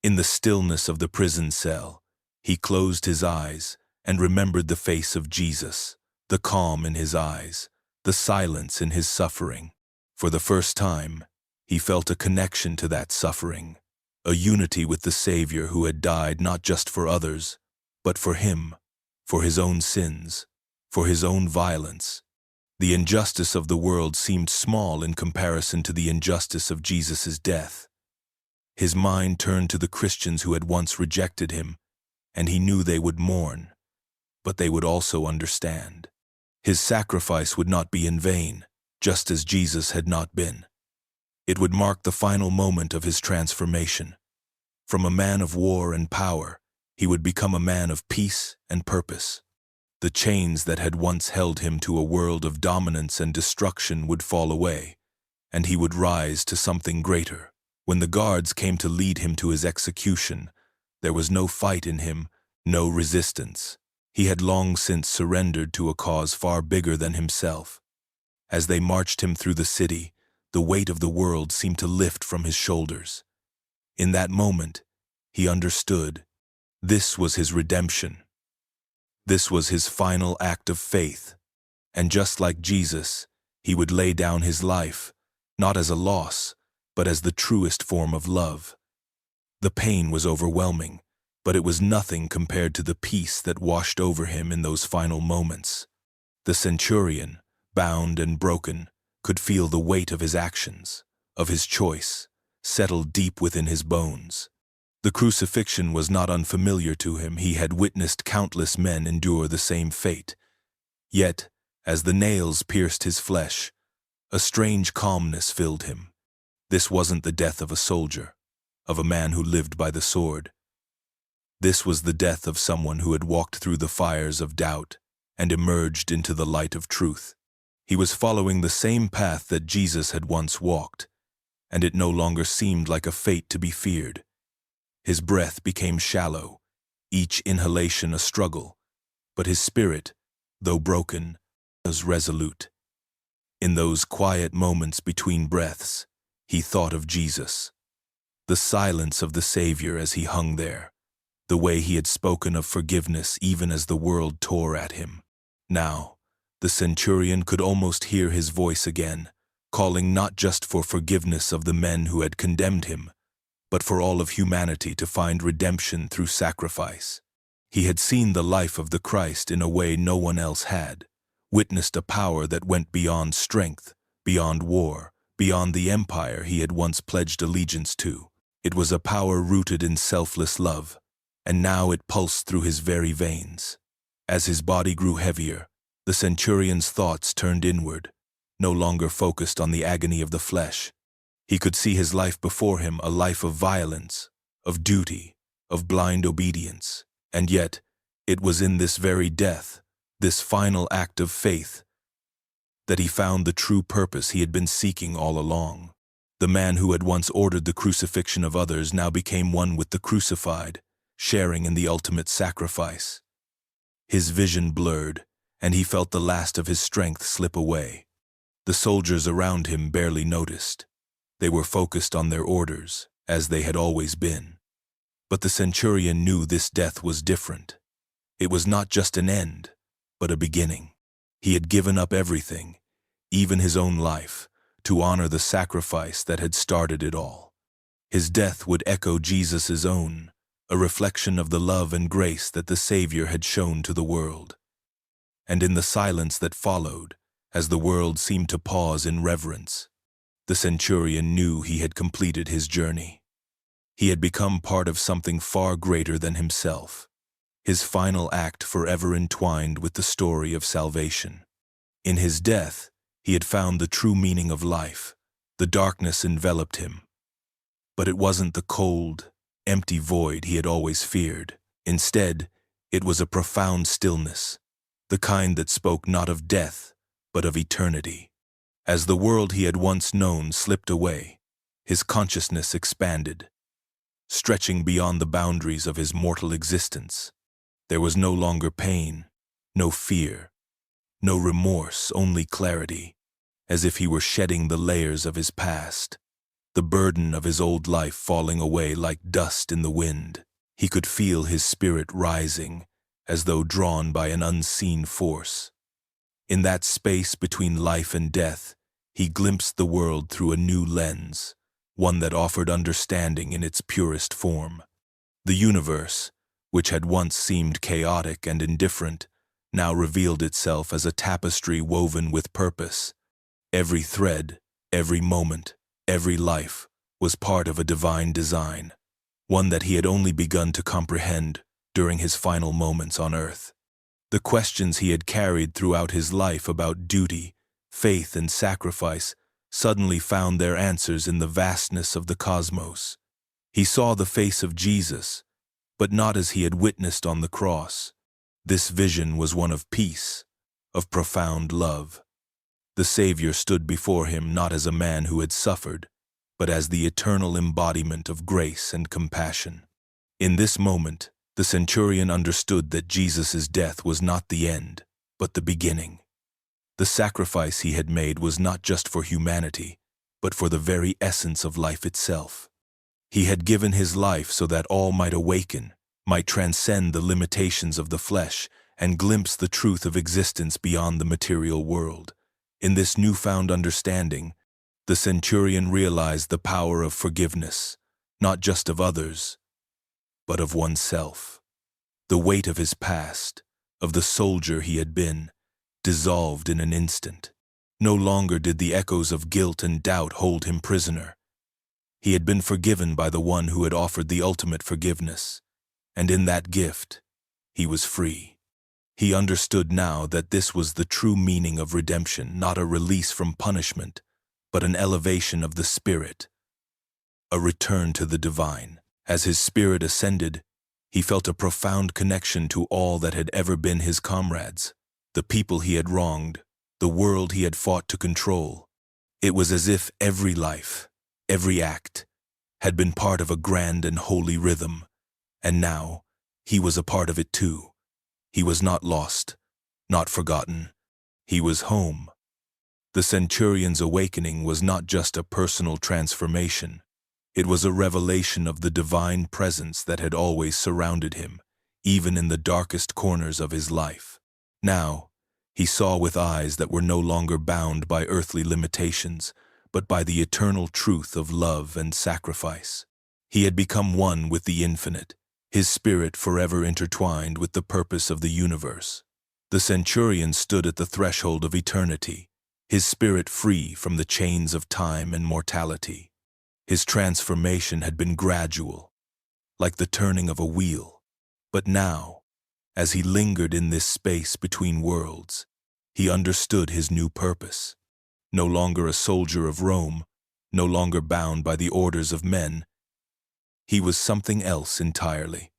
In the stillness of the prison cell, he closed his eyes and remembered the face of Jesus, the calm in his eyes, the silence in his suffering. For the first time, he felt a connection to that suffering, a unity with the Savior who had died not just for others, but for him, for his own sins, for his own violence. The injustice of the world seemed small in comparison to the injustice of Jesus' death. His mind turned to the Christians who had once rejected him, and he knew they would mourn, but they would also understand. His sacrifice would not be in vain, just as Jesus had not been. It would mark the final moment of his transformation. From a man of war and power, he would become a man of peace and purpose. The chains that had once held him to a world of dominance and destruction would fall away, and he would rise to something greater. When the guards came to lead him to his execution, there was no fight in him, no resistance. He had long since surrendered to a cause far bigger than himself. As they marched him through the city, the weight of the world seemed to lift from his shoulders. In that moment, he understood. This was his redemption. This was his final act of faith. And just like Jesus, he would lay down his life, not as a loss, but as the truest form of love. The pain was overwhelming, but it was nothing compared to the peace that washed over him in those final moments. The centurion, bound and broken, could feel the weight of his actions, of his choice, settled deep within his bones. The crucifixion was not unfamiliar to him. He had witnessed countless men endure the same fate. Yet, as the nails pierced his flesh, a strange calmness filled him. This wasn't the death of a soldier, of a man who lived by the sword. This was the death of someone who had walked through the fires of doubt and emerged into the light of truth. He was following the same path that Jesus had once walked, and it no longer seemed like a fate to be feared. His breath became shallow, each inhalation a struggle, but his spirit, though broken, was resolute. In those quiet moments between breaths, he thought of Jesus, the silence of the Savior as he hung there, the way he had spoken of forgiveness even as the world tore at him. Now, the centurion could almost hear his voice again, calling not just for forgiveness of the men who had condemned him, but for all of humanity to find redemption through sacrifice. He had seen the life of the Christ in a way no one else had, witnessed a power that went beyond strength, beyond war, beyond the empire he had once pledged allegiance to. It was a power rooted in selfless love, and now it pulsed through his very veins. As his body grew heavier, the centurion's thoughts turned inward, no longer focused on the agony of the flesh. He could see his life before him, a life of violence, of duty, of blind obedience. And yet, it was in this very death, this final act of faith, that he found the true purpose he had been seeking all along. The man who had once ordered the crucifixion of others now became one with the crucified, sharing in the ultimate sacrifice. His vision blurred, and he felt the last of his strength slip away. The soldiers around him barely noticed. They were focused on their orders, as they had always been. But the centurion knew this death was different. It was not just an end, but a beginning. He had given up everything, even his own life, to honor the sacrifice that had started it all. His death would echo Jesus' own, a reflection of the love and grace that the Savior had shown to the world. And in the silence that followed, as the world seemed to pause in reverence, the centurion knew he had completed his journey. He had become part of something far greater than himself, his final act forever entwined with the story of salvation. In his death, he had found the true meaning of life. The darkness enveloped him. But it wasn't the cold, empty void he had always feared. Instead, it was a profound stillness, the kind that spoke not of death, but of eternity. As the world he had once known slipped away, his consciousness expanded, stretching beyond the boundaries of his mortal existence. There was no longer pain, no fear, no remorse, only clarity, as if he were shedding the layers of his past, the burden of his old life falling away like dust in the wind. He could feel his spirit rising, as though drawn by an unseen force. In that space between life and death, he glimpsed the world through a new lens, one that offered understanding in its purest form. The universe, which had once seemed chaotic and indifferent, now revealed itself as a tapestry woven with purpose. Every thread, every moment, every life was part of a divine design, one that he had only begun to comprehend during his final moments on earth. The questions he had carried throughout his life about duty, faith, and sacrifice suddenly found their answers in the vastness of the cosmos. He saw the face of Jesus, but not as he had witnessed on the cross. This vision was one of peace, of profound love. The Savior stood before him not as a man who had suffered, but as the eternal embodiment of grace and compassion. In this moment, the centurion understood that Jesus' death was not the end, but the beginning. The sacrifice he had made was not just for humanity, but for the very essence of life itself. He had given his life so that all might awaken, might transcend the limitations of the flesh, and glimpse the truth of existence beyond the material world. In this newfound understanding, the centurion realized the power of forgiveness, not just of others, but of oneself. The weight of his past, of the soldier he had been, dissolved in an instant. No longer did the echoes of guilt and doubt hold him prisoner. He had been forgiven by the one who had offered the ultimate forgiveness, and in that gift, he was free. He understood now that this was the true meaning of redemption, not a release from punishment, but an elevation of the spirit, a return to the divine. As his spirit ascended, he felt a profound connection to all that had ever been his comrades, the people he had wronged, the world he had fought to control. It was as if every life, every act, had been part of a grand and holy rhythm, and now he was a part of it too. He was not lost, not forgotten. He was home. The centurion's awakening was not just a personal transformation. It was a revelation of the divine presence that had always surrounded him, even in the darkest corners of his life. Now, he saw with eyes that were no longer bound by earthly limitations, but by the eternal truth of love and sacrifice. He had become one with the infinite, his spirit forever intertwined with the purpose of the universe. The centurion stood at the threshold of eternity, his spirit free from the chains of time and mortality. His transformation had been gradual, like the turning of a wheel. But now, as he lingered in this space between worlds, he understood his new purpose. No longer a soldier of Rome, no longer bound by the orders of men, he was something else entirely.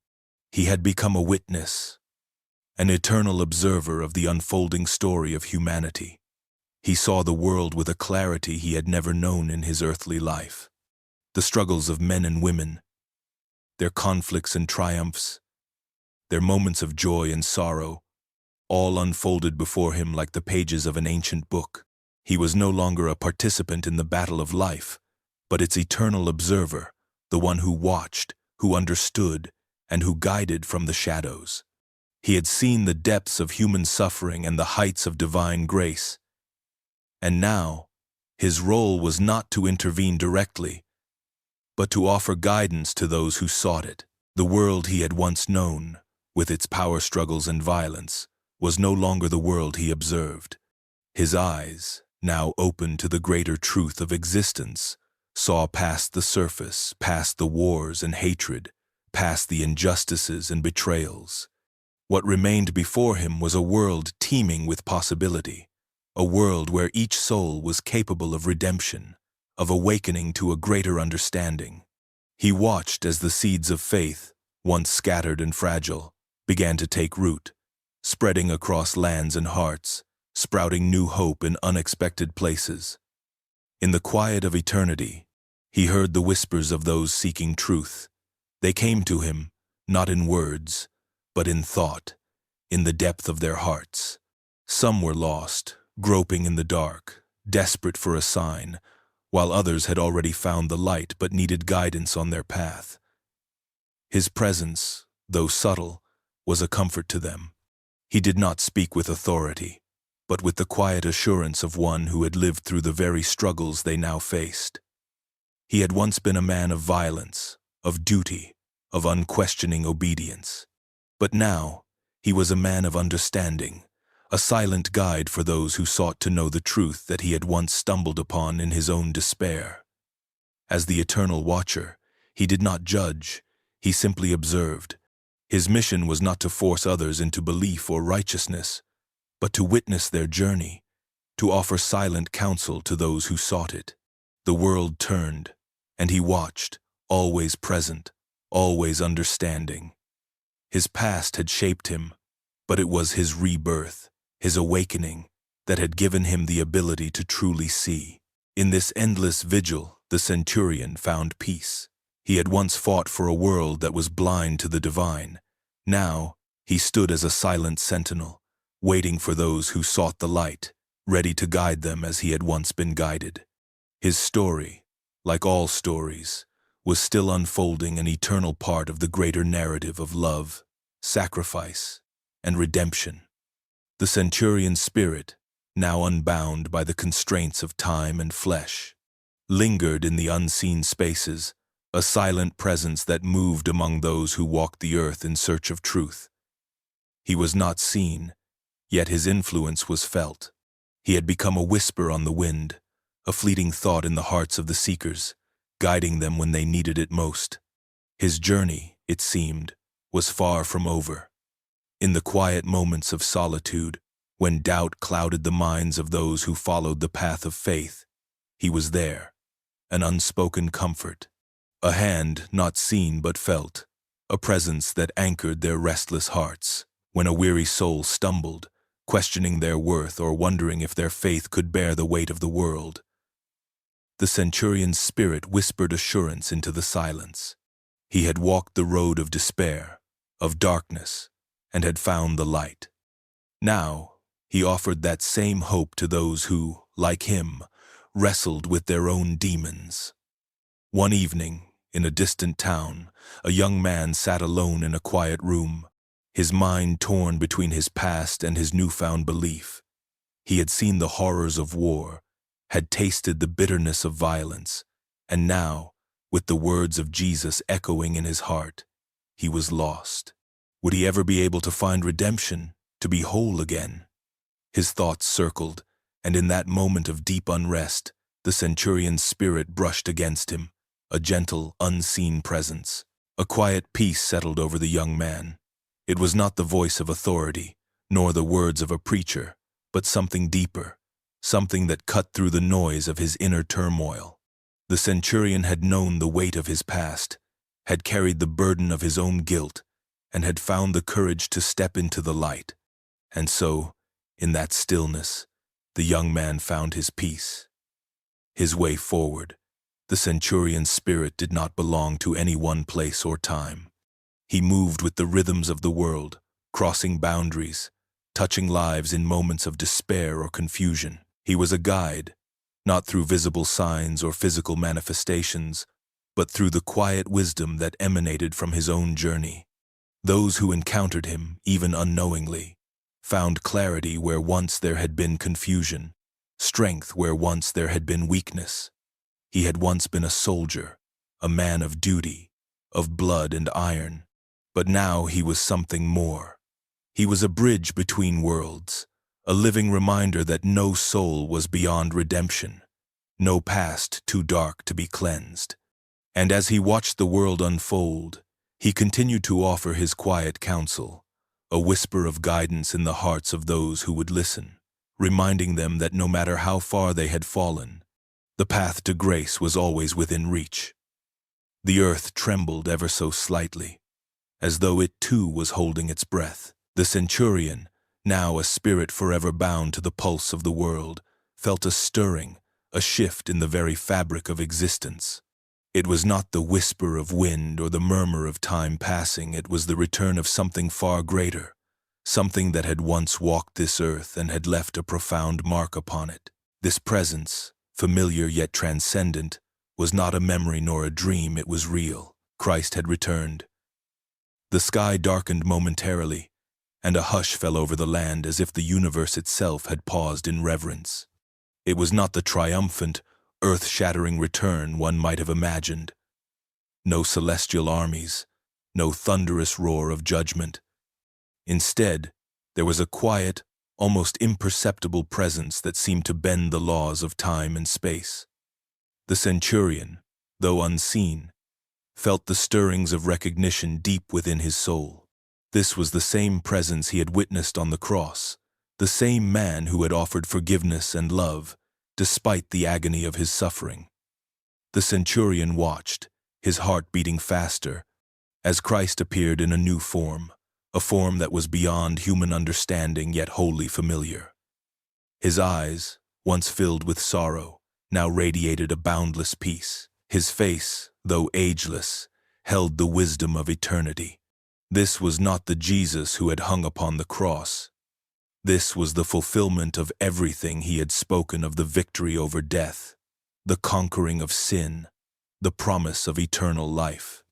He had become a witness, an eternal observer of the unfolding story of humanity. He saw the world with a clarity he had never known in his earthly life. The struggles of men and women, their conflicts and triumphs, their moments of joy and sorrow, all unfolded before him like the pages of an ancient book. He was no longer a participant in the battle of life, but its eternal observer, the one who watched, who understood, and who guided from the shadows. He had seen the depths of human suffering and the heights of divine grace. And now, his role was not to intervene directly, but to offer guidance to those who sought it. The world he had once known, with its power struggles and violence, was no longer the world he observed. His eyes, now open to the greater truth of existence, saw past the surface, past the wars and hatred, past the injustices and betrayals. What remained before him was a world teeming with possibility, a world where each soul was capable of redemption, of awakening to a greater understanding. He watched as the seeds of faith, once scattered and fragile, began to take root, spreading across lands and hearts, sprouting new hope in unexpected places. In the quiet of eternity, he heard the whispers of those seeking truth. They came to him, not in words, but in thought, in the depth of their hearts. Some were lost, groping in the dark, desperate for a sign, while others had already found the light but needed guidance on their path. His presence, though subtle, was a comfort to them. He did not speak with authority, but with the quiet assurance of one who had lived through the very struggles they now faced. He had once been a man of violence, of duty, of unquestioning obedience. But now, he was a man of understanding, a silent guide for those who sought to know the truth that he had once stumbled upon in his own despair. As the eternal watcher, he did not judge, he simply observed. His mission was not to force others into belief or righteousness, but to witness their journey, to offer silent counsel to those who sought it. The world turned, and he watched, always present, always understanding. His past had shaped him, but it was his rebirth, his awakening, that had given him the ability to truly see. In this endless vigil, the centurion found peace. He had once fought for a world that was blind to the divine. Now, he stood as a silent sentinel, waiting for those who sought the light, ready to guide them as he had once been guided. His story, like all stories, was still unfolding, an eternal part of the greater narrative of love, sacrifice, and redemption. The centurion's spirit, now unbound by the constraints of time and flesh, lingered in the unseen spaces, a silent presence that moved among those who walked the earth in search of truth. He was not seen, yet his influence was felt. He had become a whisper on the wind, a fleeting thought in the hearts of the seekers, guiding them when they needed it most. His journey, it seemed, was far from over. In the quiet moments of solitude, when doubt clouded the minds of those who followed the path of faith, he was there, an unspoken comfort, a hand not seen but felt, a presence that anchored their restless hearts. When a weary soul stumbled, questioning their worth or wondering if their faith could bear the weight of the world, the centurion's spirit whispered assurance into the silence. He had walked the road of despair, of darkness, and had found the light. Now, he offered that same hope to those who, like him, wrestled with their own demons. One evening, in a distant town, a young man sat alone in a quiet room, his mind torn between his past and his newfound belief. He had seen the horrors of war, had tasted the bitterness of violence, and now, with the words of Jesus echoing in his heart, he was lost. Would he ever be able to find redemption, to be whole again? His thoughts circled, and in that moment of deep unrest, the centurion's spirit brushed against him, a gentle, unseen presence. A quiet peace settled over the young man. It was not the voice of authority, nor the words of a preacher, but something deeper, something that cut through the noise of his inner turmoil. The centurion had known the weight of his past, had carried the burden of his own guilt, and had found the courage to step into the light. And so, in that stillness, the young man found his peace. His way forward, the centurion's spirit did not belong to any one place or time. He moved with the rhythms of the world, crossing boundaries, touching lives in moments of despair or confusion. He was a guide, not through visible signs or physical manifestations, but through the quiet wisdom that emanated from his own journey. Those who encountered him, even unknowingly, found clarity where once there had been confusion, strength where once there had been weakness. He had once been a soldier, a man of duty, of blood and iron, but now he was something more. He was a bridge between worlds, a living reminder that no soul was beyond redemption, no past too dark to be cleansed. And as he watched the world unfold, he continued to offer his quiet counsel, a whisper of guidance in the hearts of those who would listen, reminding them that no matter how far they had fallen, the path to grace was always within reach. The earth trembled ever so slightly, as though it too was holding its breath. The centurion, now a spirit forever bound to the pulse of the world, felt a stirring, a shift in the very fabric of existence. It was not the whisper of wind or the murmur of time passing, it was the return of something far greater, something that had once walked this earth and had left a profound mark upon it. This presence, familiar yet transcendent, was not a memory nor a dream, it was real. Christ had returned. The sky darkened momentarily, and a hush fell over the land as if the universe itself had paused in reverence. It was not the triumphant, earth-shattering return one might have imagined. No celestial armies, no thunderous roar of judgment. Instead, there was a quiet, almost imperceptible presence that seemed to bend the laws of time and space. The centurion, though unseen, felt the stirrings of recognition deep within his soul. This was the same presence he had witnessed on the cross, the same man who had offered forgiveness and love, despite the agony of his suffering. The centurion watched, his heart beating faster, as Christ appeared in a new form, a form that was beyond human understanding yet wholly familiar. His eyes, once filled with sorrow, now radiated a boundless peace. His face, though ageless, held the wisdom of eternity. This was not the Jesus who had hung upon the cross. This was the fulfillment of everything he had spoken of: the victory over death, the conquering of sin, the promise of eternal life.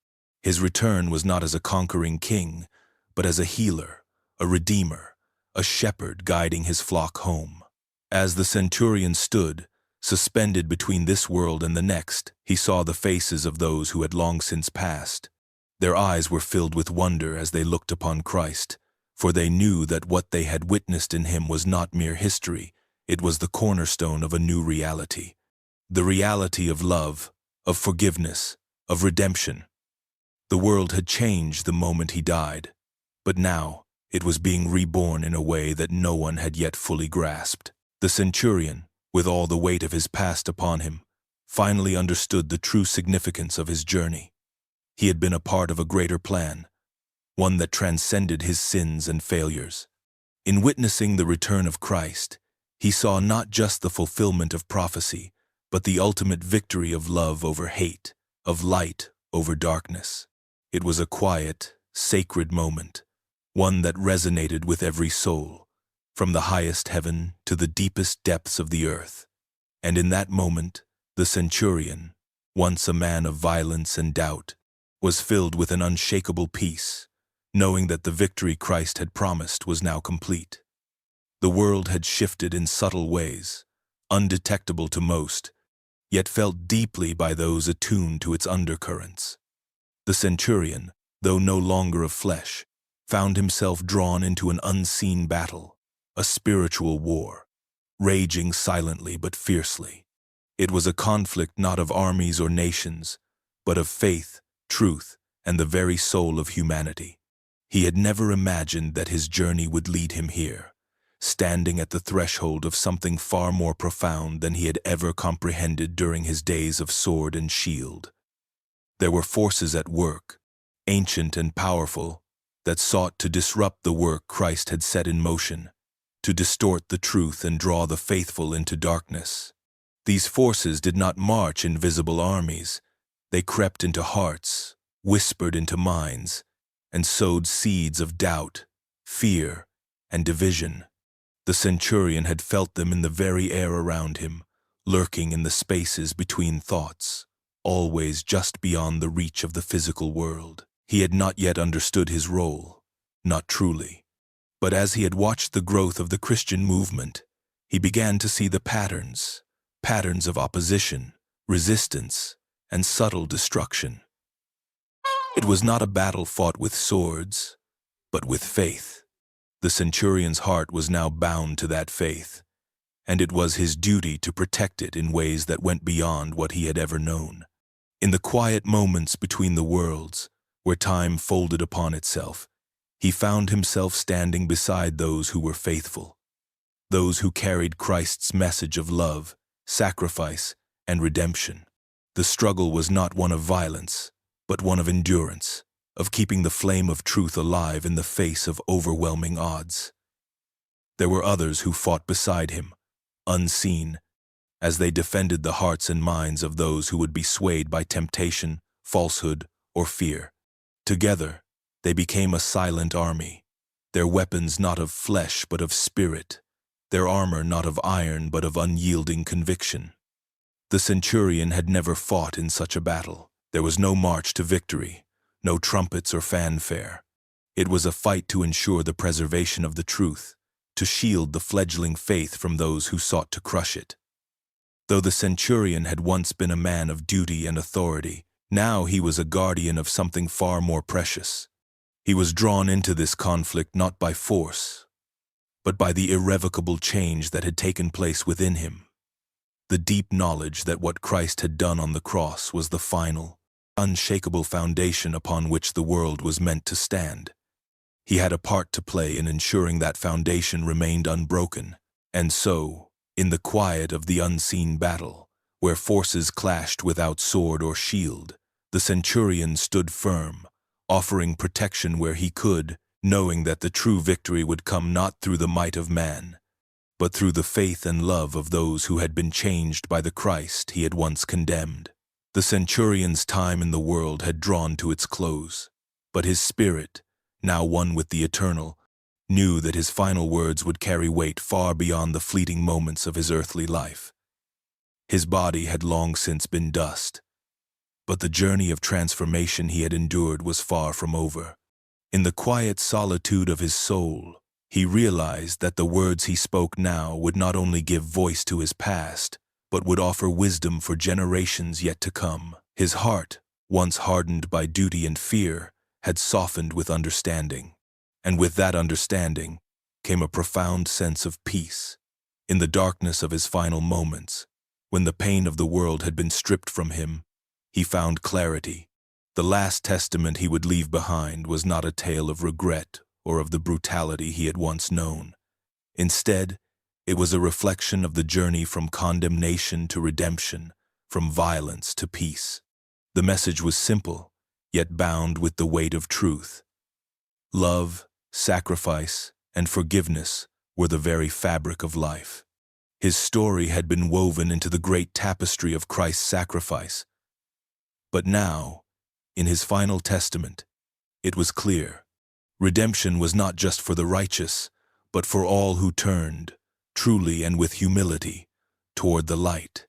His return was not as a conquering king, but as a healer, a redeemer, a shepherd guiding his flock home. As the centurion stood, Suspended between this world and the next, he saw the faces of those who had long since passed. Their eyes were filled with wonder as they looked upon Christ, for they knew that what they had witnessed in him was not mere history, it was the cornerstone of a new reality. The reality of love, of forgiveness, of redemption. The world had changed the moment he died, but now it was being reborn in a way that no one had yet fully grasped. The centurion, with all the weight of his past upon him, finally understood the true significance of his journey. He had been a part of a greater plan, one that transcended his sins and failures. In witnessing the return of Christ, he saw not just the fulfillment of prophecy, but the ultimate victory of love over hate, of light over darkness. It was a quiet, sacred moment, one that resonated with every soul, from the highest heaven to the deepest depths of the earth. And in that moment, the centurion, once a man of violence and doubt, was filled with an unshakable peace, knowing that the victory Christ had promised was now complete. The world had shifted in subtle ways, undetectable to most, yet felt deeply by those attuned to its undercurrents. The centurion, though no longer of flesh, found himself drawn into an unseen battle, a spiritual war, raging silently but fiercely. It was a conflict not of armies or nations, but of faith, truth, and the very soul of humanity. He had never imagined that his journey would lead him here, standing at the threshold of something far more profound than he had ever comprehended during his days of sword and shield. There were forces at work, ancient and powerful, that sought to disrupt the work Christ had set in motion, to distort the truth and draw the faithful into darkness. These forces did not march in visible armies. They crept into hearts, whispered into minds, and sowed seeds of doubt, fear, and division. The centurion had felt them in the very air around him, lurking in the spaces between thoughts, always just beyond the reach of the physical world. He had not yet understood his role, not truly. But as he had watched the growth of the Christian movement, he began to see the patterns of opposition, resistance, and subtle destruction. It was not a battle fought with swords, but with faith. The centurion's heart was now bound to that faith, and it was his duty to protect it in ways that went beyond what he had ever known. In the quiet moments between the worlds, where time folded upon itself, he found himself standing beside those who were faithful, those who carried Christ's message of love, sacrifice, and redemption. The struggle was not one of violence, but one of endurance, of keeping the flame of truth alive in the face of overwhelming odds. There were others who fought beside him, unseen, as they defended the hearts and minds of those who would be swayed by temptation, falsehood, or fear. Together, they became a silent army, their weapons not of flesh but of spirit, their armor not of iron but of unyielding conviction. The centurion had never fought in such a battle. There was no march to victory, no trumpets or fanfare. It was a fight to ensure the preservation of the truth, to shield the fledgling faith from those who sought to crush it. Though the centurion had once been a man of duty and authority, now he was a guardian of something far more precious. He was drawn into this conflict not by force, but by the irrevocable change that had taken place within him. The deep knowledge that what Christ had done on the cross was the final, unshakable foundation upon which the world was meant to stand. He had a part to play in ensuring that foundation remained unbroken, and so, in the quiet of the unseen battle, where forces clashed without sword or shield, the centurion stood firm, offering protection where he could, knowing that the true victory would come not through the might of man, but through the faith and love of those who had been changed by the Christ he had once condemned. The centurion's time in the world had drawn to its close, but his spirit, now one with the eternal, knew that his final words would carry weight far beyond the fleeting moments of his earthly life. His body had long since been dust, but the journey of transformation he had endured was far from over. In the quiet solitude of his soul, he realized that the words he spoke now would not only give voice to his past, but would offer wisdom for generations yet to come. His heart, once hardened by duty and fear, had softened with understanding. And with that understanding came a profound sense of peace. In the darkness of his final moments, when the pain of the world had been stripped from him, he found clarity. The last testament he would leave behind was not a tale of regret or of the brutality he had once known. Instead, it was a reflection of the journey from condemnation to redemption, from violence to peace. The message was simple, yet bound with the weight of truth. Love, sacrifice, and forgiveness were the very fabric of life. His story had been woven into the great tapestry of Christ's sacrifice. But now, in his final testament, it was clear. Redemption was not just for the righteous, but for all who turned, truly and with humility, toward the light.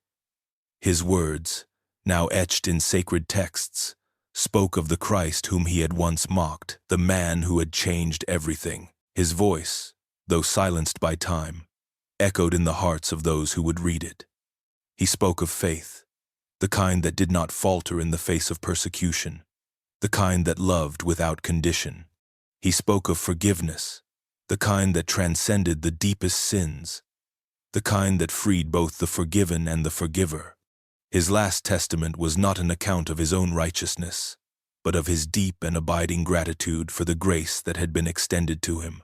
His words, now etched in sacred texts, spoke of the Christ whom he had once mocked, the man who had changed everything. His voice, though silenced by time, echoed in the hearts of those who would read it. He spoke of faith, the kind that did not falter in the face of persecution, the kind that loved without condition. He spoke of forgiveness, the kind that transcended the deepest sins, the kind that freed both the forgiven and the forgiver. His last testament was not an account of his own righteousness, but of his deep and abiding gratitude for the grace that had been extended to him.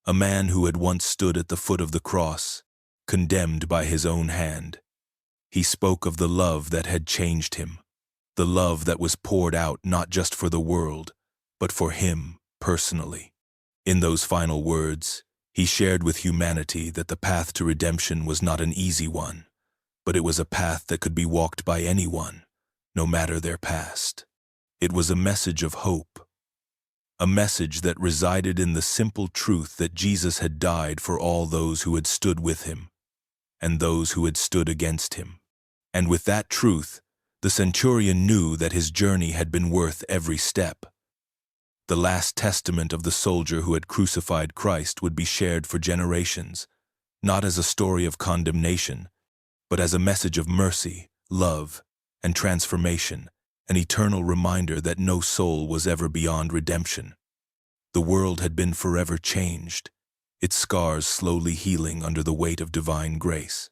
A man who had once stood at the foot of the cross, condemned by his own hand. He spoke of the love that had changed him, the love that was poured out not just for the world, but for him personally. In those final words, he shared with humanity that the path to redemption was not an easy one, but it was a path that could be walked by anyone, no matter their past. It was a message of hope, a message that resided in the simple truth that Jesus had died for all those who had stood with him, and those who had stood against him. And with that truth, the centurion knew that his journey had been worth every step. The last testament of the soldier who had crucified Christ would be shared for generations, not as a story of condemnation, but as a message of mercy, love, and transformation, an eternal reminder that no soul was ever beyond redemption. The world had been forever changed, its scars slowly healing under the weight of divine grace.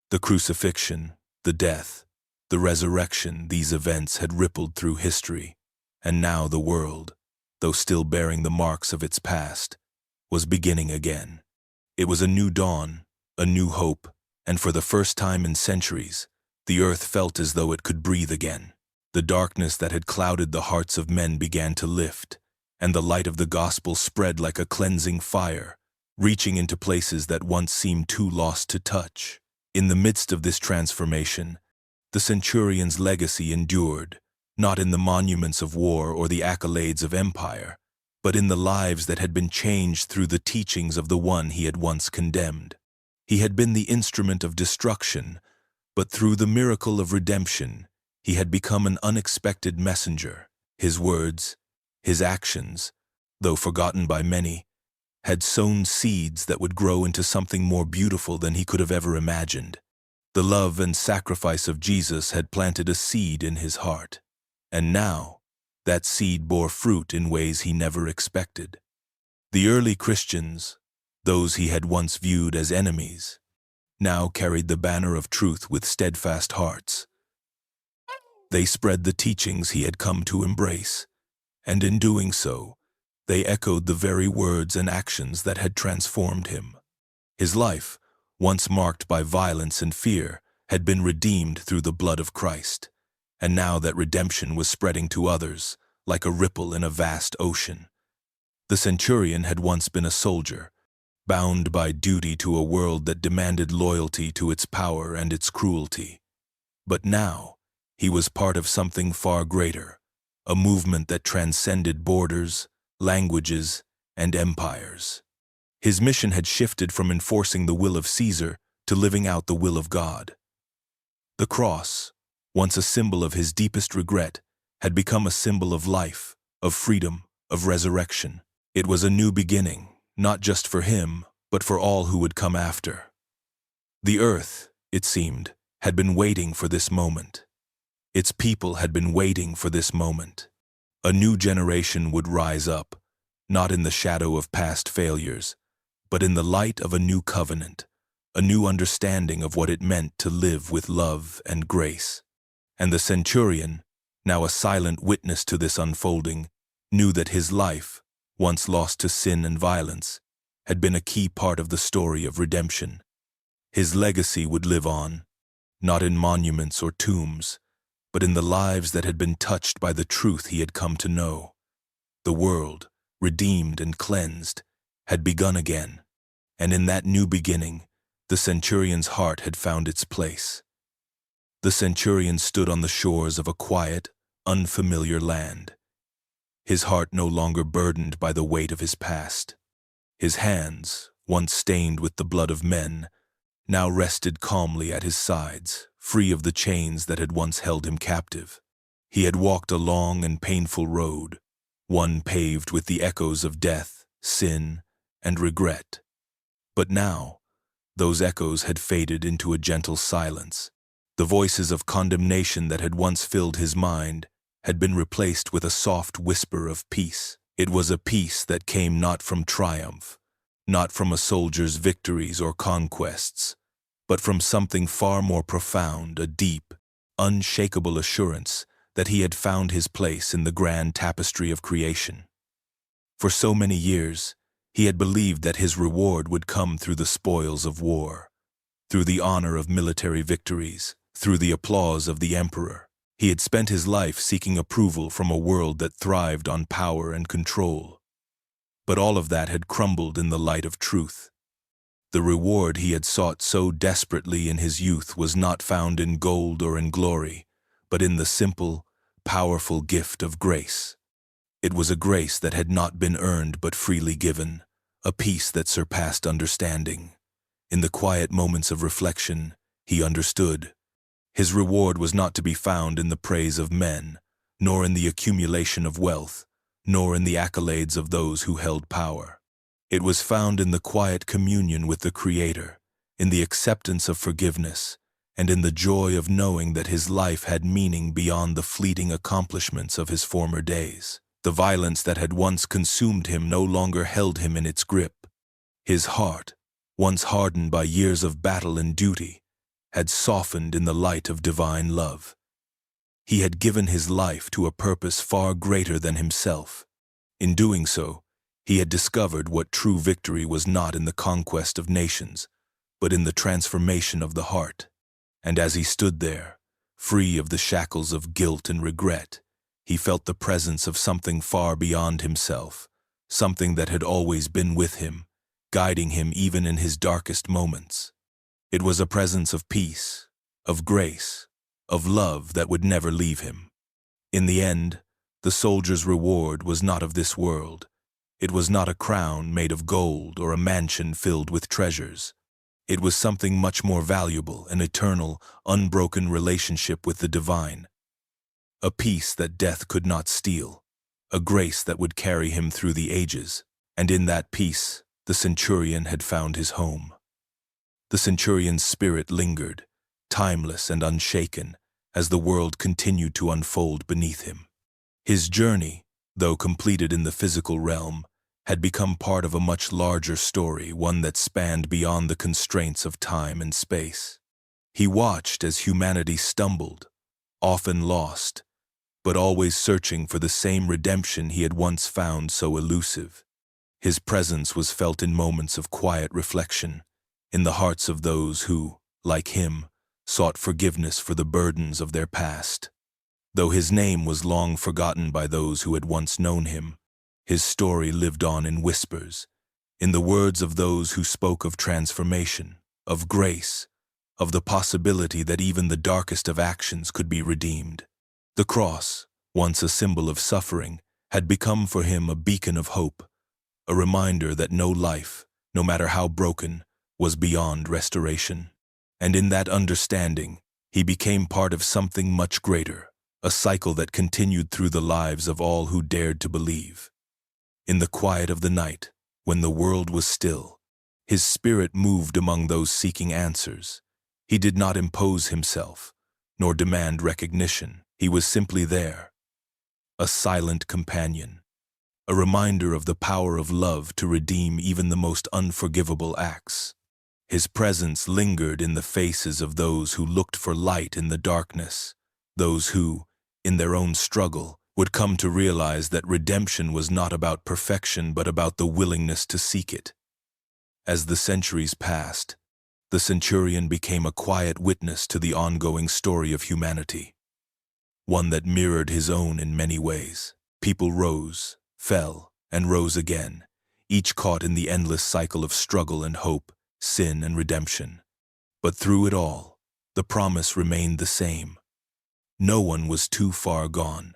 The crucifixion, the death, the resurrection, these events had rippled through history, and now the world, though still bearing the marks of its past, was beginning again. It was a new dawn, a new hope, and for the first time in centuries, the earth felt as though it could breathe again. The darkness that had clouded the hearts of men began to lift, and the light of the gospel spread like a cleansing fire, reaching into places that once seemed too lost to touch. In the midst of this transformation, the centurion's legacy endured, not in the monuments of war or the accolades of empire, but in the lives that had been changed through the teachings of the one he had once condemned. He had been the instrument of destruction, but through the miracle of redemption, he had become an unexpected messenger. His words, his actions, though forgotten by many, had sown seeds that would grow into something more beautiful than he could have ever imagined. The love and sacrifice of Jesus had planted a seed in his heart, and now that seed bore fruit in ways he never expected. The early Christians, those he had once viewed as enemies, now carried the banner of truth with steadfast hearts. They spread the teachings he had come to embrace, and in doing so, they echoed the very words and actions that had transformed him. His life, once marked by violence and fear, had been redeemed through the blood of Christ, and now that redemption was spreading to others, like a ripple in a vast ocean. The centurion had once been a soldier, bound by duty to a world that demanded loyalty to its power and its cruelty. But now, he was part of something far greater, a movement that transcended borders, languages, and empires. His mission had shifted from enforcing the will of Caesar to living out the will of God. The cross, once a symbol of his deepest regret, had become a symbol of life, of freedom, of resurrection. It was a new beginning, not just for him, but for all who would come after. The earth, it seemed, had been waiting for this moment. Its people had been waiting for this moment. A new generation would rise up, not in the shadow of past failures, but in the light of a new covenant, a new understanding of what it meant to live with love and grace. And the centurion, now a silent witness to this unfolding, knew that his life, once lost to sin and violence, had been a key part of the story of redemption. His legacy would live on, not in monuments or tombs, but in the lives that had been touched by the truth he had come to know. The world, redeemed and cleansed, had begun again, and in that new beginning, the centurion's heart had found its place. The centurion stood on the shores of a quiet, unfamiliar land, his heart no longer burdened by the weight of his past. His hands, once stained with the blood of men, now rested calmly at his sides, free of the chains that had once held him captive. He had walked a long and painful road, one paved with the echoes of death, sin, and regret. But now, those echoes had faded into a gentle silence. The voices of condemnation that had once filled his mind had been replaced with a soft whisper of peace. It was a peace that came not from triumph, not from a soldier's victories or conquests, but from something far more profound, a deep, unshakable assurance that he had found his place in the grand tapestry of creation. For so many years, he had believed that his reward would come through the spoils of war, through the honor of military victories, through the applause of the emperor. He had spent his life seeking approval from a world that thrived on power and control. But all of that had crumbled in the light of truth. The reward he had sought so desperately in his youth was not found in gold or in glory, but in the simple, powerful gift of grace. It was a grace that had not been earned but freely given, a peace that surpassed understanding. In the quiet moments of reflection, he understood. His reward was not to be found in the praise of men, nor in the accumulation of wealth, nor in the accolades of those who held power. It was found in the quiet communion with the Creator, in the acceptance of forgiveness, and in the joy of knowing that his life had meaning beyond the fleeting accomplishments of his former days. The violence that had once consumed him no longer held him in its grip. His heart, once hardened by years of battle and duty, had softened in the light of divine love. He had given his life to a purpose far greater than himself. In doing so, he had discovered what true victory was not in the conquest of nations, but in the transformation of the heart. And as he stood there, free of the shackles of guilt and regret, he felt the presence of something far beyond himself, something that had always been with him, guiding him even in his darkest moments. It was a presence of peace, of grace, of love that would never leave him. In the end, the soldier's reward was not of this world. It was not a crown made of gold or a mansion filled with treasures. It was something much more valuable, an eternal, unbroken relationship with the divine. A peace that death could not steal, a grace that would carry him through the ages, and in that peace, the centurion had found his home. The centurion's spirit lingered, timeless and unshaken, as the world continued to unfold beneath him. His journey, though completed in the physical realm, had become part of a much larger story, one that spanned beyond the constraints of time and space. He watched as humanity stumbled, often lost, but always searching for the same redemption he had once found so elusive. His presence was felt in moments of quiet reflection, in the hearts of those who, like him, sought forgiveness for the burdens of their past. Though his name was long forgotten by those who had once known him, his story lived on in whispers, in the words of those who spoke of transformation, of grace, of the possibility that even the darkest of actions could be redeemed. The cross, once a symbol of suffering, had become for him a beacon of hope, a reminder that no life, no matter how broken, was beyond restoration. And in that understanding, he became part of something much greater, a cycle that continued through the lives of all who dared to believe. In the quiet of the night, when the world was still, his spirit moved among those seeking answers. He did not impose himself, nor demand recognition. He was simply there, a silent companion, a reminder of the power of love to redeem even the most unforgivable acts. His presence lingered in the faces of those who looked for light in the darkness, those who, in their own struggle, would come to realize that redemption was not about perfection but about the willingness to seek it. As the centuries passed, the centurion became a quiet witness to the ongoing story of humanity, one that mirrored his own in many ways. People rose, fell, and rose again, each caught in the endless cycle of struggle and hope, sin and redemption. But through it all, the promise remained the same. No one was too far gone,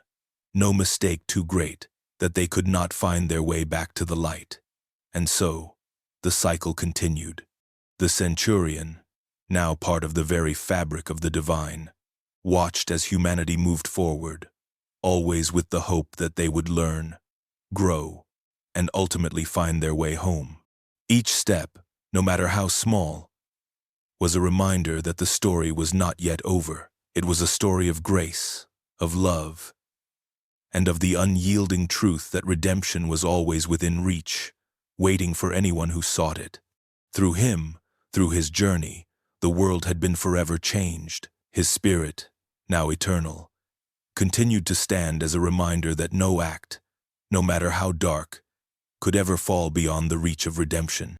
no mistake too great that they could not find their way back to the light. And so, the cycle continued. The centurion, now part of the very fabric of the divine, watched as humanity moved forward, always with the hope that they would learn, grow, and ultimately find their way home. Each step, no matter how small, was a reminder that the story was not yet over. It was a story of grace, of love, and of the unyielding truth that redemption was always within reach, waiting for anyone who sought it. Through him, through his journey, the world had been forever changed. His spirit, now eternal, continued to stand as a reminder that no act, no matter how dark, could ever fall beyond the reach of redemption.